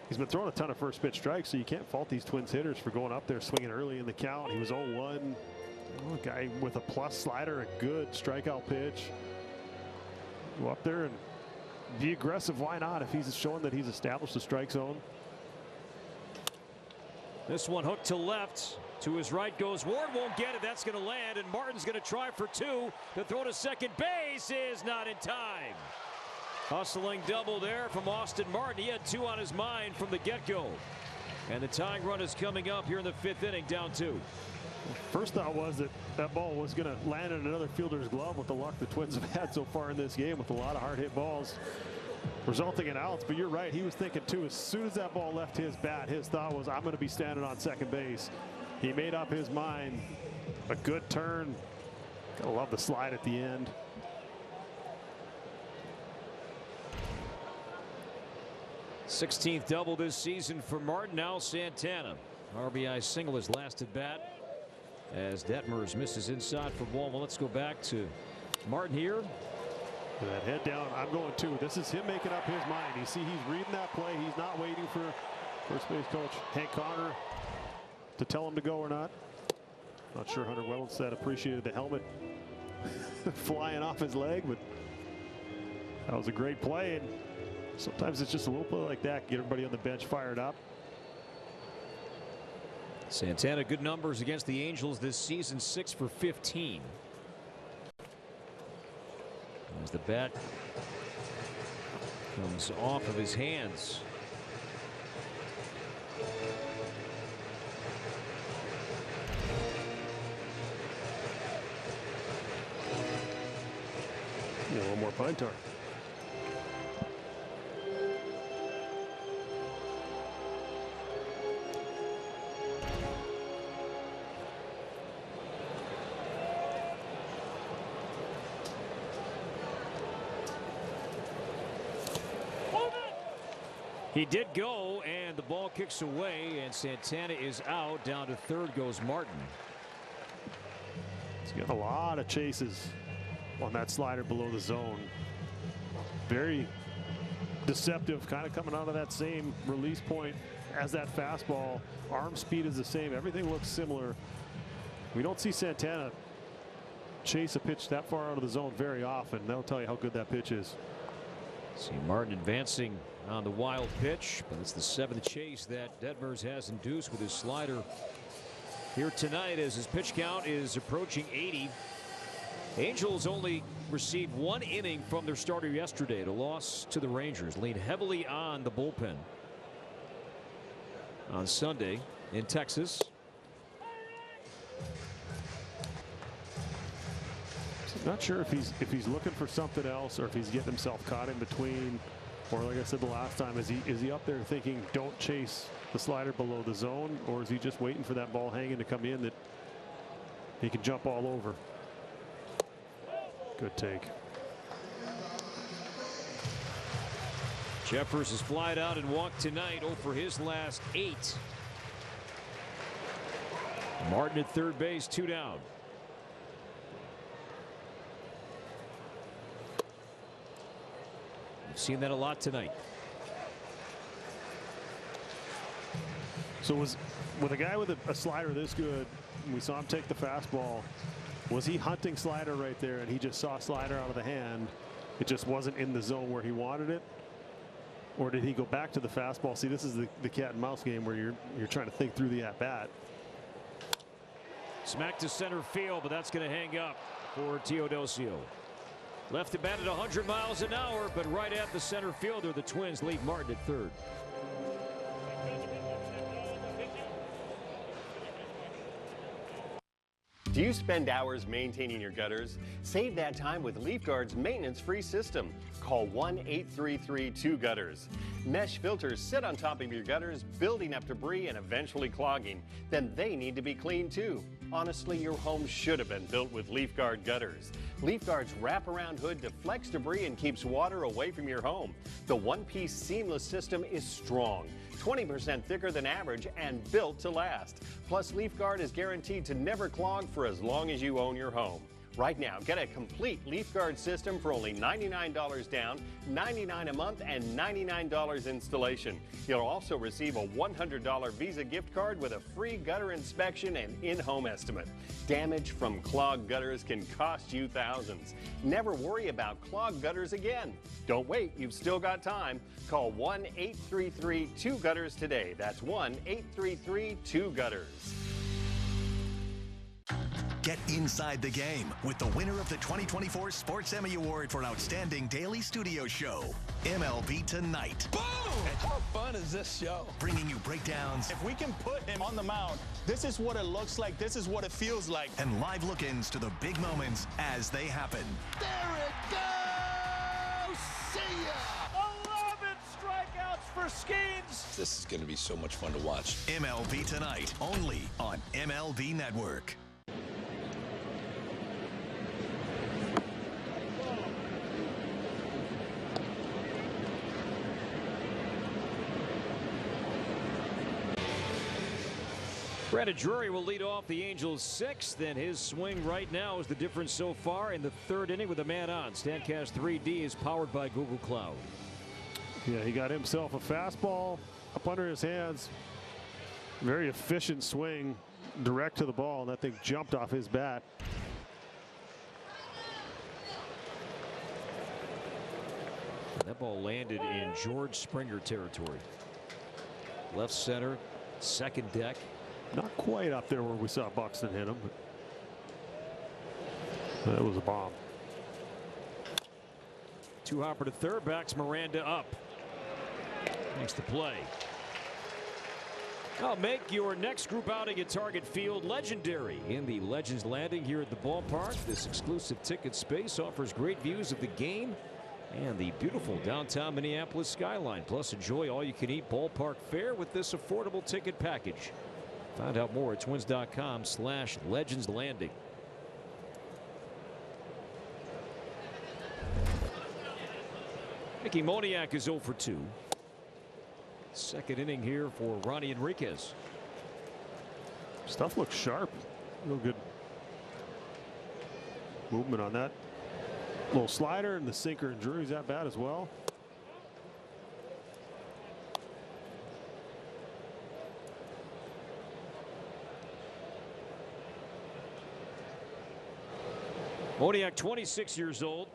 S7: he's been throwing a ton of first pitch strikes, so you can't fault these Twins hitters for going up there swinging early in the count. He was 0-1. A guy with a plus slider, a good strikeout pitch. Go up there and be aggressive. Why not? If he's showing that he's established the strike zone.
S22: This one hooked to left. To his right goes Ward. Won't get it. That's going to land. And Martin's going to try for 2. The throw to second base is not in time. Hustling double there from Austin Martin. He had 2 on his mind from the get-go. And the tying run is coming up here in the 5th inning, down 2.
S7: First thought was that that ball was going to land in another fielder's glove with the luck the Twins have had so far in this game with a lot of hard hit balls resulting in outs. But you're right, he was thinking too, as soon as that ball left his bat, his thought was, I'm going to be standing on second base. He made up his mind. A good turn. Gotta love the slide at the end.
S22: '16th double this season for Martin. Now Santana. RBI single his last at bat as Detmers misses inside for ball. Well, let's go back to Martin here.
S7: That head down. I'm going 2. This is him making up his mind. You see, he's reading that play. He's not waiting for first base coach Hank Connor to tell him to go or not. Not sure Hunter Wellenstedt appreciated the helmet flying off his leg, but that was a great play. And sometimes it's just a little play like that, get everybody on the bench fired up.
S22: Santana, good numbers against the Angels this season, 6 for 15. As the bat comes off of his hands.
S7: Yeah, one more pine tar.
S22: He did go, and the ball kicks away, and Santana is out. Down to third goes Martin.
S7: He's got a lot of chases on that slider below the zone. Very deceptive, kind of coming out of that same release point as that fastball. Arm speed is the same. Everything looks similar. We don't see Santana chase a pitch that far out of the zone very often. That'll tell you how good that pitch is.
S22: See Martin advancing on the wild pitch, but it's the 7th chase that Detmers has induced with his slider here tonight as his pitch count is approaching 80. Angels only received 1 inning from their starter yesterday. The loss to the Rangers leaned heavily on the bullpen on Sunday in Texas.
S7: Not sure if he's looking for something else or if he's getting himself caught in between, or like I said the last time, is he up there thinking don't chase the slider below the zone, or is he just waiting for that ball hanging to come in that he can jump all over? Good take.
S22: Jeffers has flied out and walked tonight, 0 for his last 8. Martin at third base, 2 down. We've seen that a lot tonight.
S7: So with a guy with a slider this good, we saw him take the fastball. Was he hunting slider right there and he just saw slider out of the hand? It just wasn't in the zone where he wanted it? Or did he go back to the fastball? See, this is the cat and mouse game where you're trying to think through the at bat.
S22: Smack to center field, but that's going to hang up for Teodosio. Left to bat at 100 miles an hour, but right at the center fielder, the Twins leave Martin at third.
S1: Do you spend hours maintaining your gutters? Save that time with LeafGuard's maintenance-free system. Call 1-833-2-GUTTERS. Mesh filters sit on top of your gutters, building up debris and eventually clogging. Then they need to be cleaned too. Honestly, your home should have been built with LeafGuard gutters. LeafGuard's wraparound hood deflects debris and keeps water away from your home. The one-piece seamless system is strong, 20% thicker than average, and built to last. Plus, LeafGuard is guaranteed to never clog for as long as you own your home. Right now, get a complete LeafGuard system for only $99 down, $99 a month, and $99 installation. You'll also receive a $100 Visa gift card with a free gutter inspection and in-home estimate. Damage from clogged gutters can cost you thousands. Never worry about clogged gutters again. Don't wait, you've still got time. Call 1-833-2-GUTTERS today. That's 1-833-2-GUTTERS.
S19: Get inside the game with the winner of the 2024 Sports Emmy Award for Outstanding Daily Studio Show, MLB Tonight.
S3: Boom! How fun is this show?
S19: Bringing you breakdowns.
S3: If we can put him on the mound, this is what it looks like, this is what it feels like.
S19: And live look-ins to the big moments as they happen.
S3: There it goes! See ya! 11 strikeouts for Skeens. This is going to be so much fun to watch.
S19: MLB Tonight, only on MLB Network.
S22: Brandon Drury will lead off the Angels' 6th, and his swing right now is the difference so far in the 3rd inning with a man on. Statcast 3D is powered by Google Cloud.
S7: Yeah, he got himself a fastball up under his hands. Very efficient swing. direct to the ball, and that thing jumped off his bat.
S22: That ball landed in George Springer territory. Left center, second deck.
S7: Not quite up there where we saw Buxton hit him, but that was a bomb.
S22: Two hopper to third, backs Miranda up. Makes the play. Now make your next group outing at Target Field legendary in the Legends Landing here at the ballpark. This exclusive ticket space offers great views of the game and the beautiful downtown Minneapolis skyline. Plus, enjoy all-you-can-eat ballpark fare with this affordable ticket package. Find out more at twins.com/Legends Landing. Mickey Moniak is 0 for 2. Second inning here for Ronnie Enriquez.
S7: Stuff looks sharp. Real good movement on that little slider, and the sinker and Drury's at bat as well.
S22: Moniak, 26 years old.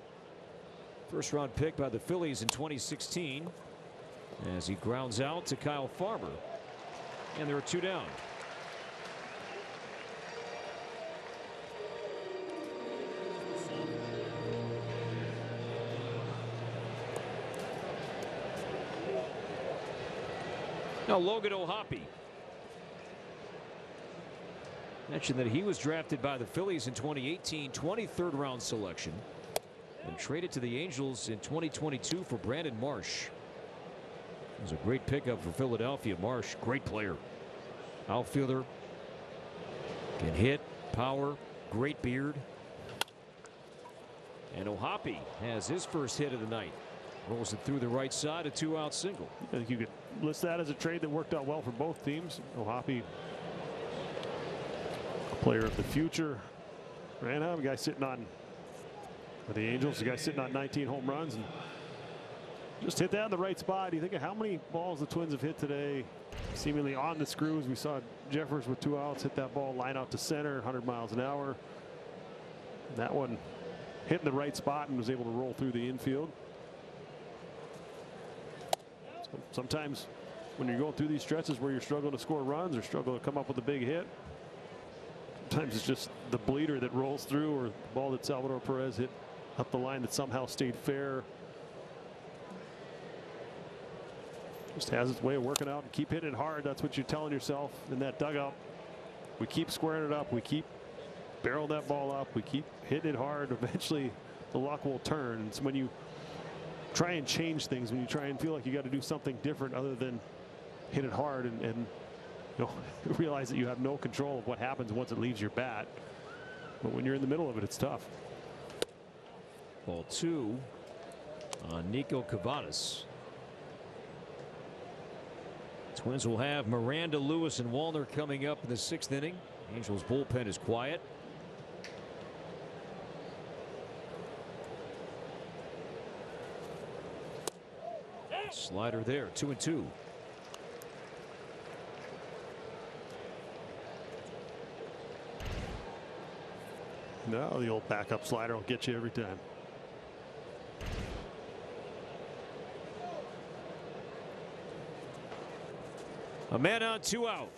S22: First round pick by the Phillies in 2016 as he grounds out to Kyle Farmer, and there are two down. Now Logan O'Hoppe. Mentioned that he was drafted by the Phillies in 2018, 23rd round selection, and traded to the Angels in 2022 for Brandon Marsh. It was a great pickup for Philadelphia. Marsh, great player. Outfielder. Can hit, power, great beard. And O'Hoppe has his first hit of the night. Rolls it through the right side, a 2-out single.
S7: I think you could list that as a trade that worked out well for both teams. O'Hoppe, a player of the future. Ranham, a guy sitting on, for the Angels, a guy sitting on 19 home runs, and just hit that in the right spot. You think of how many balls the Twins have hit today, seemingly on the screws. We saw Jeffers with 2 outs hit that ball, line out to center, 100 miles an hour. And that one hit in the right spot and was able to roll through the infield. So sometimes when you're going through these stretches where you're struggling to score runs or struggle to come up with a big hit, sometimes it's just the bleeder that rolls through, or the ball that Salvador Perez hit up the line that somehow stayed fair. Just has its way of working out, and keep hitting it hard. That's what you're telling yourself in that dugout. We keep squaring it up. We keep barreling that ball up. We keep hitting it hard. Eventually the luck will turn. And so when you try and change things, when you try and feel like you got to do something different other than hit it hard and you know, realize that you have no control of what happens once it leaves your bat. But when you're in the middle of it, it's tough.
S22: Ball 2 on Nico Cavadas. Twins will have Miranda, Lewis, and Wallner coming up in the 6th inning. Angels bullpen is quiet. Slider there, 2-2.
S7: No, the old backup slider will get you every time.
S22: A man on, 2 out.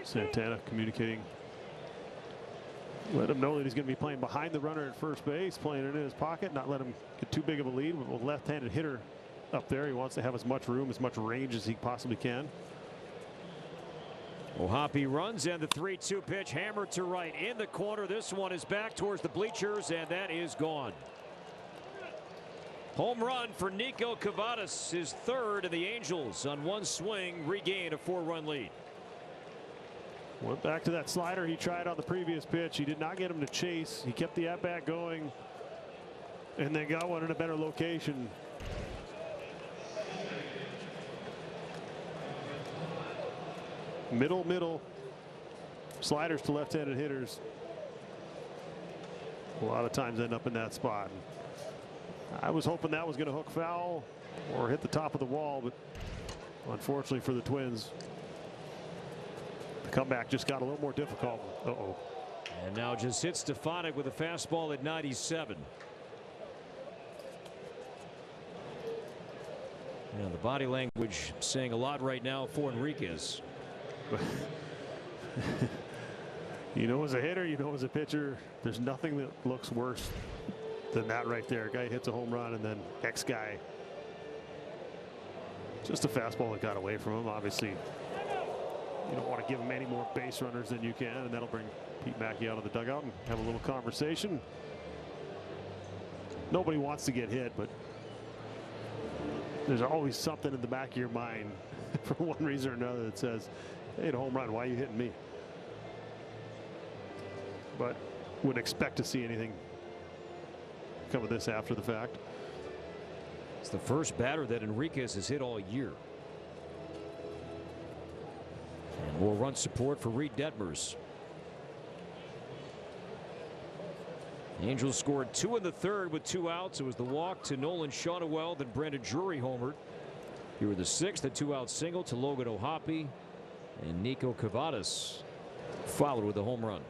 S7: Santana communicating. Let him know that he's going to be playing behind the runner at first base, playing it in his pocket, not let him get too big of a lead with a left-handed hitter up there. He wants to have as much room, as much range as he possibly can.
S22: O'Hoppe runs, and the 3-2 pitch hammered to right in the corner. This one is back towards the bleachers, and that is gone. Home run for Nico Cavadas, his 3rd, and the Angels on one swing regain a 4-run lead.
S7: Went back to that slider he tried on the previous pitch. He did not get him to chase. He kept the at-bat going and then got one in a better location. Middle. Sliders to left-handed hitters a lot of times end up in that spot. I was hoping that was going to hook foul or hit the top of the wall, but unfortunately for the Twins, the comeback just got a little more difficult. Uh-oh.
S22: And now just hits Stefanik with a fastball at 97. The body language saying a lot right now for Enriquez.
S7: As a hitter, as a pitcher, there's nothing that looks worse than that right there. Guy hits a home run and then next guy. Just a fastball that got away from him. Obviously, you don't want to give him any more base runners than you can, and that'll bring Pete Mackey out of the dugout and have a little conversation. Nobody wants to get hit, but there's always something in the back of your mind for one reason or another that says, hey, a home run, why are you hitting me? But wouldn't expect to see anything come of this after the fact.
S22: It's the first batter that Enriquez has hit all year. And more run support for Reid Detmers. The Angels scored 2 in the third with 2 outs. It was the walk to Nolan Shawnuel, then Brandon Drury homered. Here were the 6th, a 2-out single to Logan O'Hoppe, and Nico Cavadas followed with a home run.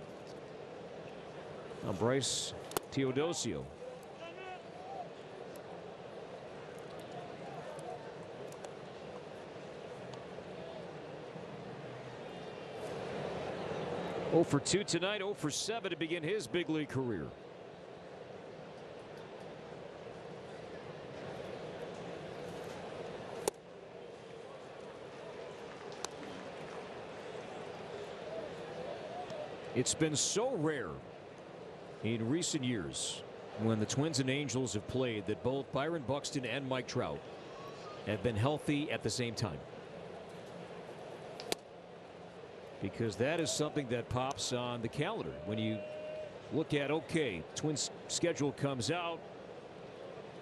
S22: Now Bryce Teodosio. Oh for 2 tonight, 0 for 7 to begin his big league career. It's been so rare in recent years when the Twins and Angels have played that both Byron Buxton and Mike Trout have been healthy at the same time. Because that is something that pops on the calendar when you look at, okay, Twins schedule comes out.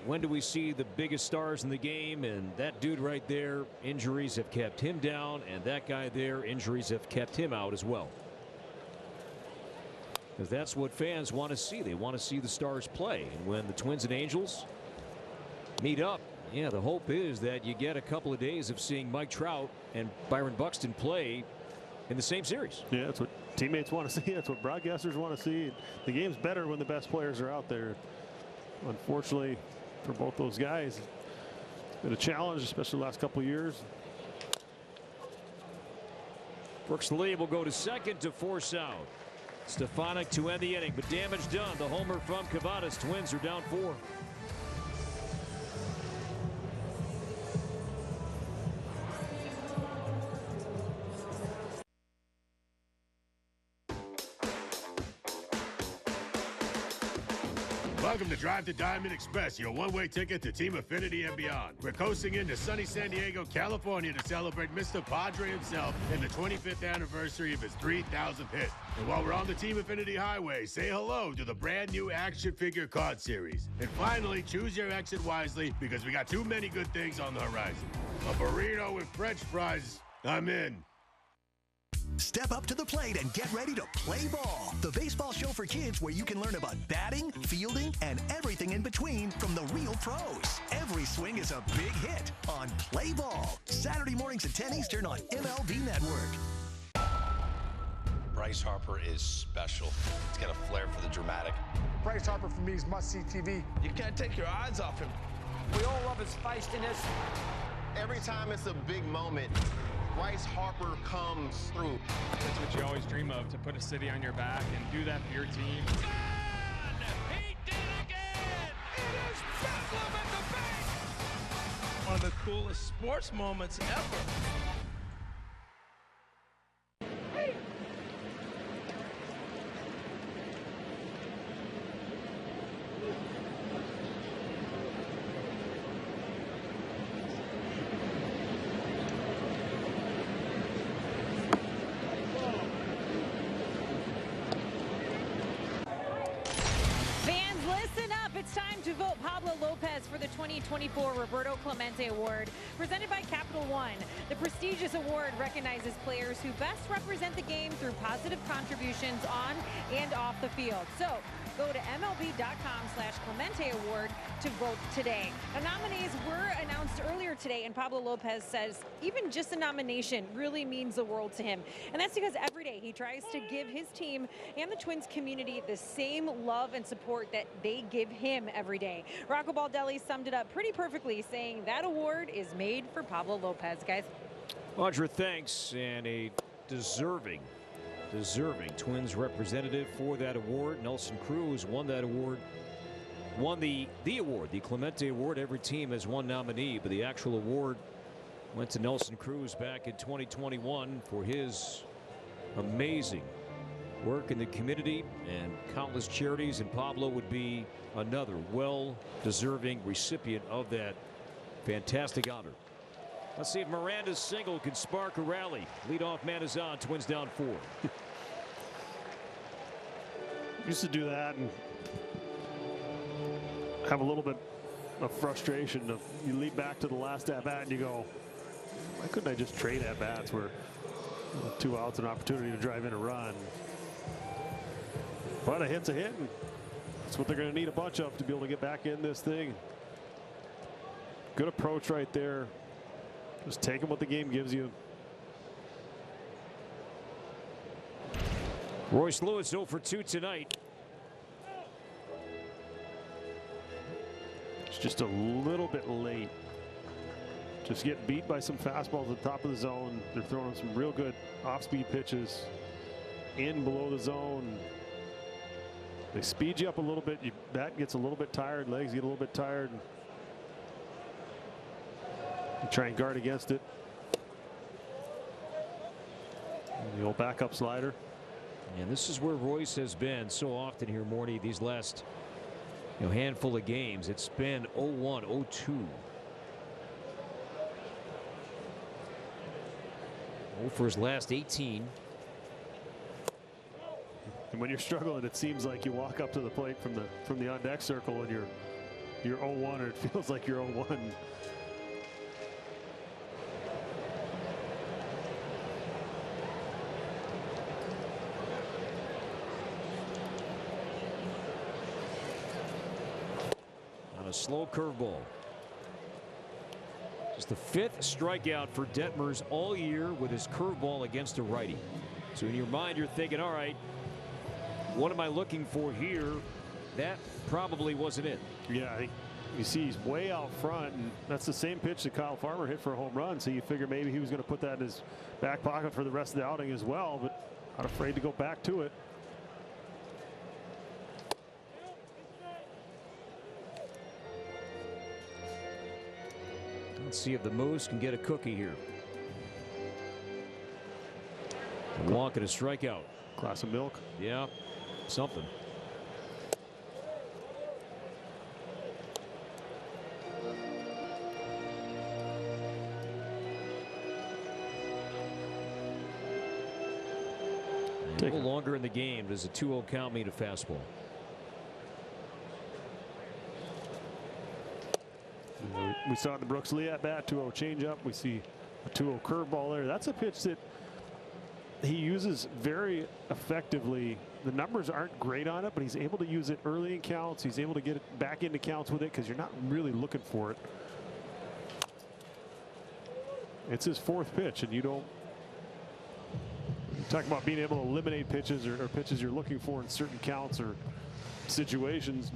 S22: When do we see the biggest stars in the game? And that dude right there, injuries have kept him down, and that guy there, injuries have kept him out as well. Because that's what fans want to see. They want to see the stars play. And when the Twins and Angels meet up, yeah, the hope is that you get a couple of days of seeing Mike Trout and Byron Buxton play in the same series.
S7: Yeah, that's what teammates want to see. That's what broadcasters want to see. The game's better when the best players are out there. Unfortunately for both those guys, it's been a challenge, especially the last couple of years.
S22: Brooks Lee will go to second to force out Stefanik to end the inning, but damage done. The homer from Cavadas. Twins are down 4.
S4: Welcome to Drive to Diamond Express, your one-way ticket to Team Affinity and beyond. We're coasting into sunny San Diego, California to celebrate Mr. Padre himself and the 25th anniversary of his 3,000th hit. And while we're on the Team Affinity Highway, say hello to the brand new action figure card series. And finally, choose your exit wisely because we got too many good things on the horizon. A burrito with French fries, I'm in.
S19: Step up to the plate and get ready to play ball. The baseball show for kids where you can learn about batting, fielding, and everything in between from the real pros. Every swing is a big hit on Play Ball. Saturday mornings at 10 Eastern on MLB Network.
S3: Bryce Harper is special. He's got a flair for the dramatic.
S11: Bryce Harper for me is must-see TV.
S3: You can't take your eyes off him.
S15: We all love his feistiness.
S16: Every time it's a big moment, Bryce Harper comes through.
S9: That's what you always dream of, to put a city on your back and do that for your team.
S6: He did it again! It is Bedlam at the bank!
S15: One of the coolest sports moments ever.
S2: Fans, listen up. It's time to vote Pablo Lopez for the 2024 Roberto Clemente Award, presented by Capital One. The prestigious award recognizes players who best represent the game through positive contributions on and off the field. So go to MLB.com/Clemente Award to vote today. The nominees were announced earlier today, and Pablo Lopez says even just a nomination really means the world to him. And that's because every day he tries to give his team and the Twins community the same love and support that they give him every day. Rocco Baldelli summed it up pretty perfectly, saying that award is made for Pablo Lopez, guys.
S22: Audra, thanks, and a deserving Twins representative for that award. Nelson Cruz won that award, won the award, the Clemente Award. Every team has one nominee, but the actual award went to Nelson Cruz back in 2021 for his amazing work in the community and countless charities, and Pablo would be another well-deserving recipient of that fantastic honor. Let's see if Miranda's single can spark a rally. Leadoff man is on. Twins down 4.
S7: Used to do that and have a little bit of frustration. You lead back to the last at-bat and you go, why couldn't I just trade at-bats where 2 outs, an opportunity to drive in a run? But a hit's a hit, and that's what they're going to need a bunch of to be able to get back in this thing. Good approach right there. Just taking what the game gives you.
S22: Royce Lewis 0 for 2 tonight.
S7: It's just a little bit late. Just getting beat by some fastballs at the top of the zone. They're throwing some real good off-speed pitches in below the zone. They speed you up a little bit. Your bat gets a little bit tired. Legs get a little bit tired. You try and guard against it. And the old backup slider.
S22: And this is where Royce has been so often here, Morty, these last handful of games. It's been 0-1, 0-2. 0 for his last 18.
S7: And when you're struggling, it seems like you walk up to the plate from the on deck circle and you're 0-1, or it feels like you're 0-1.
S22: On a slow curveball. Just the 5th strikeout for Detmers all year with his curveball against a righty. So in your mind, you're thinking, all right, what am I looking for here? That probably wasn't it.
S7: Yeah, I think you see he's way out front, and that's the same pitch that Kyle Farmer hit for a home run. So you figure maybe he was going to put that in his back pocket for the rest of the outing as well, but not afraid to go back to it.
S22: Let's see if the Moose can get a cookie here. A walk and a strikeout.
S7: Glass of milk.
S22: Yeah, something. A little longer in the game. Does a 2-0 count mean a fastball?
S7: We saw the Brooks Lee at bat, 2-0 changeup. We see a 2-0 curveball there. That's a pitch that he uses very effectively. The numbers aren't great on it, but he's able to use it early in counts. He's able to get it back into counts with it because you're not really looking for it. It's his 4th pitch, and you don't talk about being able to eliminate pitches or pitches you're looking for in certain counts or situations.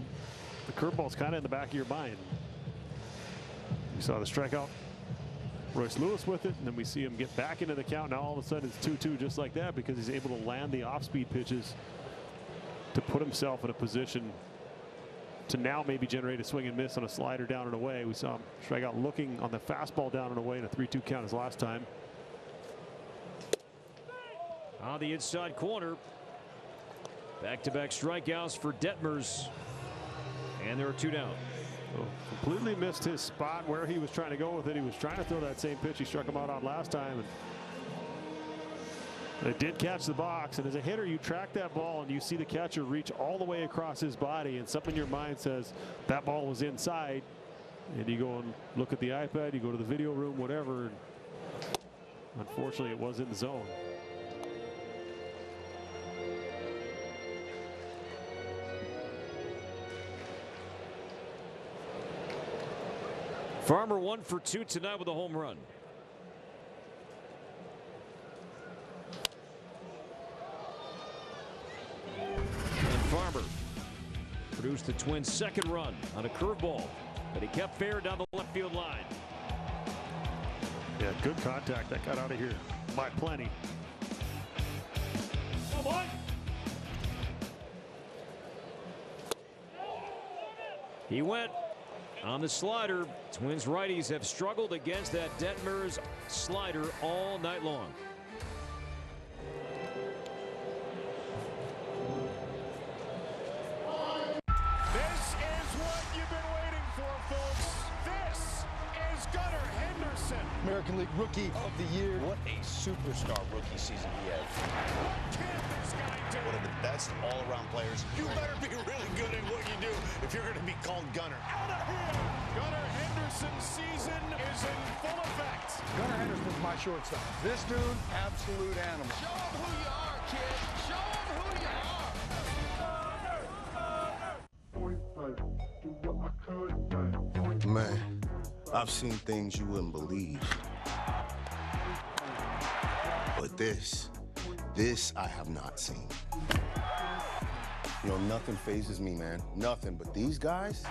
S7: The curveball's kind of in the back of your mind. We saw the strikeout, Royce Lewis with it, and then we see him get back into the count. Now all of a sudden it's 2-2 just like that because he's able to land the off-speed pitches to put himself in a position to now maybe generate a swing and miss on a slider down and away. We saw him strike out looking on the fastball down and away in a 3-2 count his last time.
S22: On the inside corner. Back-to-back strikeouts for Detmers. And there are 2 down.
S7: Oh, completely missed his spot where he was trying to go with it. He was trying to throw that same pitch he struck him out on last time. And It did catch the box, and as a hitter, you track that ball and you see the catcher reach all the way across his body, and something in your mind says that ball was inside, and you go and look at the iPad, you go to the video room, whatever, and unfortunately it was in the zone.
S22: Farmer 1 for 2 tonight with a home run. And Farmer produced the Twins' second run on a curveball, but he kept fair down the left field line.
S7: Yeah, good contact. That got out of here by plenty.
S22: Come on. He went on the slider. Twins righties have struggled against that Detmers slider all night long.
S6: This is what you've been waiting for, folks. This is Gunnar Henderson.
S3: American League Rookie of the Year. What a superstar rookie season he had.
S6: What can this guy do?
S16: One of the best all-around players. You better be really good at what you do if you're going to be called Gunnar.
S6: Out of here. Gunnar Henderson's season is in full effect.
S11: Gunnar Henderson's my shortstop. This dude, absolute animal.
S6: Show him who you are, kid. Show him who you are.
S16: Man, I've seen things you wouldn't believe. But this I have not seen. You know, nothing phases me, man. Nothing. But these guys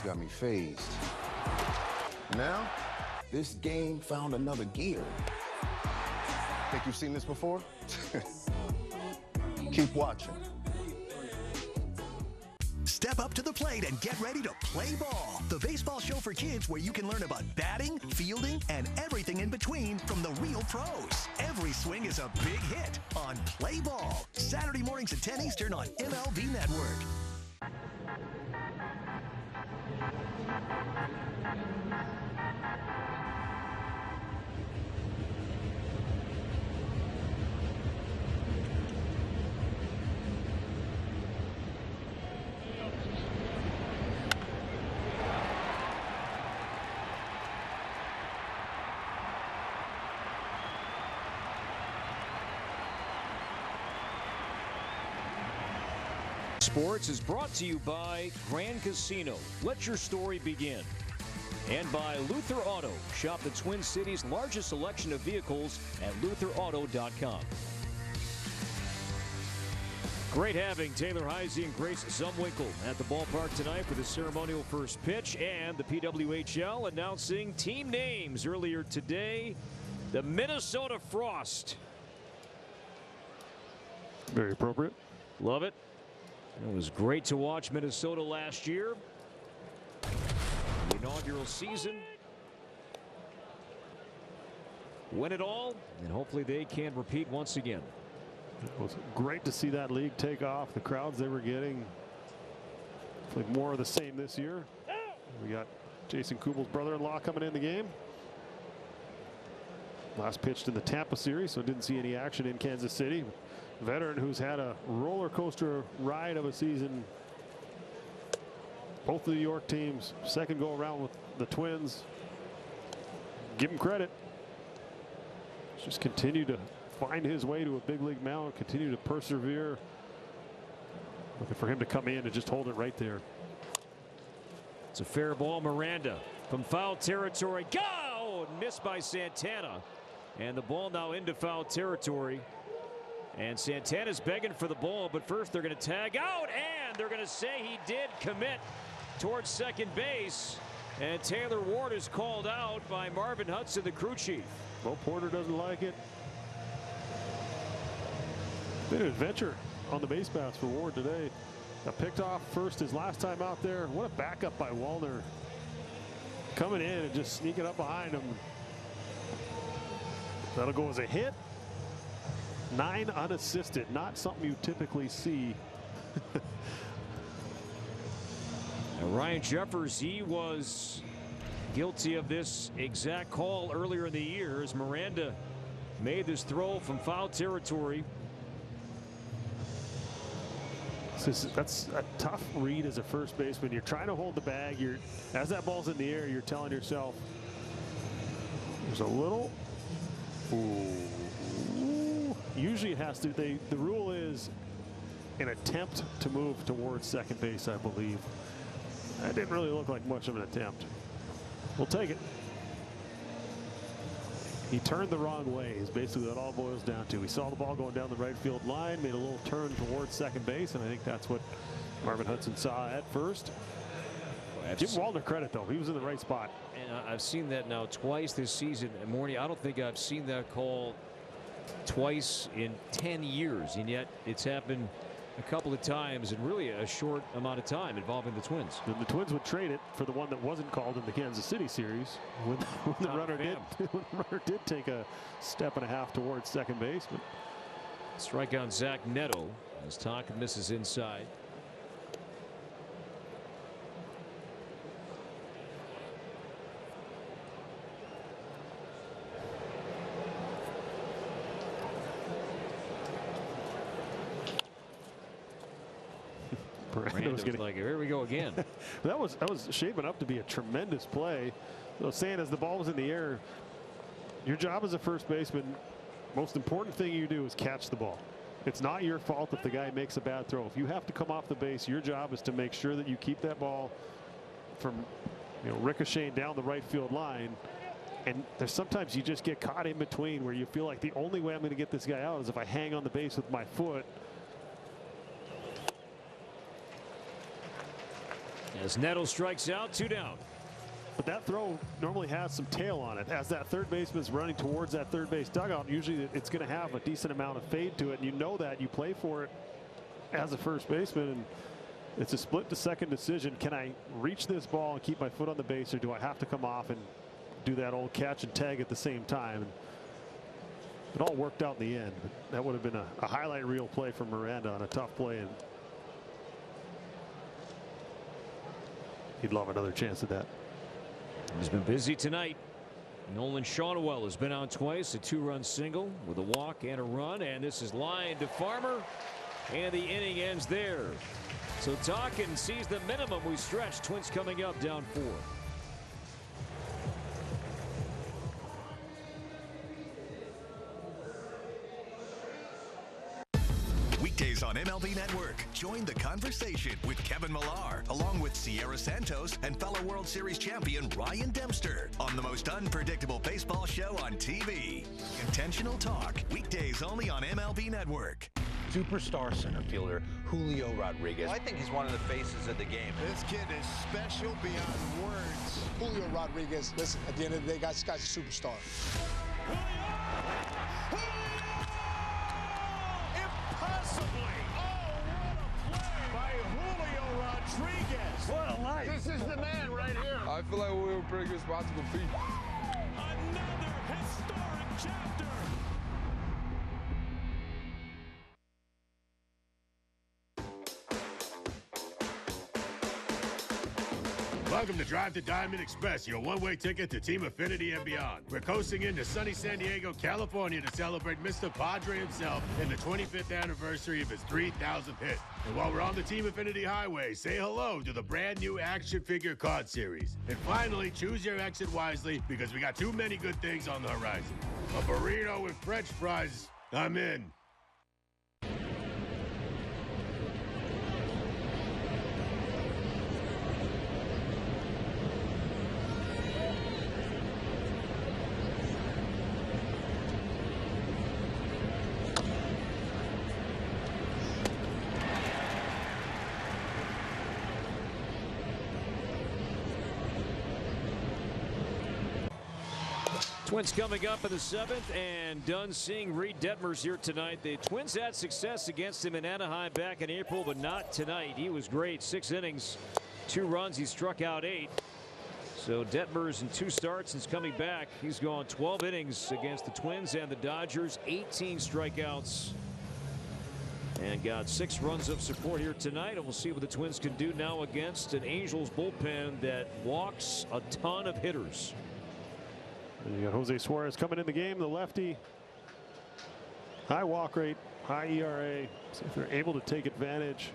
S16: got me phased. Now, this game found another gear. Think you've seen this before? Keep watching.
S19: Step up to the plate and get ready to play ball. The baseball show for kids where you can learn about batting, fielding, and everything in between from the real pros. Every swing is a big hit on Play Ball. Saturday mornings at 10 Eastern on MLB Network.
S22: Sports is brought to you by Grand Casino. Let your story begin. And by Luther Auto. Shop the Twin Cities' largest selection of vehicles at lutherauto.com. Great having Taylor Heisey and Grace Zumwinkle at the ballpark tonight for the ceremonial first pitch, and the PWHL announcing team names earlier today. The Minnesota Frost.
S7: Very appropriate.
S22: Love it. It was great to watch Minnesota last year. The inaugural season. Win it all, and hopefully they can repeat once again.
S7: It was great to see that league take off. The crowds they were getting. Like more of the same this year. We got Jason Kubel's brother-in-law coming in the game. Last pitched in the Tampa series, so didn't see any action in Kansas City. Veteran who's had a roller coaster ride of a season. Both of the York teams, second go around with the Twins. Give him credit. Just continue to find his way to a big league mound, continue to persevere. Looking for him to come in and just hold it right there.
S22: It's a fair ball. Miranda from foul territory. Go! Missed by Santana. And the ball now into foul territory. And Santana's begging for the ball, but first they're going to tag out, and they're going to say he did commit towards second base. And Taylor Ward is called out by Marvin Hudson, the crew chief.
S7: Bo Porter doesn't like it. Been an adventure on the base paths for Ward today. Got picked off first his last time out there. What a backup by Wallner. Coming in and just sneaking up behind him. That'll go as a hit. 9 unassisted, not something you typically see.
S22: Ryan Jeffers, he was guilty of this exact call earlier in the year as Miranda made this throw from foul territory.
S7: That's a tough read as a first baseman. You're trying to hold the bag. As that ball's in the air, you're telling yourself, there's a little. Ooh. Usually it has to. The rule is an attempt to move towards second base, I believe. That didn't really look like much of an attempt. We'll take it. He turned the wrong way is basically what it all boils down to. He saw the ball going down the right field line, made a little turn towards second base, and I think that's what Marvin Hudson saw at first. Give Wallner credit, though. He was in the right spot.
S22: And I've seen that now twice this season. And Morneau, I don't think I've seen that call twice in 10 years, and yet it's happened a couple of times in really a short amount of time involving the Twins.
S7: And the Twins would trade it for the one that wasn't called in the Kansas City series when the runner did take a step and a half towards second base.
S22: Strikeout Zach Neto as Tonkin misses inside.
S7: Was getting,
S22: like, here we go again.
S7: that was shaping up to be a tremendous play. So saying as the ball was in the air, your job as a first baseman, most important thing you do is catch the ball. It's not your fault if the guy makes a bad throw. If you have to come off the base, your job is to make sure that you keep that ball from ricocheting down the right field line. And there's sometimes you just get caught in between where you feel like the only way I'm going to get this guy out is if I hang on the base with my foot.
S22: As Neto strikes out, 2 down.
S7: But that throw normally has some tail on it. As that third baseman's running towards that third base dugout, usually it's going to have a decent amount of fade to it. And you know that. You play for it as a first baseman. And it's a split to second decision. Can I reach this ball and keep my foot on the base, or do I have to come off and do that old catch and tag at the same time? And it all worked out in the end. But that would have been a highlight reel play from Miranda on a tough play. And he'd love another chance at that.
S22: He's been busy tonight. Nolan Shawnwell has been out twice, a 2-run single with a walk and a run, and this is lined to Farmer, and the inning ends there. So Tonkin sees the minimum we stretched. Twins coming up down 4.
S19: Weekdays on MLB Network. Join the conversation with Kevin Millar, along with Sierra Santos and fellow World Series champion Ryan Dempster on the most unpredictable baseball show on TV. Intentional Talk. Weekdays only on MLB Network.
S3: Superstar center fielder Julio Rodriguez.
S8: I think he's one of the faces of the game.
S11: This kid is special beyond words. Julio Rodriguez, listen, at the end of the day, this guy's a superstar.
S6: Impossibly! Oh, what a play by Julio Rodriguez!
S11: What a life! This is the man right here.
S17: I feel like we were pretty responsible feet.
S6: Another historic chapter!
S4: Welcome to Drive to Diamond Express, your one-way ticket to Team Affinity and beyond. We're coasting into sunny San Diego, California to celebrate Mr. Padre himself and the 25th anniversary of his 3,000th hit. And while we're on the Team Affinity Highway, say hello to the brand new action figure card series. And finally, choose your exit wisely because we got too many good things on the horizon. A burrito with French fries, I'm in.
S22: Twins coming up in the 7th, and done seeing Reid Detmers here tonight. The Twins had success against him in Anaheim back in April, but not tonight. He was great. 6 innings, 2 runs. He struck out 8. So Detmers in 2 starts since coming back. He's gone 12 innings against the Twins and the Dodgers, 18 strikeouts, and got 6 runs of support here tonight. And we'll see what the Twins can do now against an Angels bullpen that walks a ton of hitters.
S7: And you got Jose Suarez coming in the game, the lefty. High walk rate, high ERA. So if they're able to take advantage,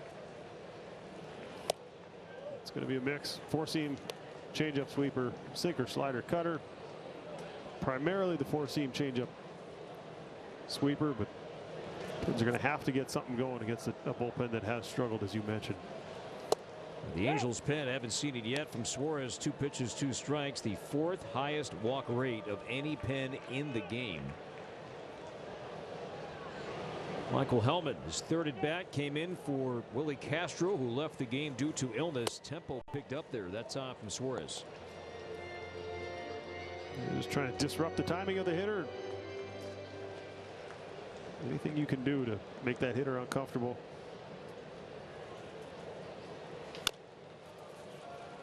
S7: it's going to be a mix. Four-seam, changeup, sweeper, sinker, slider, cutter. Primarily the four-seam changeup, sweeper, but Twins are going to have to get something going against a bullpen that has struggled, as you mentioned.
S22: The Angels pen, haven't seen it yet from Suarez. 2 pitches, 2 strikes. The 4th highest walk rate of any pen in the game. Michael Hellman, his 3rd at bat, came in for Willie Castro, who left the game due to illness. Tempo picked up there that time from Suarez.
S7: Just trying to disrupt the timing of the hitter. Anything you can do to make that hitter uncomfortable.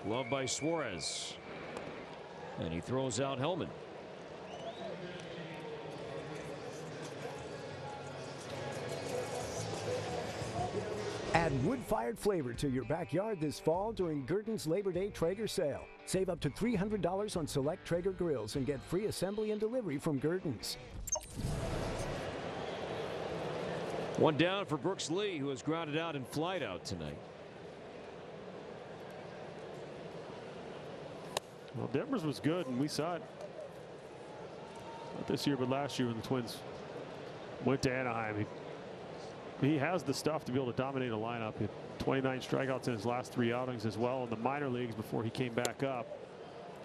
S22: Glove by Suarez. And he throws out Hellman.
S14: Add wood-fired flavor to your backyard this fall during Gurdon's Labor Day Traeger sale. Save up to $300 on select Traeger grills and get free assembly and delivery from Gurdon's.
S22: 1 down for Brooks Lee, who has grounded out and flied out tonight.
S7: Well, Detmers was good, and we saw it. Not this year, but last year when the Twins went to Anaheim. He has the stuff to be able to dominate a lineup. He had 29 strikeouts in his last 3 outings as well in the minor leagues before he came back up.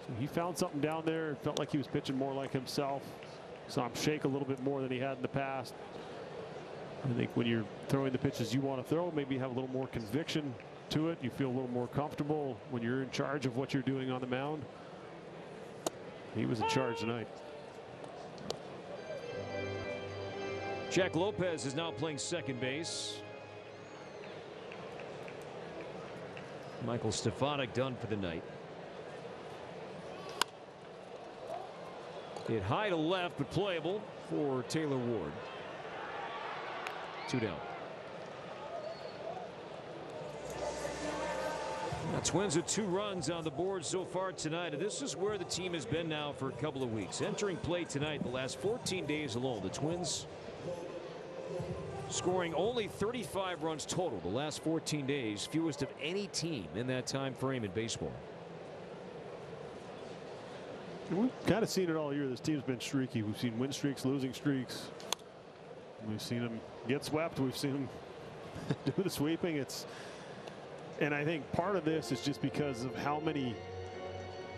S7: So he found something down there. It felt like he was pitching more like himself. Saw him shake a little bit more than he had in the past. I think when you're throwing the pitches you want to throw, maybe you have a little more conviction to it. You feel a little more comfortable when you're in charge of what you're doing on the mound. He was in charge tonight.
S22: Jack Lopez is now playing second base. Michael Stefanik done for the night. Hit high to left, but playable for Taylor Ward. 2 down. The Twins are 2 runs on the board so far tonight, and this is where the team has been now for a couple of weeks. Entering play tonight, the last 14 days alone, the Twins scoring only 35 runs total the last 14 days, fewest of any team in that time frame in baseball.
S7: We've kind of seen it all year. This team's been streaky. We've seen win streaks, losing streaks. We've seen them get swept. We've seen them do the sweeping. And I think part of this is just because of how many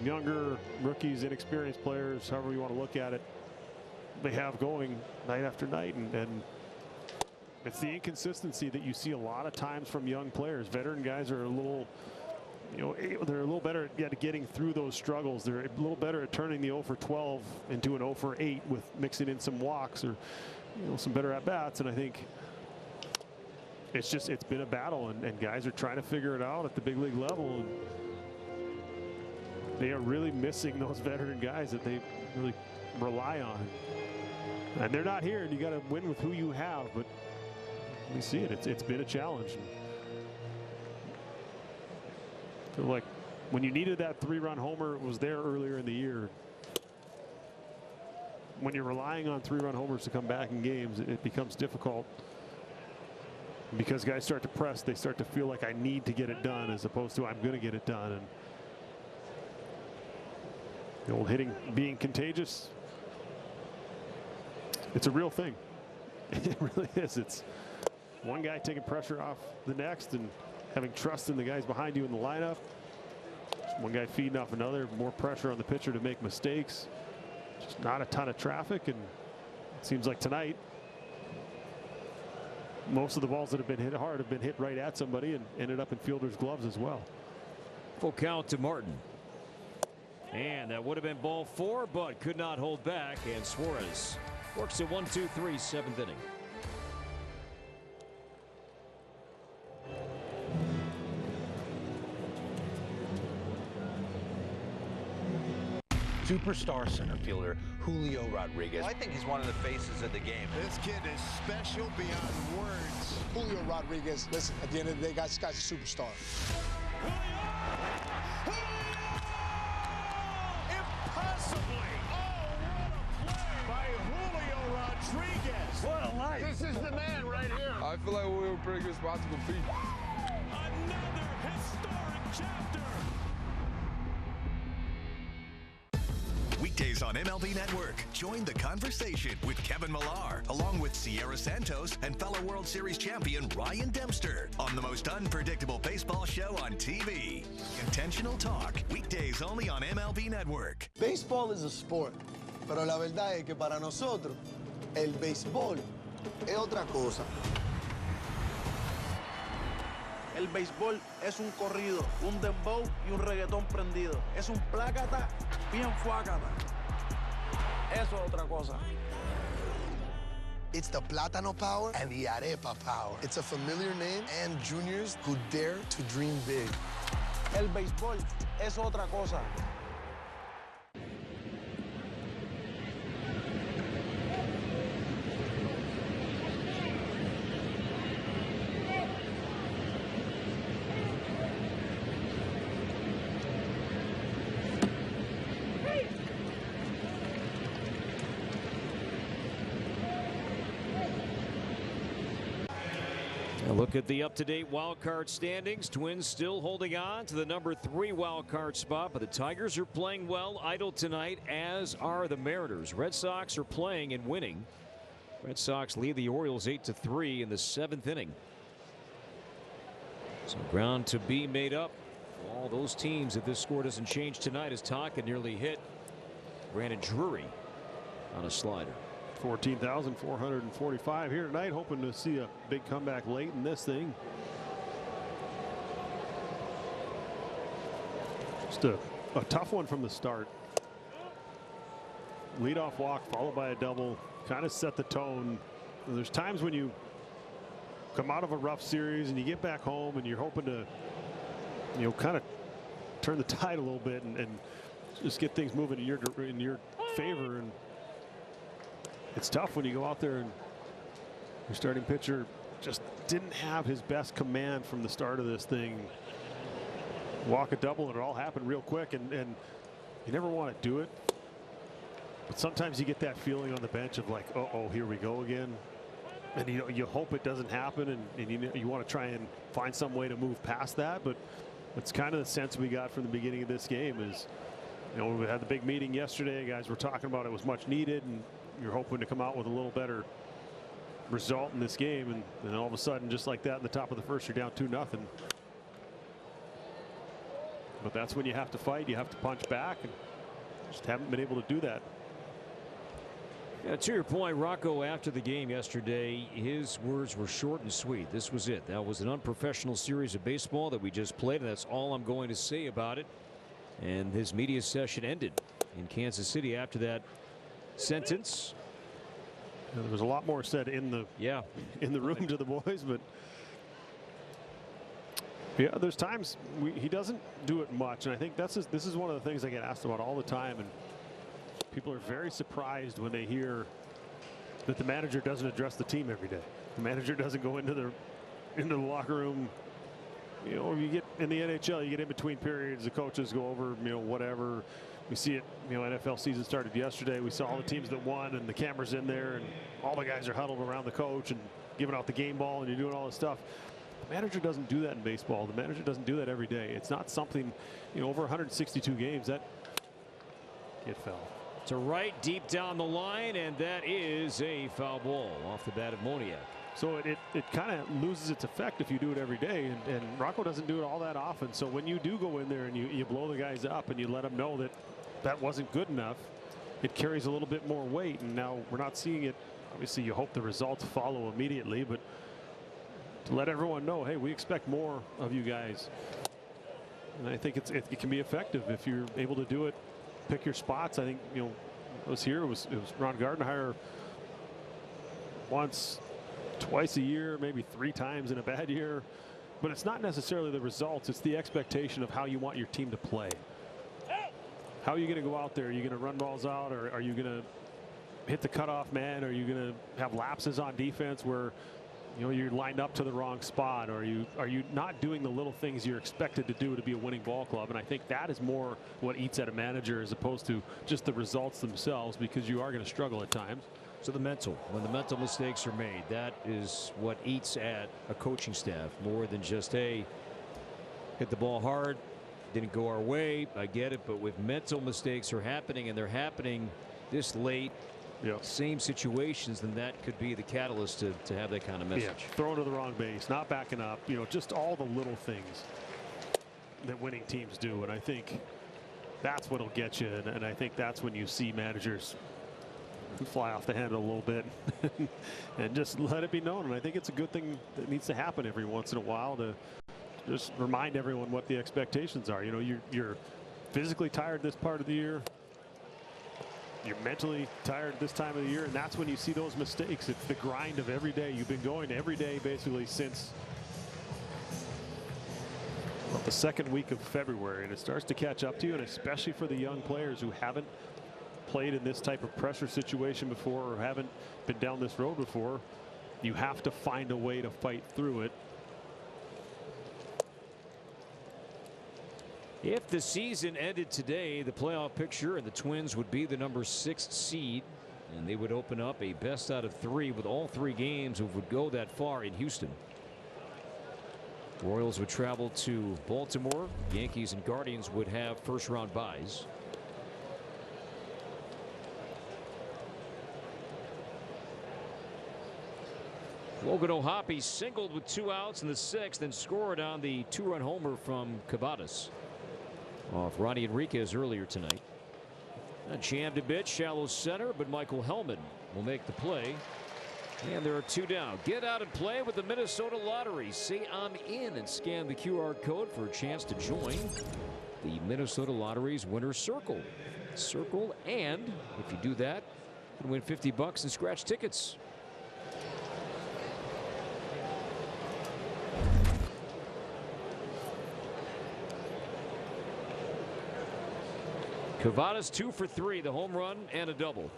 S7: younger rookies, inexperienced players, however you want to look at it, they have going night after night. And it's the inconsistency that you see a lot of times from young players. Veteran guys are a little, they're a little better at getting through those struggles. They're a little better at turning the 0 for 12 into an 0 for 8 with mixing in some walks or some better at bats. And I think it's been a battle, and guys are trying to figure it out at the big league level. And they are really missing those veteran guys that they really rely on. And they're not here, and you got to win with who you have. But we see it. It's been a challenge. I feel like when you needed that 3-run homer, it was there earlier in the year. When you're relying on 3-run homers to come back in games, it becomes difficult. Because guys start to press, they start to feel like I need to get it done as opposed to I'm going to get it done. And the old hitting being contagious, it's a real thing. It really is. It's one guy taking pressure off the next and having trust in the guys behind you in the lineup. One guy feeding off another, more pressure on the pitcher to make mistakes. Just not a ton of traffic, and it seems like tonight most of the balls that have been hit hard have been hit right at somebody and ended up in fielders' gloves as well.
S22: Full count to Martin. And that would have been ball 4, but could not hold back. And Suarez works at 1-2-3, 7th inning.
S8: Superstar center fielder Julio Rodriguez. Well, I think he's one of the faces of the game.
S11: This kid is special beyond words. Julio Rodriguez, listen, at the end of the day, guys, this guy's a superstar.
S6: Impossibly! Oh, what a play by Julio Rodriguez!
S5: Well, a lot
S3: right.
S11: This is the man right here.
S17: I feel like we're a pretty responsible feat.
S6: Another historic chapter.
S19: Weekdays on MLB Network. Join the conversation with Kevin Millar, along with Sierra Santos and fellow World Series champion Ryan Dempster on the most unpredictable baseball show on TV. Intentional Talk. Weekdays only on MLB Network.
S11: Baseball is a sport, pero la verdad es que para nosotros el béisbol es otra cosa.
S18: El béisbol es un corrido, un dembow y un reggaetón prendido. Es un plácata bien fuácata. Eso es otra cosa.
S11: It's the Plátano power and the Arepa power. It's a familiar name and juniors who dare to dream big.
S18: El béisbol es otra cosa.
S22: Look at the up-to-date wild card standings. Twins still holding on to the number 3 wild card spot, but the Tigers are playing well idle tonight, as are the Mariners. Red Sox are playing and winning. Red Sox lead the Orioles 8-3 in the 7th inning. So ground to be made up for all those teams if this score doesn't change tonight, as Tonka nearly hit Brandon Drury on a slider.
S7: 14,445 here tonight, hoping to see a big comeback late in this thing. Just a tough one from the start. Leadoff walk followed by a double kind of set the tone. There's times when you come out of a rough series and you get back home and you're hoping to, you know, kind of turn the tide a little bit and just get things moving in your favor. And it's tough when you go out there and your starting pitcher just didn't have his best command from the start of this thing. Walk a double and it all happened real quick, and you never want to do it. But sometimes you get that feeling on the bench of like, uh-oh, here we go again. And you hope it doesn't happen, and you want to try and find some way to move past that. But it's kind of the sense we got from the beginning of this game is, you know, we had the big meeting yesterday. Guys were talking about it was much needed, and you're hoping to come out with a little better result in this game, and then all of a sudden, just like that, in the top of the first, you're down 2-0. But that's when you have to fight. You have to punch back, and just haven't been able to do that.
S22: Yeah, to your point, Rocco, after the game yesterday, his words were short and sweet. This was it. That was an unprofessional series of baseball that we just played, and that's all I'm going to say about it. And his media session ended in Kansas City after that sentence.
S7: There was a lot more said in the room to the boys, but yeah, there's times he doesn't do it much, and I think this is one of the things I get asked about all the time, and people are very surprised when they hear that the manager doesn't address the team every day. The manager doesn't go into the locker room. You know, you get in the NHL, you get in between periods, the coaches go over, you know, whatever. We see it, you know, NFL season started yesterday. We saw all the teams that won, and the camera's in there, and all the guys are huddled around the coach and giving out the game ball, and you're doing all this stuff. The manager doesn't do that in baseball. The manager doesn't do that every day. It's not something, you know, over 162 games that it fell.
S22: To right, deep down the line, and that is a foul ball off the bat of Morneau.
S7: So it kind of loses its effect if you do it every day, and Rocco doesn't do it all that often. So when you do go in there and you blow the guys up and you let them know that wasn't good enough, it carries a little bit more weight. And now we're not seeing it. Obviously, you hope the results follow immediately, but to let everyone know, hey, we expect more of you guys. And I think it can be effective if you're able to do it. Pick your spots. I think, you know, it was Ron Gardenhire once, twice a year, maybe 3 times in a bad year. But it's not necessarily the results. It's the expectation of how you want your team to play. How are you going to go out there? Are you going to run balls out, or are you going to hit the cutoff man? Are you going to have lapses on defense where, you know, you're lined up to the wrong spot? Or are you not doing the little things you're expected to do to be a winning ball club? And I think that is more what eats at a manager as opposed to just the results themselves, because you are going to struggle at times.
S22: So the mental, when the mental mistakes are made, that is what eats at a coaching staff more than just, hey, hit the ball hard, didn't go our way. I get it, but with mental mistakes are happening, and they're happening this late, same situations, then that could be the catalyst to have that kind of message.
S7: Yeah, throwing to the wrong base, not backing up, just all the little things that winning teams do. And I think that's what'll get you. And I think that's when you see managers fly off the handle a little bit and just let it be known. And I think it's a good thing that needs to happen every once in a while to just remind everyone what the expectations are. You're physically tired this part of the year. You're mentally tired this time of the year, and that's when you see those mistakes. It's the grind of every day. You've been going every day basically since the second week of February, and it starts to catch up to you, and especially for the young players who haven't played in this type of pressure situation before or haven't been down this road before, you have to find a way to fight through it.
S22: If the season ended today, the playoff picture and the Twins would be the number 6 seed, and they would open up a best out of 3 with all 3 games who would go that far in Houston. Royals would travel to Baltimore. Yankees and Guardians would have first-round byes. Logan O'Hoppe singled with 2 outs in the 6th and scored on the 2-run homer from Cavadas off Ronnie Enriquez earlier tonight. Jammed a bit, shallow center, but Michael Hellman will make the play. And there are 2 down. Get out and play with the Minnesota Lottery. Say I'm in and scan the QR code for a chance to join the Minnesota Lottery's winner's circle. And if you do that, you can win $50 in scratch tickets. Cavadas 2 for 3, the home run and a double.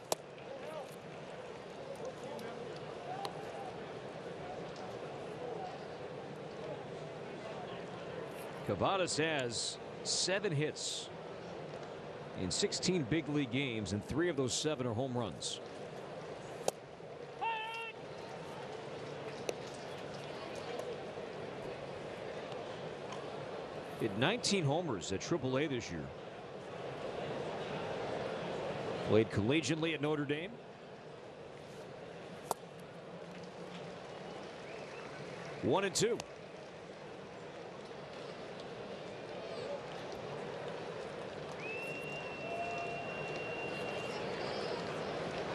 S22: Cavadas has 7 hits in 16 big league games, and 3 of those 7 are home runs. Hit 19 homers at AAA this year. Played collegiately at Notre Dame. One and two.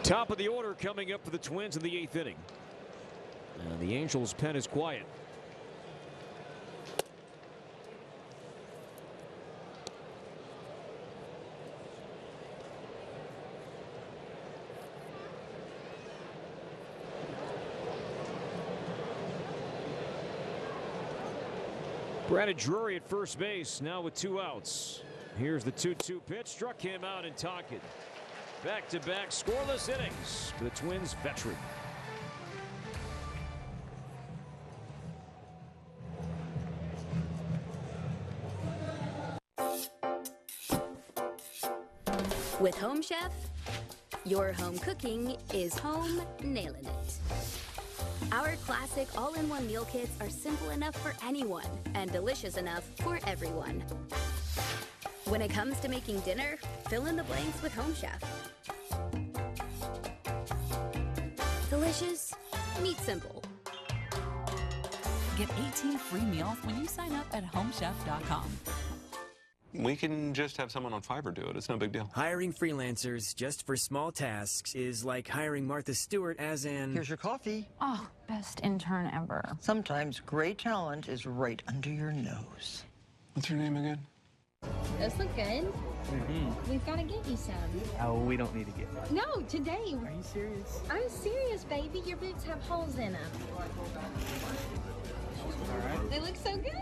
S22: Top of the order coming up for the Twins in the 8th inning. And the Angels' pen is quiet. Brandon Drury at first base now with 2 outs. Here's the 2-2 pitch. Struck him out in Tonkin. Back-to-back scoreless innings for the Twins veteran.
S20: With Home Chef, your home cooking is home nailing it. Our classic all-in-one meal kits are simple enough for anyone and delicious enough for everyone. When it comes to making dinner, fill in the blanks with Home Chef. Delicious, meat simple.
S21: Get 18 free meals when you sign up at homechef.com.
S23: We can just have someone on Fiverr do it. It's no big deal.
S24: Hiring freelancers just for small tasks is like hiring Martha Stewart as an...
S25: Here's your coffee.
S26: Oh, best intern ever.
S25: Sometimes great talent is right under your nose.
S23: What's your name again?
S27: Those look good. We've got to get you some.
S24: Oh, we don't need to get one.
S27: No, today.
S24: Are you serious?
S27: I'm serious, baby. Your boots have holes in them.
S24: All right.
S27: They look so good.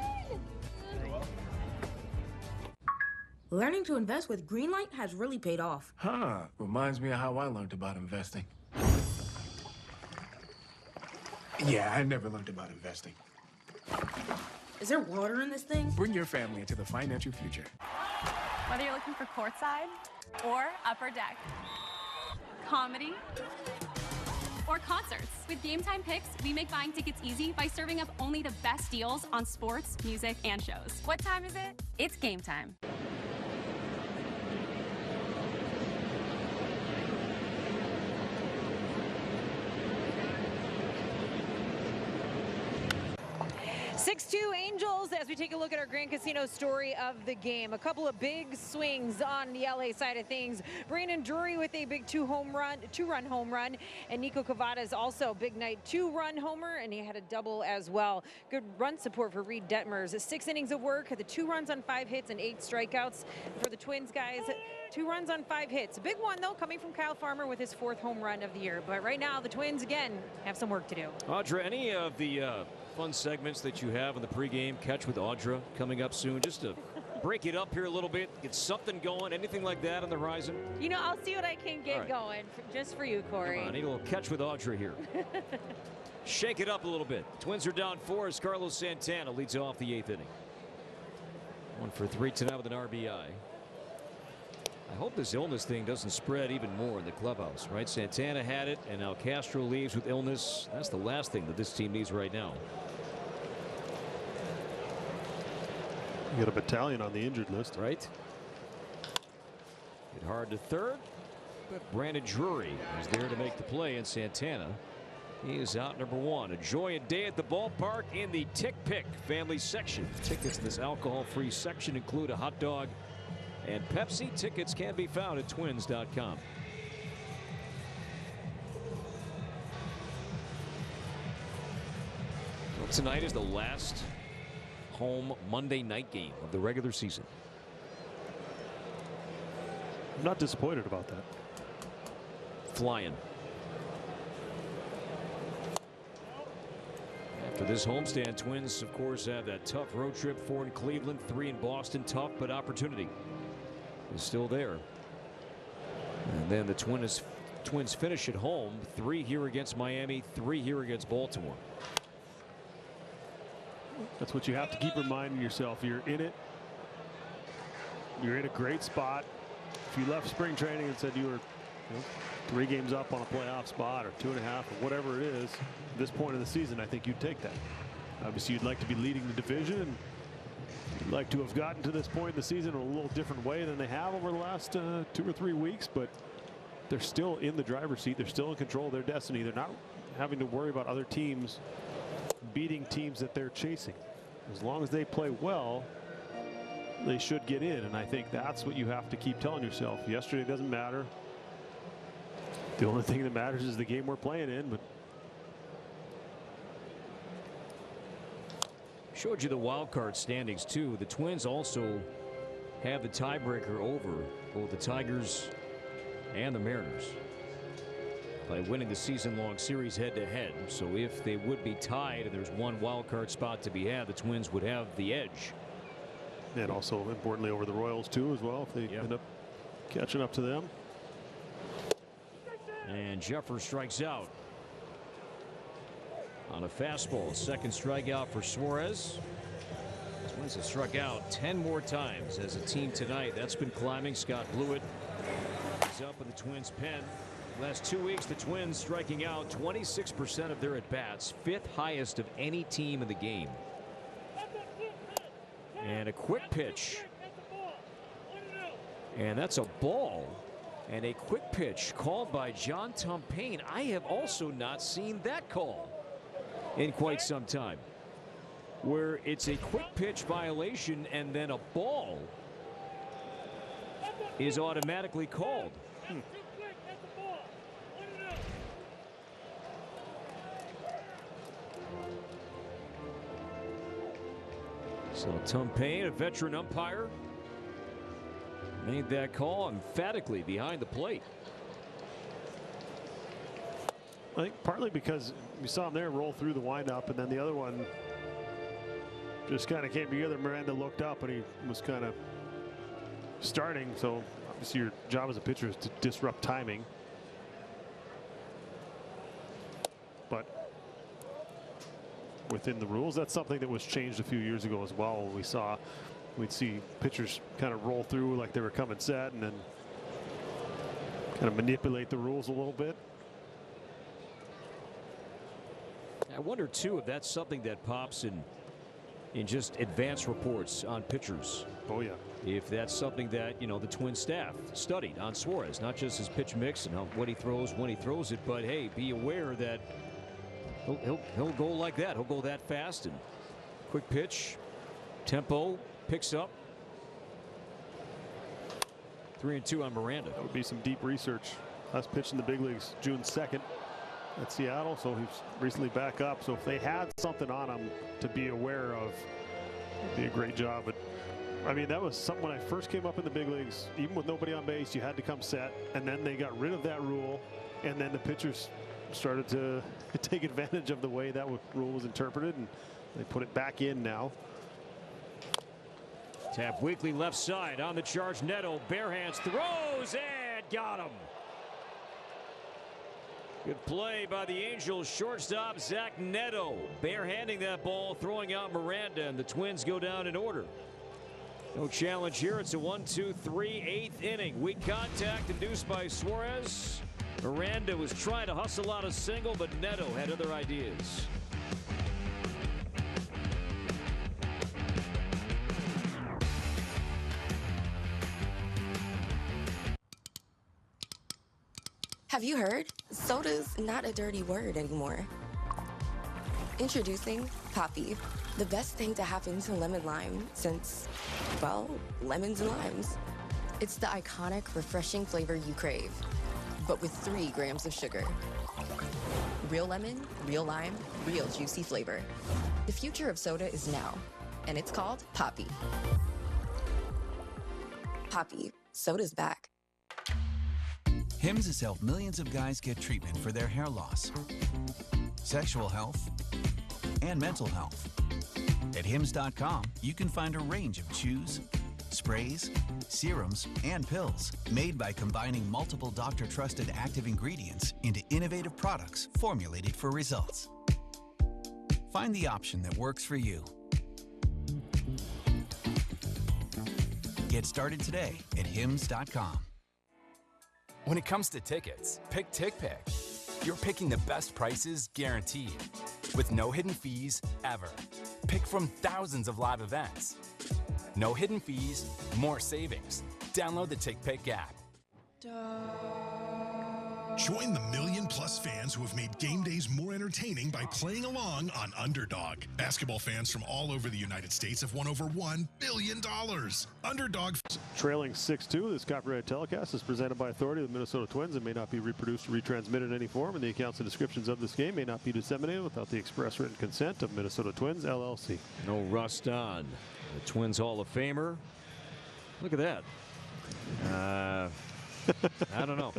S28: Learning to invest with Greenlight has really paid off.
S29: Huh. Reminds me of how I learned about investing. Yeah, I never learned about investing.
S28: Is there water in this thing?
S29: Bring your family into the financial future.
S12: Whether you're looking for courtside or upper deck, comedy
S1: or concerts. With Game Time Picks, we make buying tickets easy by serving up only the best deals on sports, music, and shows.
S12: What time is it?
S1: It's game time.
S2: Angels as we take a look at our Grand Casino story of the game. A couple of big swings on the LA side of things. Brandon Drury with a big two-run home run, and Nico Cavada's also big night 2-run homer, and he had a double as well. Good run support for Reid Detmers. 6 innings of work, the 2 runs on 5 hits and 8 strikeouts for the Twins guys. 2 runs on 5 hits. A big one though coming from Kyle Farmer with his 4th home run of the year. But right now the Twins again have some work to do.
S22: Audra, any of the fun segments that you have in the pregame Catch with Audra coming up soon, just to break it up here a little bit, get something going, anything like that on the horizon?
S2: You know, I'll see what I can get going just for you, Corey.
S22: Come on, I need a little Catch with Audra here. Shake it up a little bit. Twins are down 4 as Carlos Santana leads off the 8th inning. 1 for 3 tonight with an RBI. I hope this illness thing doesn't spread even more in the clubhouse, right? Santana had it, and now Castro leaves with illness. That's the last thing that this team needs right now.
S7: You got a battalion on the injured list.
S22: Right. Hit hard to third, but Brandon Drury is there to make the play, and Santana, he is out number 1. Enjoy a day at the ballpark in the Tick Pick family section. Tickets in this alcohol-free section include a hot dog and Pepsi. Tickets can be found at twins.com. Well, tonight is the last home Monday night game of the regular season.
S7: I'm not disappointed about that.
S22: Flying. After this homestand, Twins of course have that tough road trip, 4 in Cleveland, 3 in Boston. Tough, but opportunity is still there. And then the Twins finish at home, 3 here against Miami, 3 here against Baltimore.
S7: That's what you have to keep reminding yourself. You're in it. You're in a great spot. If you left spring training and said you were 3 games up on a playoff spot or 2.5 or whatever it is, at this point in the season, I think you'd take that. Obviously, you'd like to be leading the division, and you'd like to have gotten to this point in the season in a little different way than they have over the last 2 or 3 weeks, but they're still in the driver's seat. They're still in control of their destiny. They're not having to worry about other teams beating teams that they're chasing. As long as they play well, they should get in, and I think that's what you have to keep telling yourself. Yesterday doesn't matter. The only thing that matters is the game we're playing in. But
S22: showed you the wild card standings too. The Twins also have the tiebreaker over both the Tigers and the Mariners by winning the season-long series head-to-head. So if they would be tied and there's one wild card spot to be had, the Twins would have the edge.
S7: And also importantly over the Royals too as well, if they end up catching up to them.
S22: And Jeffers strikes out on a fastball. 2nd strikeout for Suarez. Twins have struck out 10 more times as a team tonight. That's been climbing. Scott Blewett is up in the Twins pen. Last 2 weeks, the Twins striking out 26% of their at-bats, 5th highest of any team in the game. And a quick pitch. And that's a ball. And a quick pitch called by John Tumpane. I have also not seen that call in quite some time, where it's a quick pitch violation and then a ball is automatically called. So Tumpane, a veteran umpire, made that call emphatically behind the plate.
S7: I think partly because we saw him there roll through the windup, and then the other one just kind of came together. Miranda looked up and he was kind of starting. So obviously your job as a pitcher is to disrupt timing. But within the rules, that's something that was changed a few years ago as well. We'd see pitchers kind of roll through like they were coming set and then kind of manipulate the rules a little bit.
S22: I wonder, too, if that's something that pops in just advanced reports on pitchers.
S7: Oh, yeah.
S22: If that's something that, the Twins staff studied on Suarez, not just his pitch mix and what he throws when he throws it, but, hey, be aware that he'll go like that. He'll go that fast, and quick pitch, tempo, picks up. 3-2 on Miranda.
S7: That would be some deep research. Last pitch in the big leagues, June 2nd at Seattle, so he's recently back up. So if they had something on him to be aware of, it'd be a great job. But I mean, that was something when I first came up in the big leagues, even with nobody on base, you had to come set, and then they got rid of that rule, and then the pitchers started to take advantage of the way that rule was interpreted, and they put it back in now.
S22: Tap weakly left side on the charge. Neto bare hands throws and got him. Good play by the Angels shortstop Zach Neto, barehanding that ball, throwing out Miranda, and the Twins go down in order. No challenge here. It's a 1-2-3 8th inning. Weak contact induced by Suarez. Miranda was trying to hustle out a single, but Neto had other ideas.
S4: Have you heard? Soda's not a dirty word anymore. Introducing Poppy, the best thing to happen to lemon lime since, well, lemons and limes. It's the iconic, refreshing flavor you crave, but with 3 grams of sugar. Real lemon, real lime, real juicy flavor. The future of soda is now, and it's called Poppy. Poppy, soda's back.
S5: Hims has helped millions of guys get treatment for their hair loss, sexual health, and mental health. At Hims.com, you can find a range of chews, sprays, serums, and pills made by combining multiple doctor-trusted active ingredients into innovative products formulated for results. Find the option that works for you. Get started today at Hims.com.
S8: When it comes to tickets, pick TickPick. You're picking the best prices guaranteed, with no hidden fees ever. Pick from thousands of live events. No hidden fees, more savings. Download the TickPick app.
S9: Join the million-plus fans who have made game days more entertaining by playing along on Underdog. Basketball fans from all over the United States have won over $1 billion. Underdog.
S7: Trailing 6-2, this copyrighted telecast is presented by authority of the Minnesota Twins and may not be reproduced or retransmitted in any form, and the accounts and descriptions of this game may not be disseminated without the express written consent of Minnesota Twins, LLC.
S22: No rust on. The Twins Hall of Famer. Look at that. I don't know.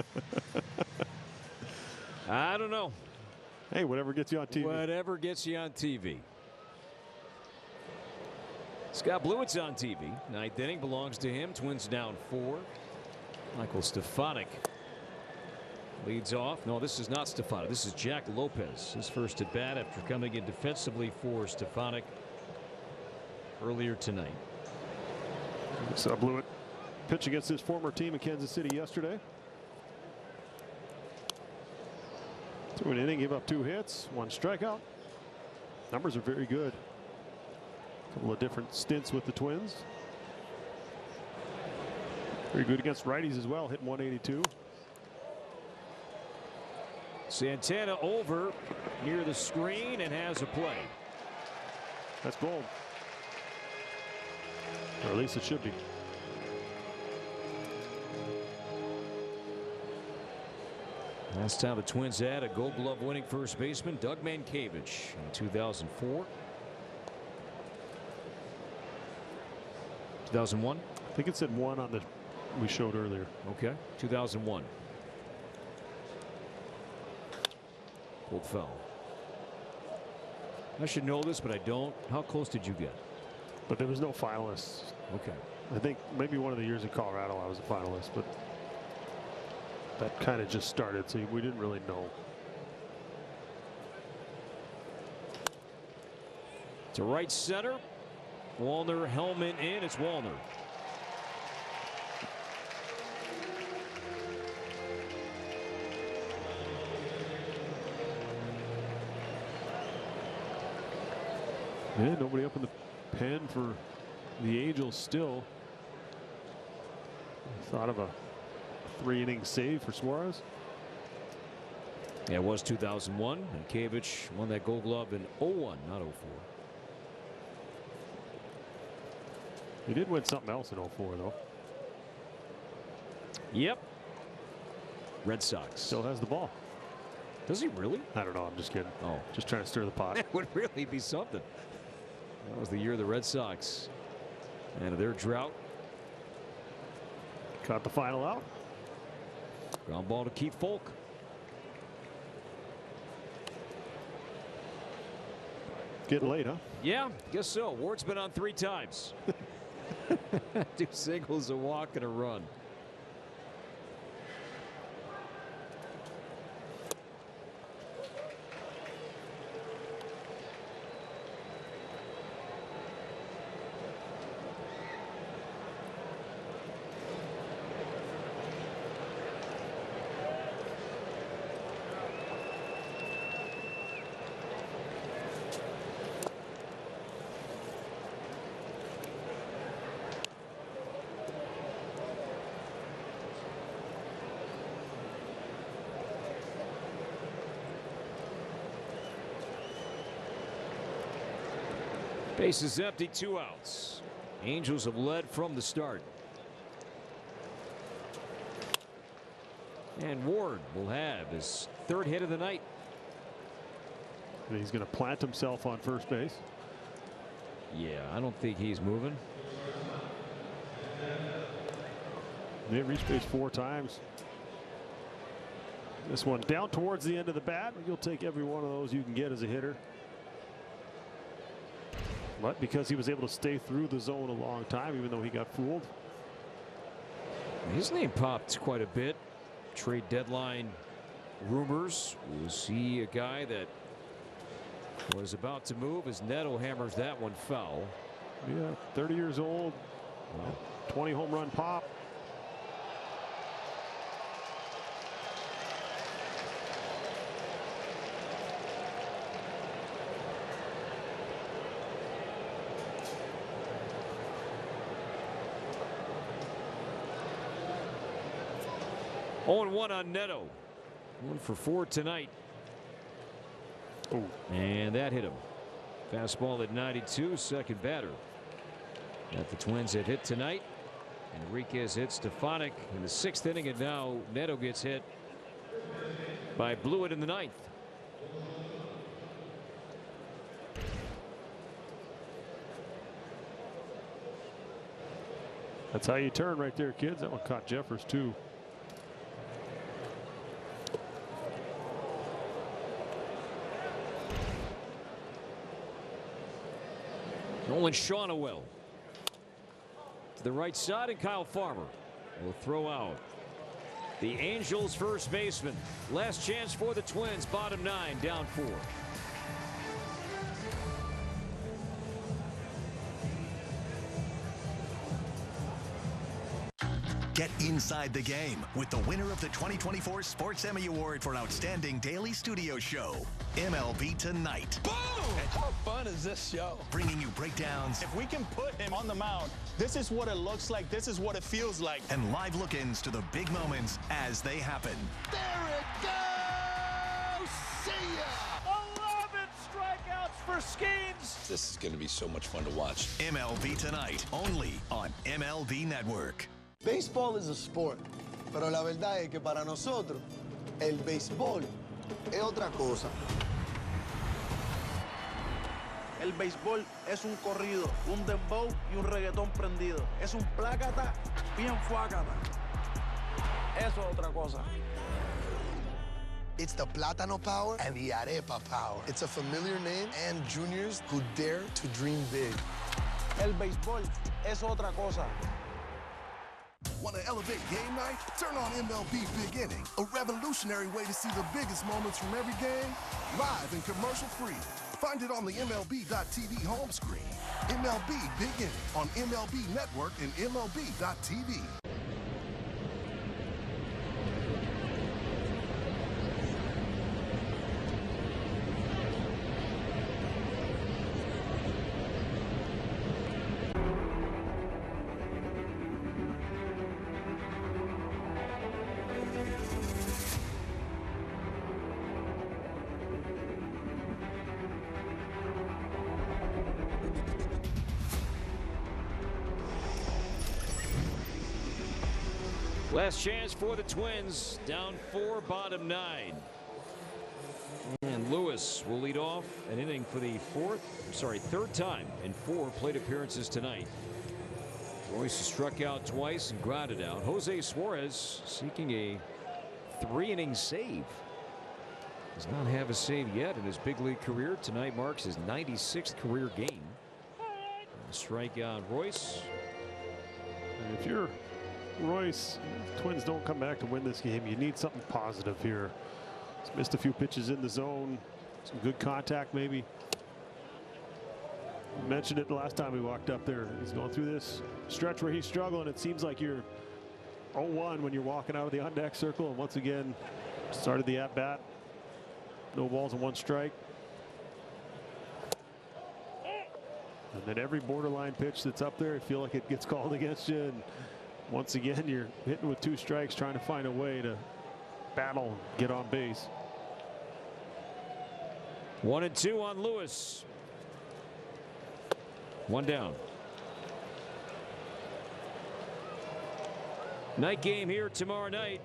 S22: I don't know.
S7: Hey, whatever gets you on TV.
S22: Whatever gets you on TV. Scott Blewett's on TV. 9th inning belongs to him. Twins down 4. Michael Stefanik leads off. No, this is not Stefanik. This is Jack Lopez. His first at bat after coming in defensively for Stefanik earlier tonight.
S7: So Blewett pitch against his former team in Kansas City yesterday. Through an inning, give up 2 hits, 1 strikeout. Numbers are very good. A couple of different stints with the Twins. Very good against righties as well, hit 182.
S22: Santana over near the screen and has a play.
S7: That's bold. Or at least it should be.
S22: Last time the Twins had a Gold Glove winning first baseman, Doug Mankiewicz, in 2004. 2001?
S7: I think it said 1 on the we showed earlier.
S22: Okay. 2001. Pulled foul. I should know this, but I don't. How close did you get?
S7: But there was no finalists.
S22: Okay.
S7: I think maybe one of the years in Colorado I was a finalist, but that kind of just started, so we didn't really know.
S22: To right center. Wallner, helmet in. It's Wallner.
S7: Yeah, nobody up in the pen for the Angels still. Thought of a 3-inning save for Suarez.
S22: Yeah, it was 2001, and Kavich won that Gold Glove in 01, not 04.
S7: He did win something else in 04, though.
S22: Yep. Red Sox.
S7: Still has the ball.
S22: Does he really?
S7: I don't know. I'm just kidding.
S22: Oh.
S7: Just trying to stir the pot.
S22: That would really be something. That was the year of the Red Sox and their drought.
S7: Caught the final out.
S22: Ground ball to Keith Folk.
S7: Getting late, huh?
S22: Yeah, guess so. Ward's been on 3 times. 2 singles, a walk, and a run. Base is empty, 2 outs. Angels have led from the start. And Ward will have his 3rd hit of the night.
S7: And he's going to plant himself on first base.
S22: Yeah, I don't think he's moving.
S7: They reached base 4 times. This one down towards the end of the bat. You'll take every one of those you can get as a hitter. But because he was able to stay through the zone a long time, even though he got fooled.
S22: His name popped quite a bit. Trade deadline rumors. Was he a guy that was about to move as Neto hammers that one foul?
S7: Yeah, 30 years old, 20 home run pop.
S22: Oh, 1 on Neto. 1 for 4 tonight.
S7: Ooh.
S22: And that hit him. Fastball at 92, second batter. That the Twins had hit tonight. Enriquez hits Stefanik in the 6th inning, and now Neto gets hit by Blewett in the 9th.
S7: That's how you turn right there, kids. That one caught Jeffers too.
S22: Nolan Shawnowell to the right side, and Kyle Farmer will throw out. The Angels first baseman. Last chance for the Twins. Bottom 9, down 4.
S3: Get inside the game with the winner of the 2024 Sports Emmy Award for Outstanding Daily Studio Show, MLB Tonight.
S6: Boom! How fun is this show?
S3: Bringing you breakdowns.
S6: If we can put him on the mound, this is what it looks like. This is what it feels like.
S3: And live look-ins to the big moments as they happen.
S6: There it goes! See ya! 11 strikeouts for Skeens.
S10: This is going to be so much fun to watch.
S3: MLB Tonight, only on MLB Network.
S11: Béisbol es a sport, pero la verdad es que para nosotros el béisbol es otra cosa.
S18: El béisbol es un corrido, un dembow y un reggaetón prendido. Es un plácata bien fuácata. Eso es otra cosa.
S11: It's the Plátano Power and the Arepa Power. It's a familiar name and juniors who dare to dream big.
S18: El béisbol es otra cosa.
S13: Want to elevate game night? Turn on MLB Big Inning, a revolutionary way to see the biggest moments from every game, live and commercial-free. Find it on the MLB.tv home screen. MLB Big Inning on MLB Network and MLB.tv.
S22: Last chance for the Twins. Down 4, bottom 9. And Lewis will lead off an inning for the third time in 4 plate appearances tonight. Royce has struck out twice and grounded out. Jose Suarez seeking a 3-inning save. Does not have a save yet in his big league career. Tonight marks his 96th career game. Strikeout Royce.
S7: And if you're Royce, the Twins don't come back to win this game. You need something positive here. He's missed a few pitches in the zone. Some good contact maybe. I mentioned it the last time we walked up there. He's going through this stretch where he's struggling. It seems like you're 0-1 when you're walking out of the on-deck circle. And once again, started the at-bat. No balls and 1 strike. And then every borderline pitch that's up there, I feel like it gets called against you. And once again, you're hitting with 2 strikes, trying to find a way to battle, get on base.
S22: 1-2 on Lewis. 1 down. Night game here tomorrow night.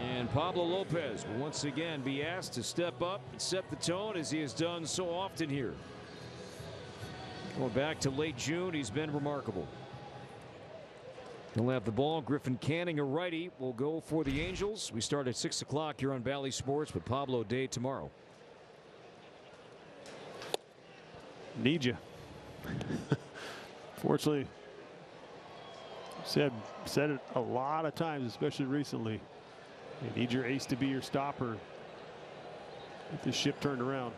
S22: And Pablo Lopez will once again be asked to step up and set the tone as he has done so often here. Going back to late June, he's been remarkable. He'll have the ball. Griffin Canning, a righty, will go for the Angels. We start at 6 o'clock here on Valley Sports with Pablo Day tomorrow.
S7: Need you. Fortunately, said it a lot of times, especially recently. You need your ace to be your stopper. Get this ship turned around.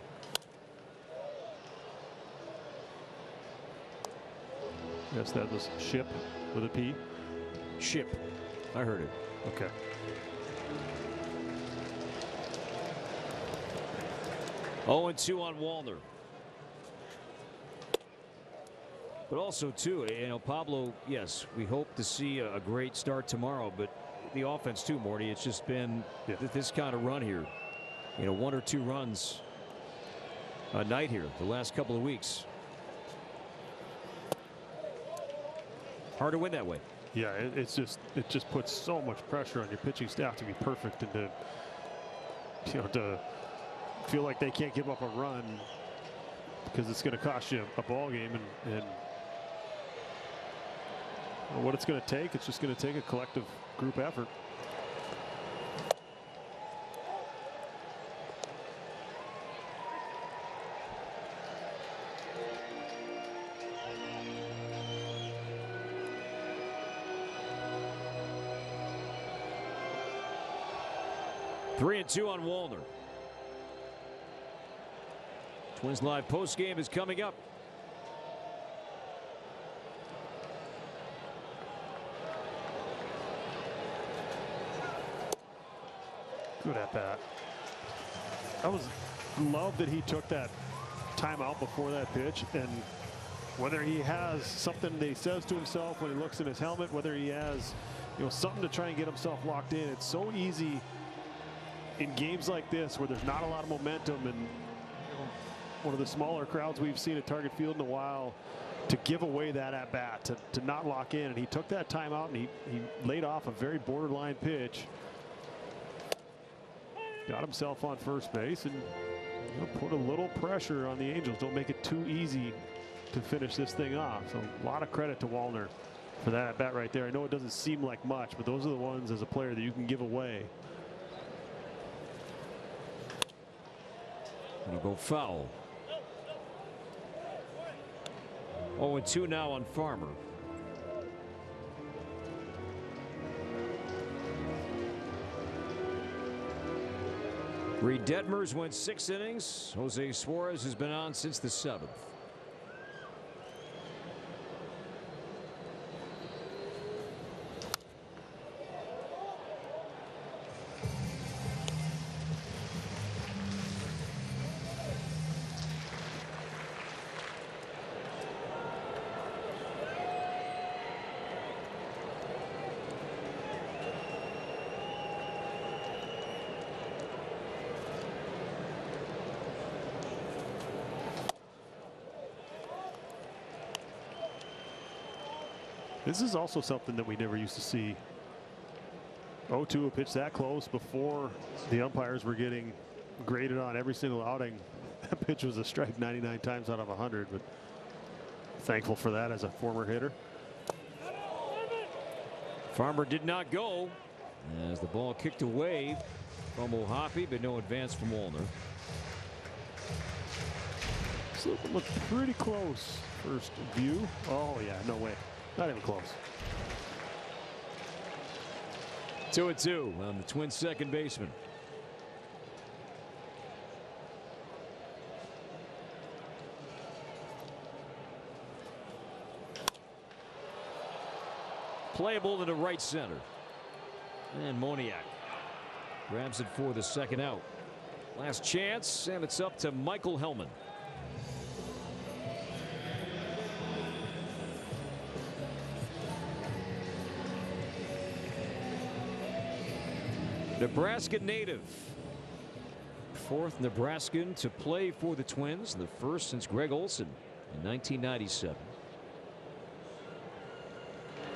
S7: Yes, that was ship with a P.
S22: Ship. I heard it.
S7: Okay.
S22: Oh, 2 on Wallner. But also, too, you know, Pablo, yes, we hope to see a great start tomorrow, but the offense, too, Morty, it's just been this kind of run here. You know, 1 or 2 runs a night here the last couple of weeks. Hard to win that way.
S7: Yeah, it just puts so much pressure on your pitching staff to be perfect and to feel like they can't give up a run because it's going to cost you a ball game and what it's going to take. It's just going to take a collective group effort.
S22: Three and 2 on Wallner. Twins Live post game is coming up.
S7: Good at bat. I love that he took that timeout before that pitch, and whether he has something that he says to himself when he looks in his helmet, whether he has, you know, something to try and get himself locked in. It's so easy in games like this where there's not a lot of momentum and, you know, one of the smaller crowds we've seen at Target Field in a while, to give away that at bat, to not lock in. And he took that timeout and he laid off a very borderline pitch. Got himself on first base and, you know, put a little pressure on the Angels. Don't make it too easy to finish this thing off. So a lot of credit to Wallner for that at bat right there. I know it doesn't seem like much, but those are the ones as a player that you can give away.
S22: It'll go foul. 0-2 now on Farmer. Reid Detmers went 6 innings. Jose Suarez has been on since the 7th.
S7: This is also something that we never used to see 0-2, a pitch that close before the umpires were getting graded on every single outing. That pitch was a strike 99 times out of 100, but thankful for that as a former hitter.
S22: Farmer did not go as the ball kicked away from O'Hoppe, but no advance from Wallner.
S7: So it looked pretty close first view. Oh yeah, no way, not even close.
S22: 2-2 on the Twins' second baseman. Playable into right center. And Morneau grabs it for the second out. Last chance, and it's up to Michael Hellman. Nebraska native. Fourth Nebraskan to play for the Twins, the first since Greg Olson in 1997.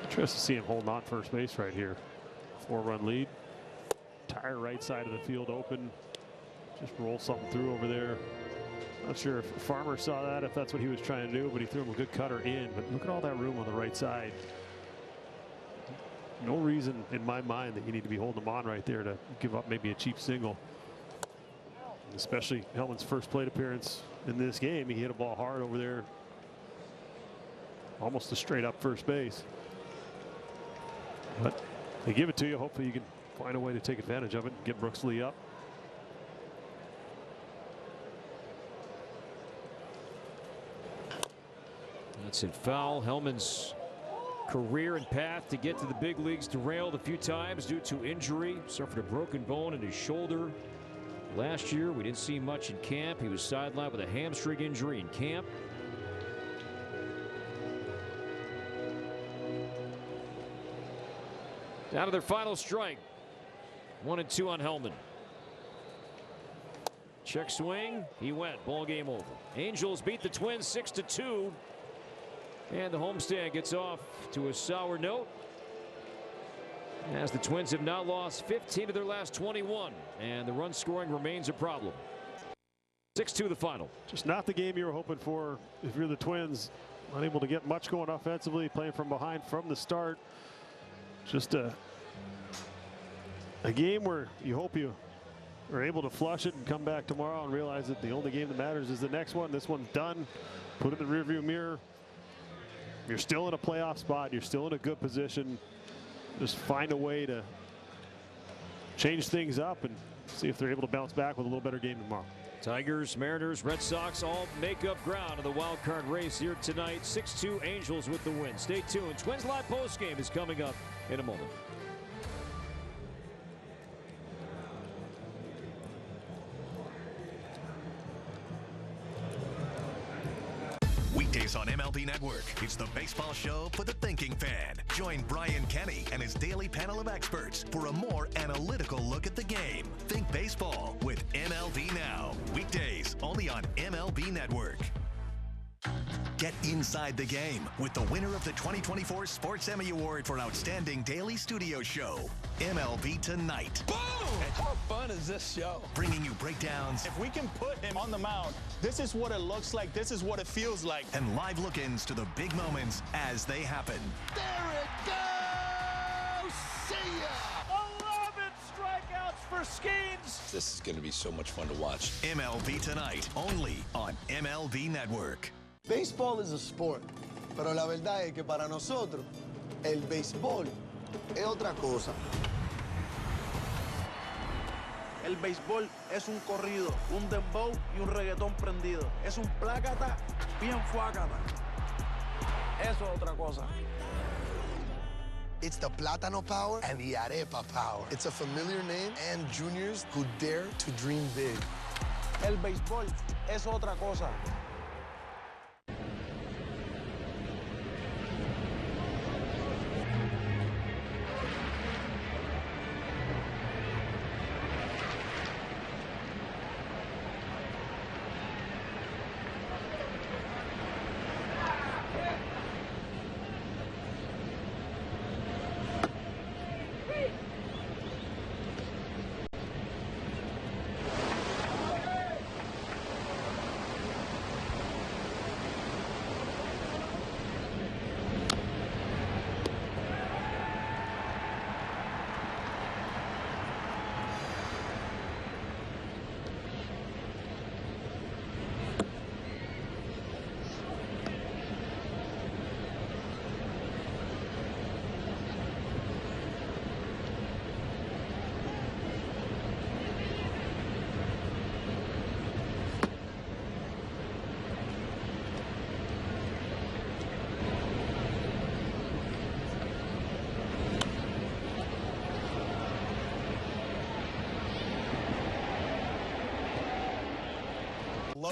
S7: Interesting to see him holding on first base right here. 4-run lead. Entire right side of the field open. Just roll something through over there. Not sure if Farmer saw that, if that's what he was trying to do, but he threw him a good cutter in. But look at all that room on the right side. No reason in my mind that you need to be holding him on right there to give up maybe a cheap single. Especially Hellman's first plate appearance in this game. He hit a ball hard over there. Almost a straight up first base. But they give it to you. Hopefully you can find a way to take advantage of it and get Brooks Lee up.
S22: That's it foul. Hellman's career and path to get to the big leagues derailed a few times due to injury. Suffered a broken bone in his shoulder last year. We didn't see much in camp. He was sidelined with a hamstring injury in camp. Down to their final strike. 1-2 on Hellman. Check swing. He went. Ball game over. Angels beat the Twins 6-2. And the homestand gets off to a sour note, as the Twins have now lost 15 of their last 21, and the run scoring remains a problem. 6-2 the final.
S7: Just not the game you were hoping for if you're the Twins. Unable to get much going offensively, playing from behind from the start. Just a game where you hope you are able to flush it and come back tomorrow and realize that the only game that matters is the next one. This one's done. Put it in the rearview mirror. You're still in a playoff spot. You're still in a good position. Just find a way to change things up and see if they're able to bounce back with a little better game tomorrow.
S22: Tigers, Mariners, Red Sox all make up ground in the wild card race here tonight. 6-2 Angels with the win. Stay tuned. Twins Live postgame is coming up in a moment.
S3: Weekdays on MLB Network, it's the baseball show for the thinking fan. Join Brian Kenny and his daily panel of experts for a more analytical look at the game. Think baseball with MLB Now. Weekdays only on MLB Network. Get inside the game with the winner of the 2024 Sports Emmy Award for Outstanding Daily Studio Show, MLB Tonight.
S6: Boom! How fun is this show?
S3: Bringing you breakdowns.
S6: If we can put him on the mound, this is what it looks like. This is what it feels like.
S3: And live look-ins to the big moments as they happen.
S13: There it goes! See ya!
S18: 11 strikeouts for Skeens.
S10: This is going to be so much fun to watch.
S3: MLB Tonight, only on MLB Network.
S11: Béisbol es un sport, pero la verdad es que para nosotros el béisbol es otra cosa.
S18: El béisbol es un corrido, un dembow y un reggaetón prendido. Es un plácata bien fuácata. Eso es otra cosa.
S13: It's the Plátano Power and the Arepa Power. It's a familiar name and juniors who dare to dream big.
S18: El béisbol es otra cosa.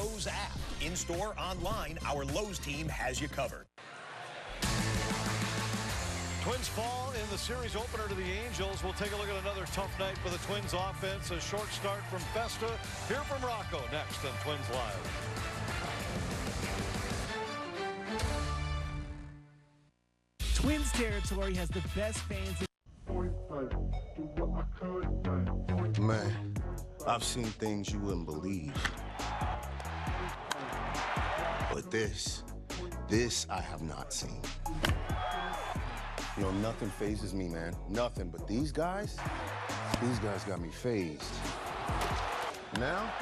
S14: Lowe's app. In-store, online, our Lowe's team has you covered.
S15: Twins fall in the series opener to the Angels. We'll take a look at another tough night for the Twins offense. A short start from Festa. Hear from Rocco next on Twins Live.
S16: Twins territory has the best fans.
S17: Man, I've seen things you wouldn't believe. But this I have not seen. You know, nothing phases me, man. Nothing. But these guys got me phased. Now,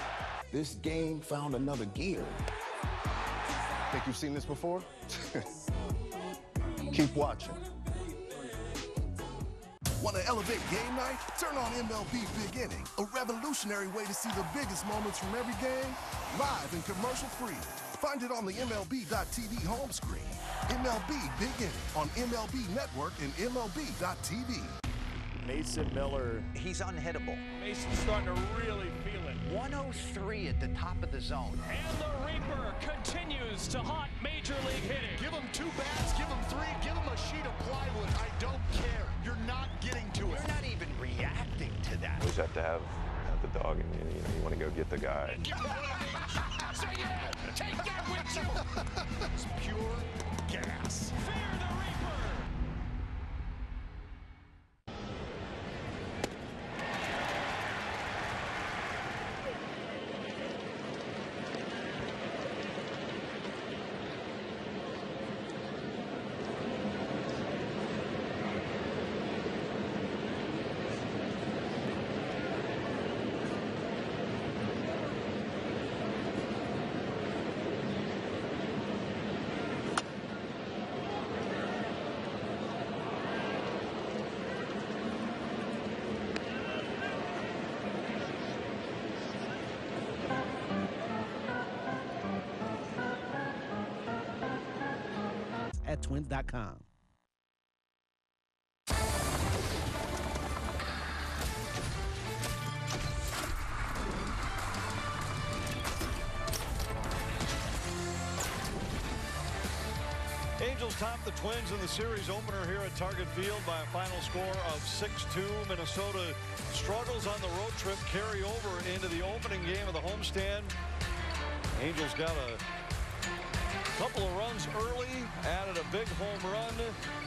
S17: this game found another gear. Think you've seen this before? Keep watching.
S13: Want to elevate game night? Turn on MLB Big Inning, a revolutionary way to see the biggest moments from every game, live and commercial-free. Find it on the MLB.tv home screen. MLB Big Inning on MLB Network and MLB.tv.
S19: Mason Miller. He's unhittable.
S22: Mason's starting to really feel it.
S19: 103 at the top of the zone.
S22: And the Reaper continues to haunt Major League hitting.
S9: Give him 2 bats, give him 3, give him a sheet of plywood. I don't care. You're not getting to it.
S19: You're not even reacting to that.
S23: You always have to have the dog, and you want to go get the guy.
S9: Say yeah! Take that with you! It's pure gas.
S22: Fear the Reaper!
S16: At twins.com.
S15: Angels top the Twins in the series opener here at Target Field by a final score of 6-2. Minnesota struggles on the road trip, carry over into the opening game of the homestand. Angels got a couple of runs early, added a big home run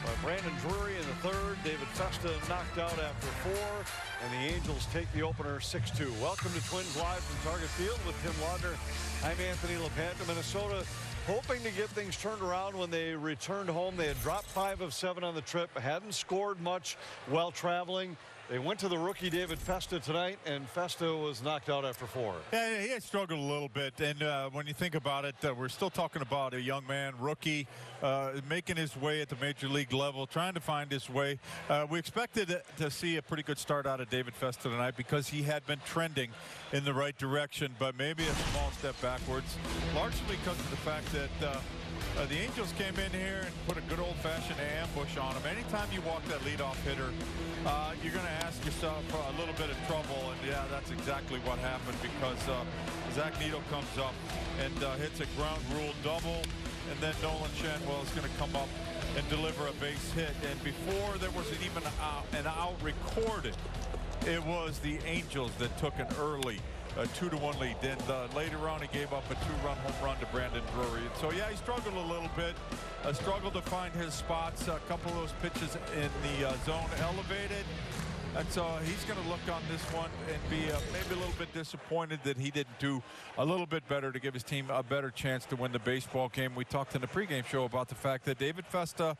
S15: by Brandon Drury in the third. David Festa knocked out after 4, and the Angels take the opener 6-2. Welcome to Twins Live from Target Field with Tim Laudner. I'm Anthony LaPanta. Minnesota hoping to get things turned around when they returned home. They had dropped 5 of 7 on the trip, hadn't scored much while traveling. They went to the rookie David Festa tonight, and Festa was knocked out after 4.
S20: Yeah, he had struggled a little bit, and when you think about it, we're still talking about a young man, rookie, making his way at the major league level, trying to find his way. We expected to see a pretty good start out of David Festa tonight because he had been trending in the right direction, but maybe a small step backwards, largely because of the fact that the Angels came in here and put a good old-fashioned ambush on him. Anytime you walk that leadoff hitter, you're going to ask yourself a little bit of trouble, and yeah, that's exactly what happened because Zach Neto comes up and hits a ground rule double, and then Nolan Shanwell is going to come up and deliver a base hit. And before there was even an out recorded, it was the Angels that took an early 2-1 lead. Then later on, he gave up a 2-run home run to Brandon Drury. And so, yeah, he struggled a little bit. Struggled to find his spots. A couple of those pitches in the zone elevated. And so he's going to look on this one and be maybe a little bit disappointed that he didn't do a little bit better to give his team a better chance to win the baseball game. We talked in the pregame show about the fact that David Festa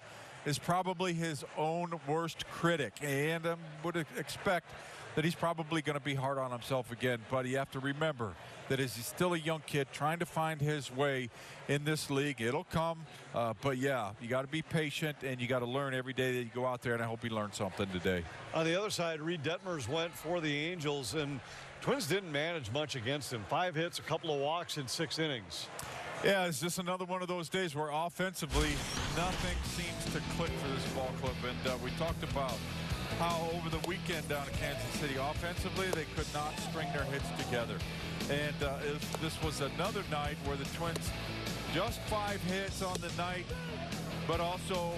S20: is probably his own worst critic, and would expect that he's probably going to be hard on himself again. But you have to remember that he's still a young kid trying to find his way in this league. It'll come, but yeah, you got to be patient, and you got to learn every day that you go out there, and I hope he learned something today.
S15: On the other side, Reid Detmers went for the Angels, and Twins didn't manage much against him. 5 hits, a couple of walks in 6 innings.
S20: Yeah, it's just another one of those days where offensively nothing seems to click for this ball club, and we talked about how over the weekend down in Kansas City, offensively, they could not string their hits together. And this was another night where the Twins just 5 hits on the night, but also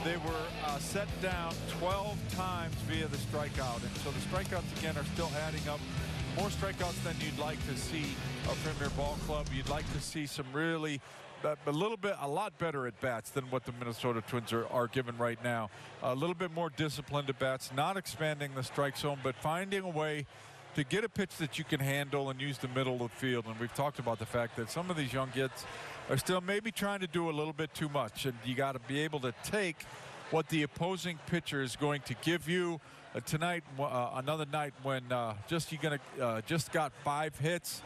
S20: they were set down 12 times via the strikeout. And so the strikeouts, again, are still adding up. More strikeouts than you'd like to see from your ball club. You'd like to see some really a lot better at bats than what the Minnesota Twins are given right now. A little bit more disciplined at bats, not expanding the strike zone, but finding a way to get a pitch that you can handle and use the middle of the field. And we've talked about the fact that some of these young kids are still maybe trying to do a little bit too much, and you got to be able to take what the opposing pitcher is going to give you. Tonight, another night when just got 5 hits,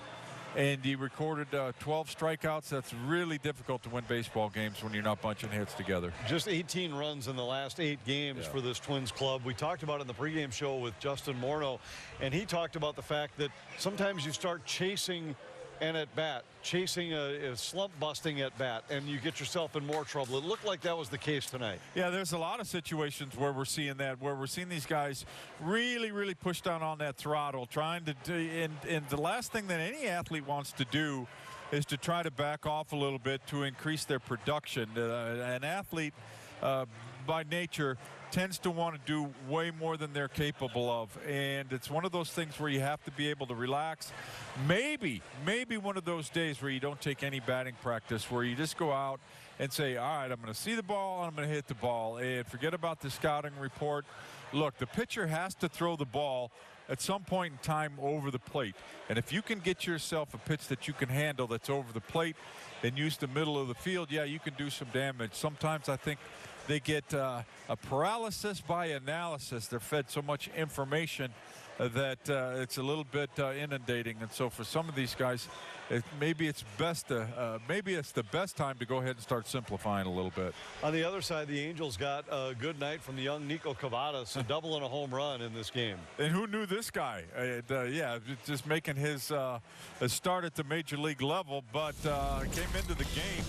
S20: and he recorded 12 strikeouts. That's really difficult to win baseball games when you're not bunching hits together.
S15: Just 18 runs in the last 8 games for this Twins club. We talked about it in the pregame show with Justin Morneau, and he talked about the fact that sometimes you start chasing an at-bat, chasing a slump-busting at-bat, and you get yourself in more trouble. It looked like that was the case tonight.
S20: Yeah, there's a lot of situations where we're seeing that, where we're seeing these guys really, really push down on that throttle, trying to do, and the last thing that any athlete wants to do is to try to back off a little bit to increase their production. An athlete, by nature, tends to want to do way more than they're capable of, and it's one of those things where you have to be able to relax. Maybe one of those days where you don't take any batting practice, where you just go out and say, all right, I'm going to see the ball and I'm going to hit the ball, and forget about the scouting report. Look, the pitcher has to throw the ball at some point in time over the plate, and if you can get yourself a pitch that you can handle that's over the plate and use the middle of the field, yeah, you can do some damage. Sometimes I think they get a paralysis by analysis. They're fed so much information that it's a little bit inundating, and so for some of these guys, maybe it's the best time to go ahead and start simplifying a little bit.
S15: On the other side, the Angels got a good night from the young Nico Cavadas, a double and a home run in this game.
S20: And who knew this guy? Yeah, just making his start at the major league level, but came into the game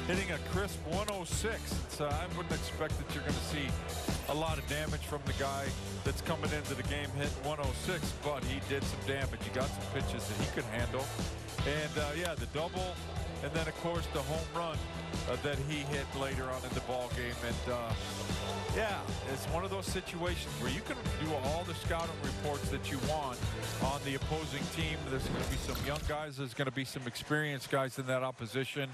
S20: hitting a crisp 106. So I wouldn't expect that you're going to see a lot of damage from the guy that's coming into the game hitting 106, but he did some damage. He got some pitches that he could handle. And yeah, the double, and then of course the home run that he hit later on in the ball game. And yeah, it's one of those situations where you can do all the scouting reports that you want on the opposing team. There's going to be some young guys, there's going to be some experienced guys in that opposition.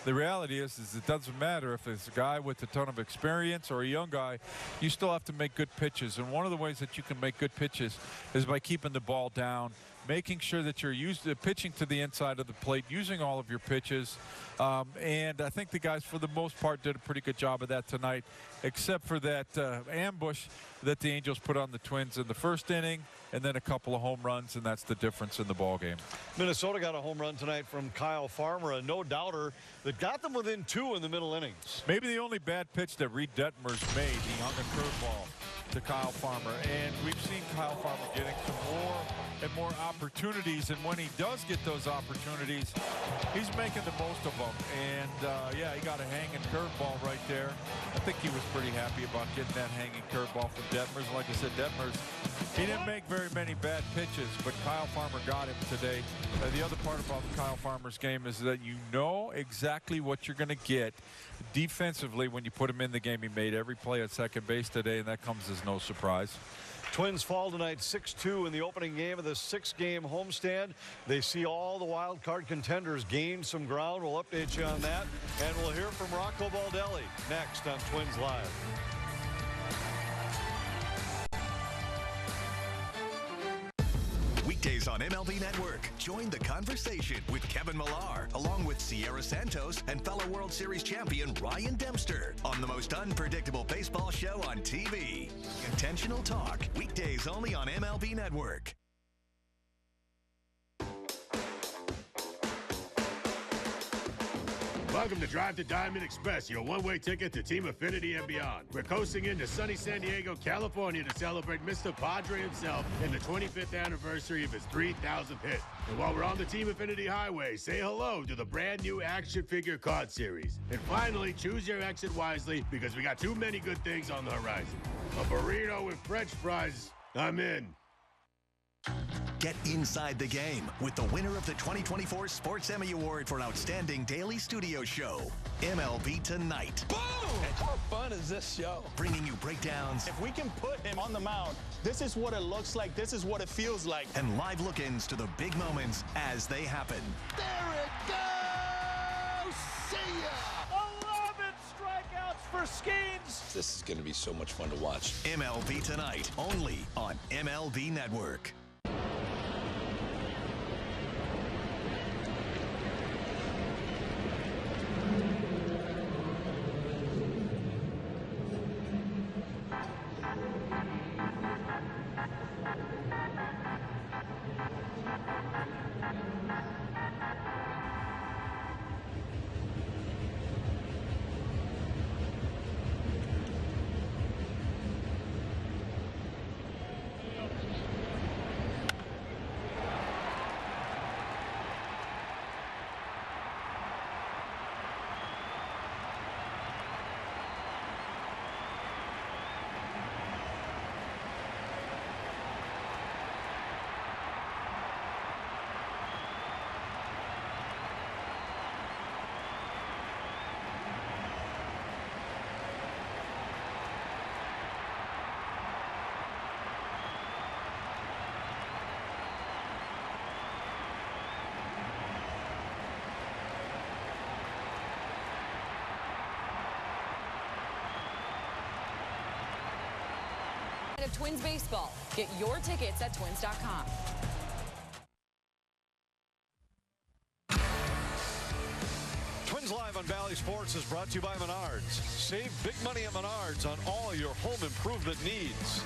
S20: The reality is it doesn't matter if it's a guy with a ton of experience or a young guy. You still have to make good pitches, and one of the ways that you can make good pitches is by keeping the ball down, making sure that you're pitching to the inside of the plate, using all of your pitches. And I think the guys, for the most part, did a pretty good job of that tonight, except for that ambush that the Angels put on the Twins in the first inning, and then a couple of home runs, and that's the difference in the ball game.
S15: Minnesota got a home run tonight from Kyle Farmer, a no-doubter that got them within 2 in the middle innings.
S20: Maybe the only bad pitch that Reid Detmers made, he hung a curveball to Kyle Farmer, and we've seen Kyle Farmer getting some more and more opportunities, and when he does get those opportunities, he's making the most of them. And yeah, he got a hanging curveball right there. I think he was pretty happy about getting that hanging curveball from Detmers. Like I said, Detmers, he didn't make very many bad pitches, but Kyle Farmer got him today. The other part about Kyle Farmer's game is that you know exactly what you're going to get defensively when you put him in the game. He made every play at second base today, and that comes as no surprise.
S15: Twins fall tonight 6-2 in the opening game of the 6-game homestand. They see all the wild card contenders gain some ground. We'll update you on that, and we'll hear from Rocco Baldelli next on Twins Live.
S3: Weekdays on MLB Network. Join the conversation with Kevin Millar, along with Sierra Santos and fellow World Series champion Ryan Dempster on the most unpredictable baseball show on TV. Intentional Talk. Weekdays only on MLB Network.
S1: Welcome to Drive to Diamond Express, your one-way ticket to Team Affinity and beyond. We're coasting into sunny San Diego, California to celebrate Mr. Padre himself and the 25th anniversary of his 3,000th hit. And while we're on the Team Affinity Highway, say hello to the brand new action figure card series. And finally, choose your exit wisely because we got too many good things on the horizon. A burrito with French fries, I'm in.
S3: Get inside the game with the winner of the 2024 Sports Emmy Award for Outstanding Daily Studio Show, MLB Tonight.
S6: Boom! How fun is this show?
S3: Bringing you breakdowns.
S6: If we can put him on the mound, this is what it looks like. This is what it feels like.
S3: And live look-ins to the big moments as they happen.
S6: There it goes! See ya!
S15: 11 strikeouts for Skeens.
S10: This is going to be so much fun to watch.
S3: MLB Tonight, only on MLB Network.
S2: Of Twins baseball. Get your tickets at twins.com.
S15: Twins Live on Valley Sports is brought to you by Menards. Save big money at Menards on all your home improvement needs.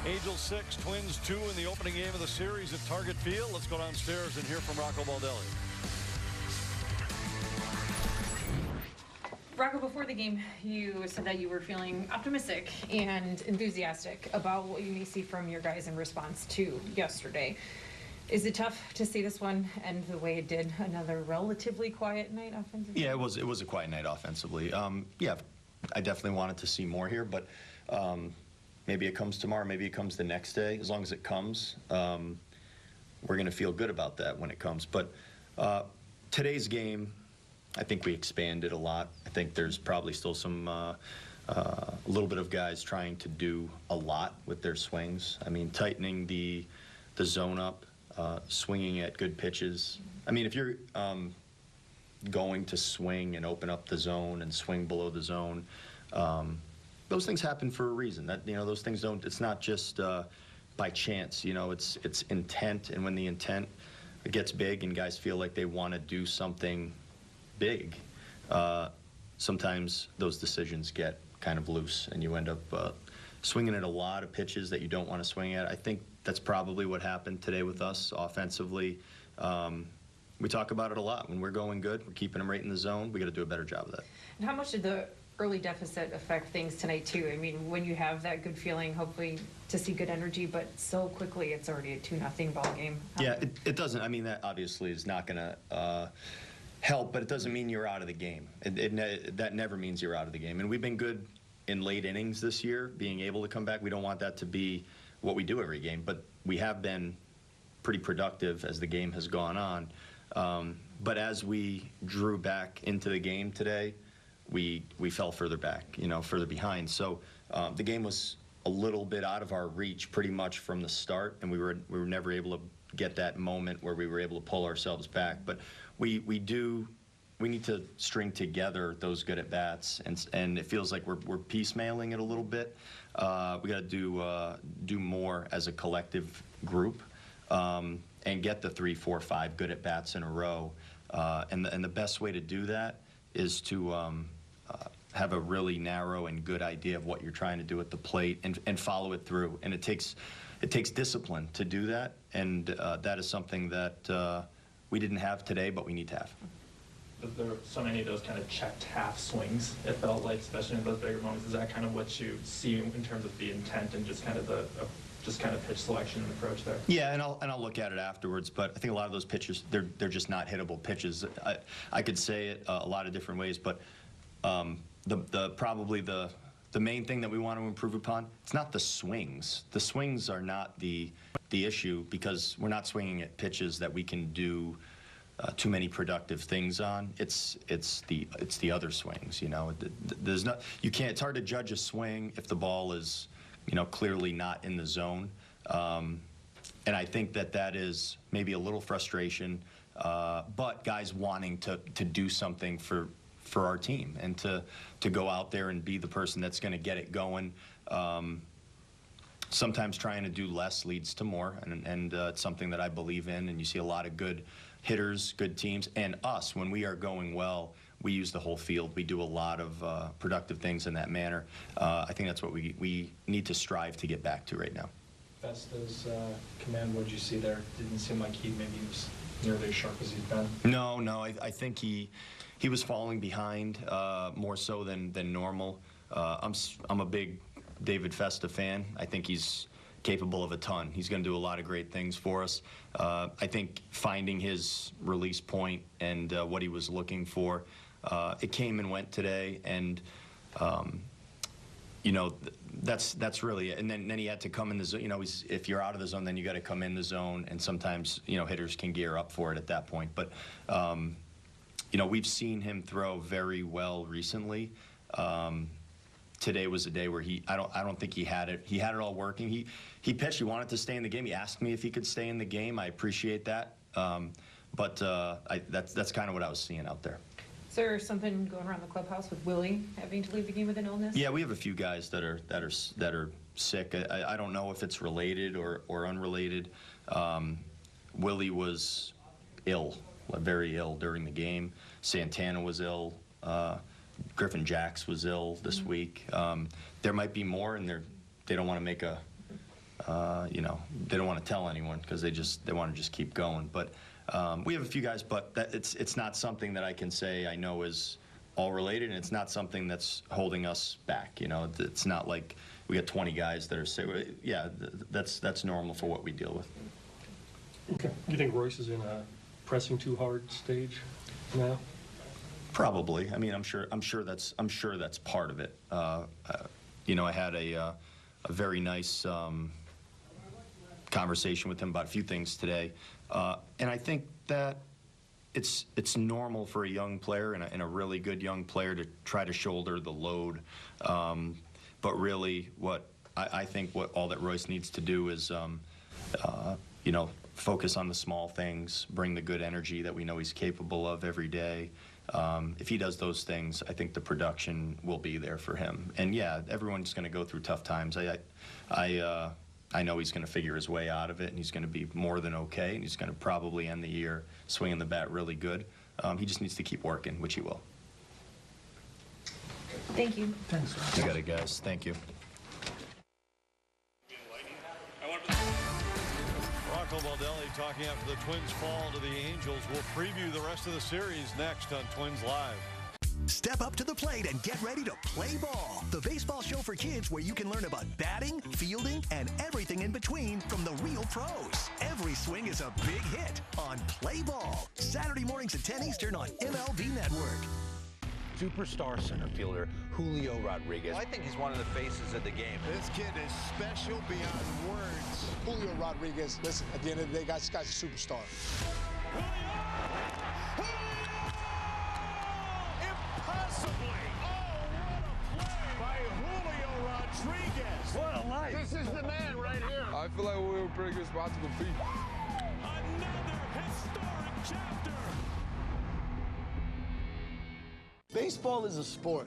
S15: Angels 6, Twins 2 in the opening game of the series at Target Field. Let's go downstairs and hear from Rocco Baldelli.
S12: Rocco, before the game, you said that you were feeling optimistic and enthusiastic about what you may see from your guys in response to yesterday. Is it tough to see this one end the way it did? Another relatively quiet night offensively?
S21: Yeah, it was a quiet night offensively. Yeah, I definitely wanted to see more here, but maybe it comes tomorrow, maybe it comes the next day. As long as it comes, we're going to feel good about that when it comes. But today's game, I think we expanded a lot. I think there's probably still some a little bit of guys trying to do a lot with their swings. I mean, tightening the zone up, swinging at good pitches. I mean, if you're going to swing and open up the zone and swing below the zone, those things happen for a reason. That, you know, those things don't. It's not just by chance. You know, it's intent, and when the intent gets big and guys feel like they want to do something big, sometimes those decisions get kind of loose and you end up swinging at a lot of pitches that you don't want to swing at. I think that's probably what happened today with us offensively. We talk about it a lot. When we're going good, we're keeping them right in the zone. We got to do a better job of that.
S12: And how much did the early deficit affect things tonight too? I mean, when you have that good feeling, hopefully to see good energy, but so quickly it's already a 2-0 ball game.
S21: Yeah, it doesn't. I mean, that obviously is not going to help, but it doesn't mean you're out of the game. That never means you're out of the game. And we've been good in late innings this year, being able to come back. We don't want that to be what we do every game, but we have been pretty productive as the game has gone on. But as we drew back into the game today, we fell further back, you know, further behind. So the game was a little bit out of our reach pretty much from the start, and we were never able to get that moment where we were able to pull ourselves back. But we need to string together those good at bats, and it feels like we're piecemealing it a little bit. We got to do more as a collective group, and get the 3, 4, 5 good at bats in a row. And the best way to do that is to have a really narrow and good idea of what you're trying to do at the plate and follow it through. And it takes discipline to do that, and that is something that we didn't have today, but we need to have.
S24: There were so many of those kind of checked half swings, it felt like, especially in those bigger moments. Is that kind of what you see in terms of the intent and just kind of the pitch selection and approach there? Yeah, and I'll look at it afterwards, but I think a lot of those pitches, they're just not hittable pitches. I could say it a lot of different ways, but probably the
S21: the main thing that we want to improve upon, it's not the swings. The swings are not the issue because we're not swinging at pitches that we can do too many productive things on. It's the other swings, you know. There's not, you can't, it's hard to judge a swing if the ball is, you know, clearly not in the zone. And I think that is maybe a little frustration, but guys wanting to do something for our team and to go out there and be the person that's going to get it going. Sometimes trying to do less leads to more, and it's something that I believe in, and you see a lot of good hitters, good teams, and us, when we are going well, we use the whole field. We do a lot of productive things in that manner. I think that's what we need to strive to get back to right now.
S24: Festa's command, what did you see there? Didn't seem like he maybe was nearly as sharp as he's been.
S21: No, I think he was falling behind more so than normal. I'm a big David Festa fan. I think he's capable of a ton. He's going to do a lot of great things for us. I think finding his release point and what he was looking for, it came and went today, and you know, that's really it. And then he had to come in the zone. You know, if you're out of the zone, then you got to come in the zone, and sometimes, you know, hitters can gear up for it at that point. But you know, we've seen him throw very well recently. Today was a day where I don't think he had it. He had it all working. He pitched. He wanted to stay in the game. He asked me if he could stay in the game. I appreciate that. But that's kind of what I was seeing out there.
S12: Is there something going around the clubhouse with Willie having to leave the game with an illness?
S21: Yeah, we have a few guys that are sick. I don't know if it's related or unrelated. Willie was ill, very ill during the game. Santana was ill. Griffin Jacks was ill this week. There might be more, and they don't want to make a, you know, they don't want to tell anyone because they want to just keep going. But we have a few guys, but it's not something that I can say I know is all related, and it's not something that's holding us back. You know, it's not like we got 20 guys that are sick. Yeah, that's normal for what we deal with.
S4: Okay. Do you think Royce is in a pressing too hard stage now?
S21: Probably. I mean, I'm sure that's part of it. You know, I had a very nice conversation with him about a few things today, and I think that it's normal for a young player and a really good young player to try to shoulder the load. But really, what I think all that Royce needs to do is, you know, focus on the small things, bring the good energy that we know he's capable of every day. If he does those things, I think the production will be there for him. And yeah, everyone's going to go through tough times. I know he's going to figure his way out of it, and he's going to be more than okay, and he's going to probably end the year swinging the bat really good. He just needs to keep working, which he will.
S12: Thank you.
S4: Thanks.
S21: You got it, guys. Thank you.
S15: Rocco Baldelli talking after the Twins fall to the Angels. We'll preview the rest of the series next on Twins Live.
S3: Step up to the plate and get ready to play ball. The baseball show for kids where you can learn about batting, fielding, and everything in between from the real pros. Every swing is a big hit on Play Ball. Saturday mornings at 10 Eastern on MLB Network.
S19: Superstar center fielder Julio Rodriguez.
S5: I think he's one of the faces of the game.
S7: This kid is special beyond words. Julio Rodriguez, listen, at the end of the day, guys, this guy's a superstar.
S5: Impossibly! Oh, what a play by Julio Rodriguez! What a life!
S7: This is the man right here.
S8: I feel like we're a pretty good spot to compete.
S5: Another historic chapter!
S11: Baseball is a sport,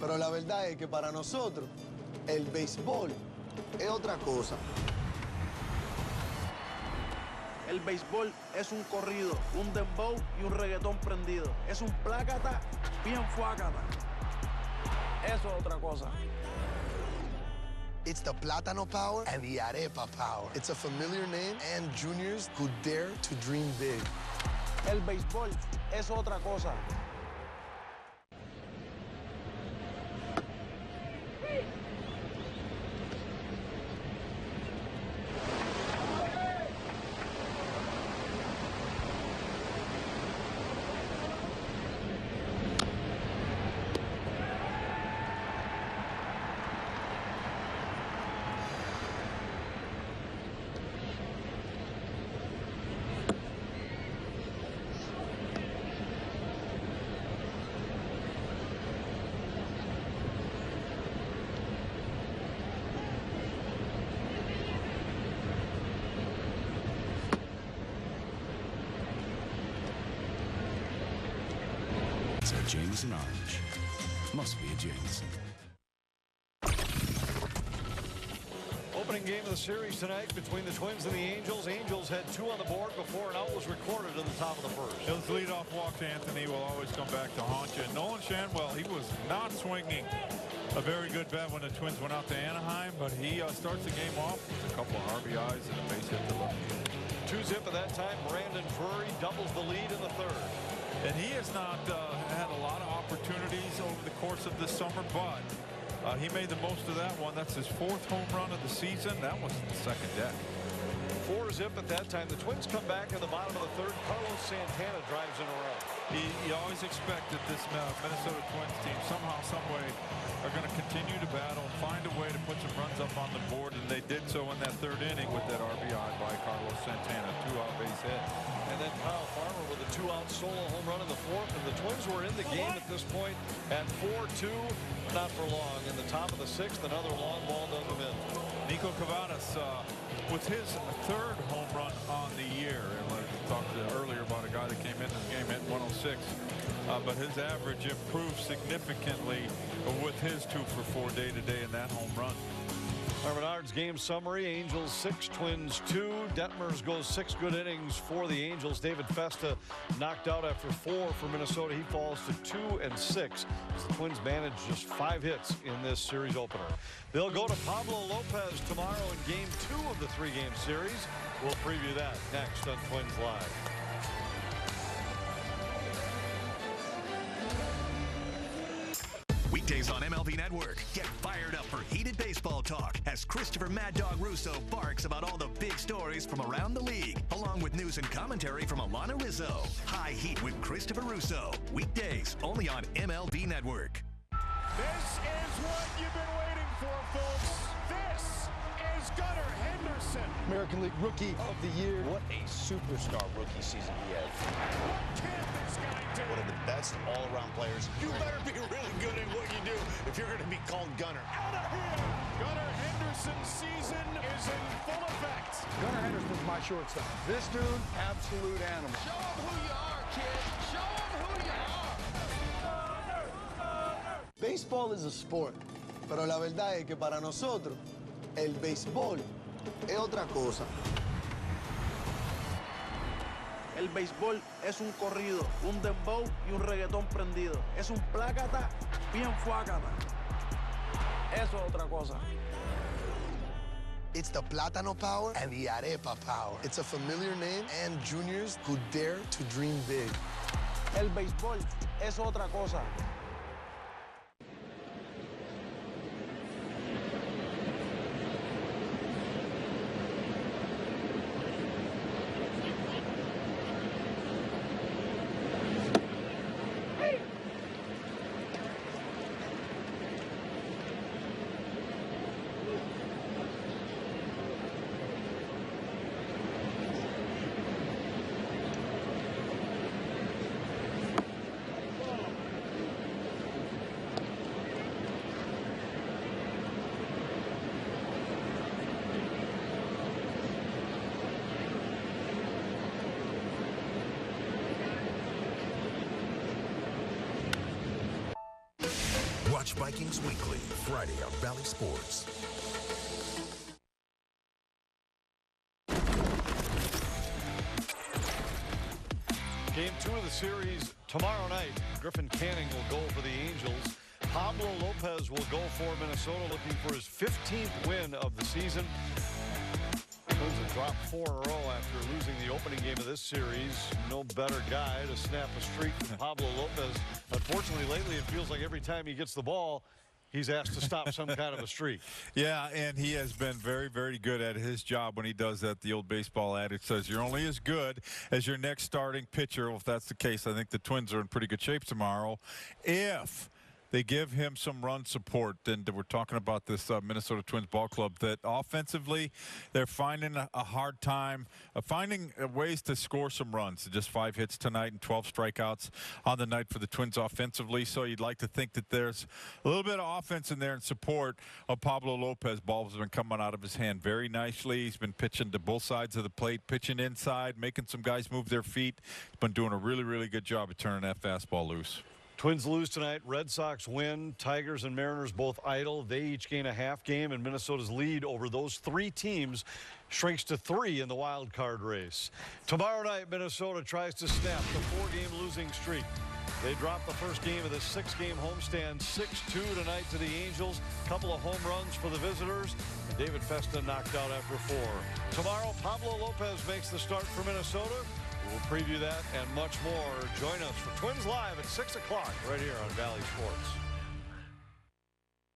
S11: pero la verdad es que para nosotros el béisbol es otra cosa.
S18: El béisbol es un corrido, un dembow y un reggaetón prendido. Es un plácata bien fuácata. Eso es otra cosa.
S7: It's the Plátano power and the Arepa power. It's a familiar name and juniors who dare to dream big.
S18: El béisbol es otra cosa.
S13: Jameson Orange. Must be a Jameson.
S15: Opening game of the series tonight between the Twins and the Angels. Angels had 2 on the board before an out was recorded in the top of the first.
S20: Those leadoff walks, Anthony, will always come back to haunt you. Nolan Shanwell, he was not swinging a very good bat when the Twins went out to Anaheim, but he starts the game off with a couple of RBIs and a base hit to left field.
S15: 2-zip at that time. Brandon Drury doubles the lead in the third.
S20: And he has not had a lot of opportunities over the course of this summer, but he made the most of that one. That's his 4th home run of the season. That was the second deck.
S15: 4-zip at that time. The Twins come back in the bottom of the third. Carlos Santana drives in a row.
S20: You always expect that this Minnesota Twins team somehow, some way, are going to continue to battle and find a way to put some runs up on the board, and they did so in that 3rd inning with that RBI by Carlos Santana, 2-out base hit.
S15: And then Kyle Farmer with a 2-out solo home run in the 4th, and the Twins were in the game at this point at 4-2. Not for long. In the top of the 6th, another long ball does him in.
S20: Nico Cavadas with his 3rd home run on the year. And like we talked earlier about a guy that came in this game at 106. But his average improved significantly with his 2-for-4 day-to-day in that home run.
S15: Our Menards game summary: Angels 6, Twins 2. Detmers goes 6 good innings for the Angels. David Festa knocked out after 4 for Minnesota. He falls to 2-6. The Twins managed just 5 hits in this series opener. They'll go to Pablo Lopez tomorrow in game 2 of the 3-game series. We'll preview that next on Twins Live.
S3: Weekdays on MLB Network. Get fired up for heated baseball talk as Christopher Mad Dog Russo barks about all the big stories from around the league, along with news and commentary from Alana Rizzo. High Heat with Christopher Russo. Weekdays only on MLB Network.
S5: This is what you've been waiting for, folks. This is Gunnar Henderson.
S11: American League Rookie of the Year.
S19: What a superstar rookie season he had.
S5: What can this guy do?
S19: One of the best all-around players.
S5: You better be really good at what you do if you're going to be called Gunnar. Out of here! Gunnar Henderson's season is in full effect.
S11: Gunnar Henderson's my shortstop. This dude, absolute animal.
S5: Show him who you are, kid. Show him who you are.
S11: Baseball is a sport, pero la verdad es que para nosotros, el béisbol es otra cosa.
S18: El béisbol es un corrido, un dembow y un reggaetón prendido. Es un plácata bien fuácata. Eso es otra cosa.
S7: It's the Plátano power and the Arepa power. It's a familiar name and juniors who dare to dream big.
S18: El béisbol es otra cosa.
S14: Watch Vikings Weekly, Friday on Valley Sports.
S15: Game 2 of the series tomorrow night. Griffin Canning will go for the Angels. Pablo Lopez will go for Minnesota, looking for his 15th win of the season. Twins have dropped 4 in a row after losing the opening game of this series. No better guy to snap a streak than Pablo Lopez. Unfortunately, lately it feels like every time he gets the ball, he's asked to stop some kind of a streak.
S20: Yeah, and he has been very, very good at his job when he does that. The old baseball adage says you're only as good as your next starting pitcher. Well, if that's the case, I think the Twins are in pretty good shape tomorrow. If they give him some run support, and we're talking about this Minnesota Twins ball club, that offensively they're finding a hard time finding ways to score some runs. Just 5 hits tonight and 12 strikeouts on the night for the Twins offensively. So you'd like to think that there's a little bit of offense in there in support of Pablo Lopez. Balls have been coming out of his hand very nicely. He's been pitching to both sides of the plate, pitching inside, making some guys move their feet. He's been doing a really, really good job of turning that fastball loose.
S15: Twins lose tonight. Red Sox win. Tigers and Mariners both idle. They each gain a half game, and Minnesota's lead over those three teams shrinks to 3 in the wild card race. Tomorrow night, Minnesota tries to snap the 4-game losing streak. They dropped the first game of the 6-game homestand 6-2 tonight to the Angels. Couple of home runs for the visitors. And David Festa knocked out after 4. Tomorrow, Pablo Lopez makes the start for Minnesota. We'll preview that and much more. Join us for Twins Live at 6 o'clock right here on Valley Sports.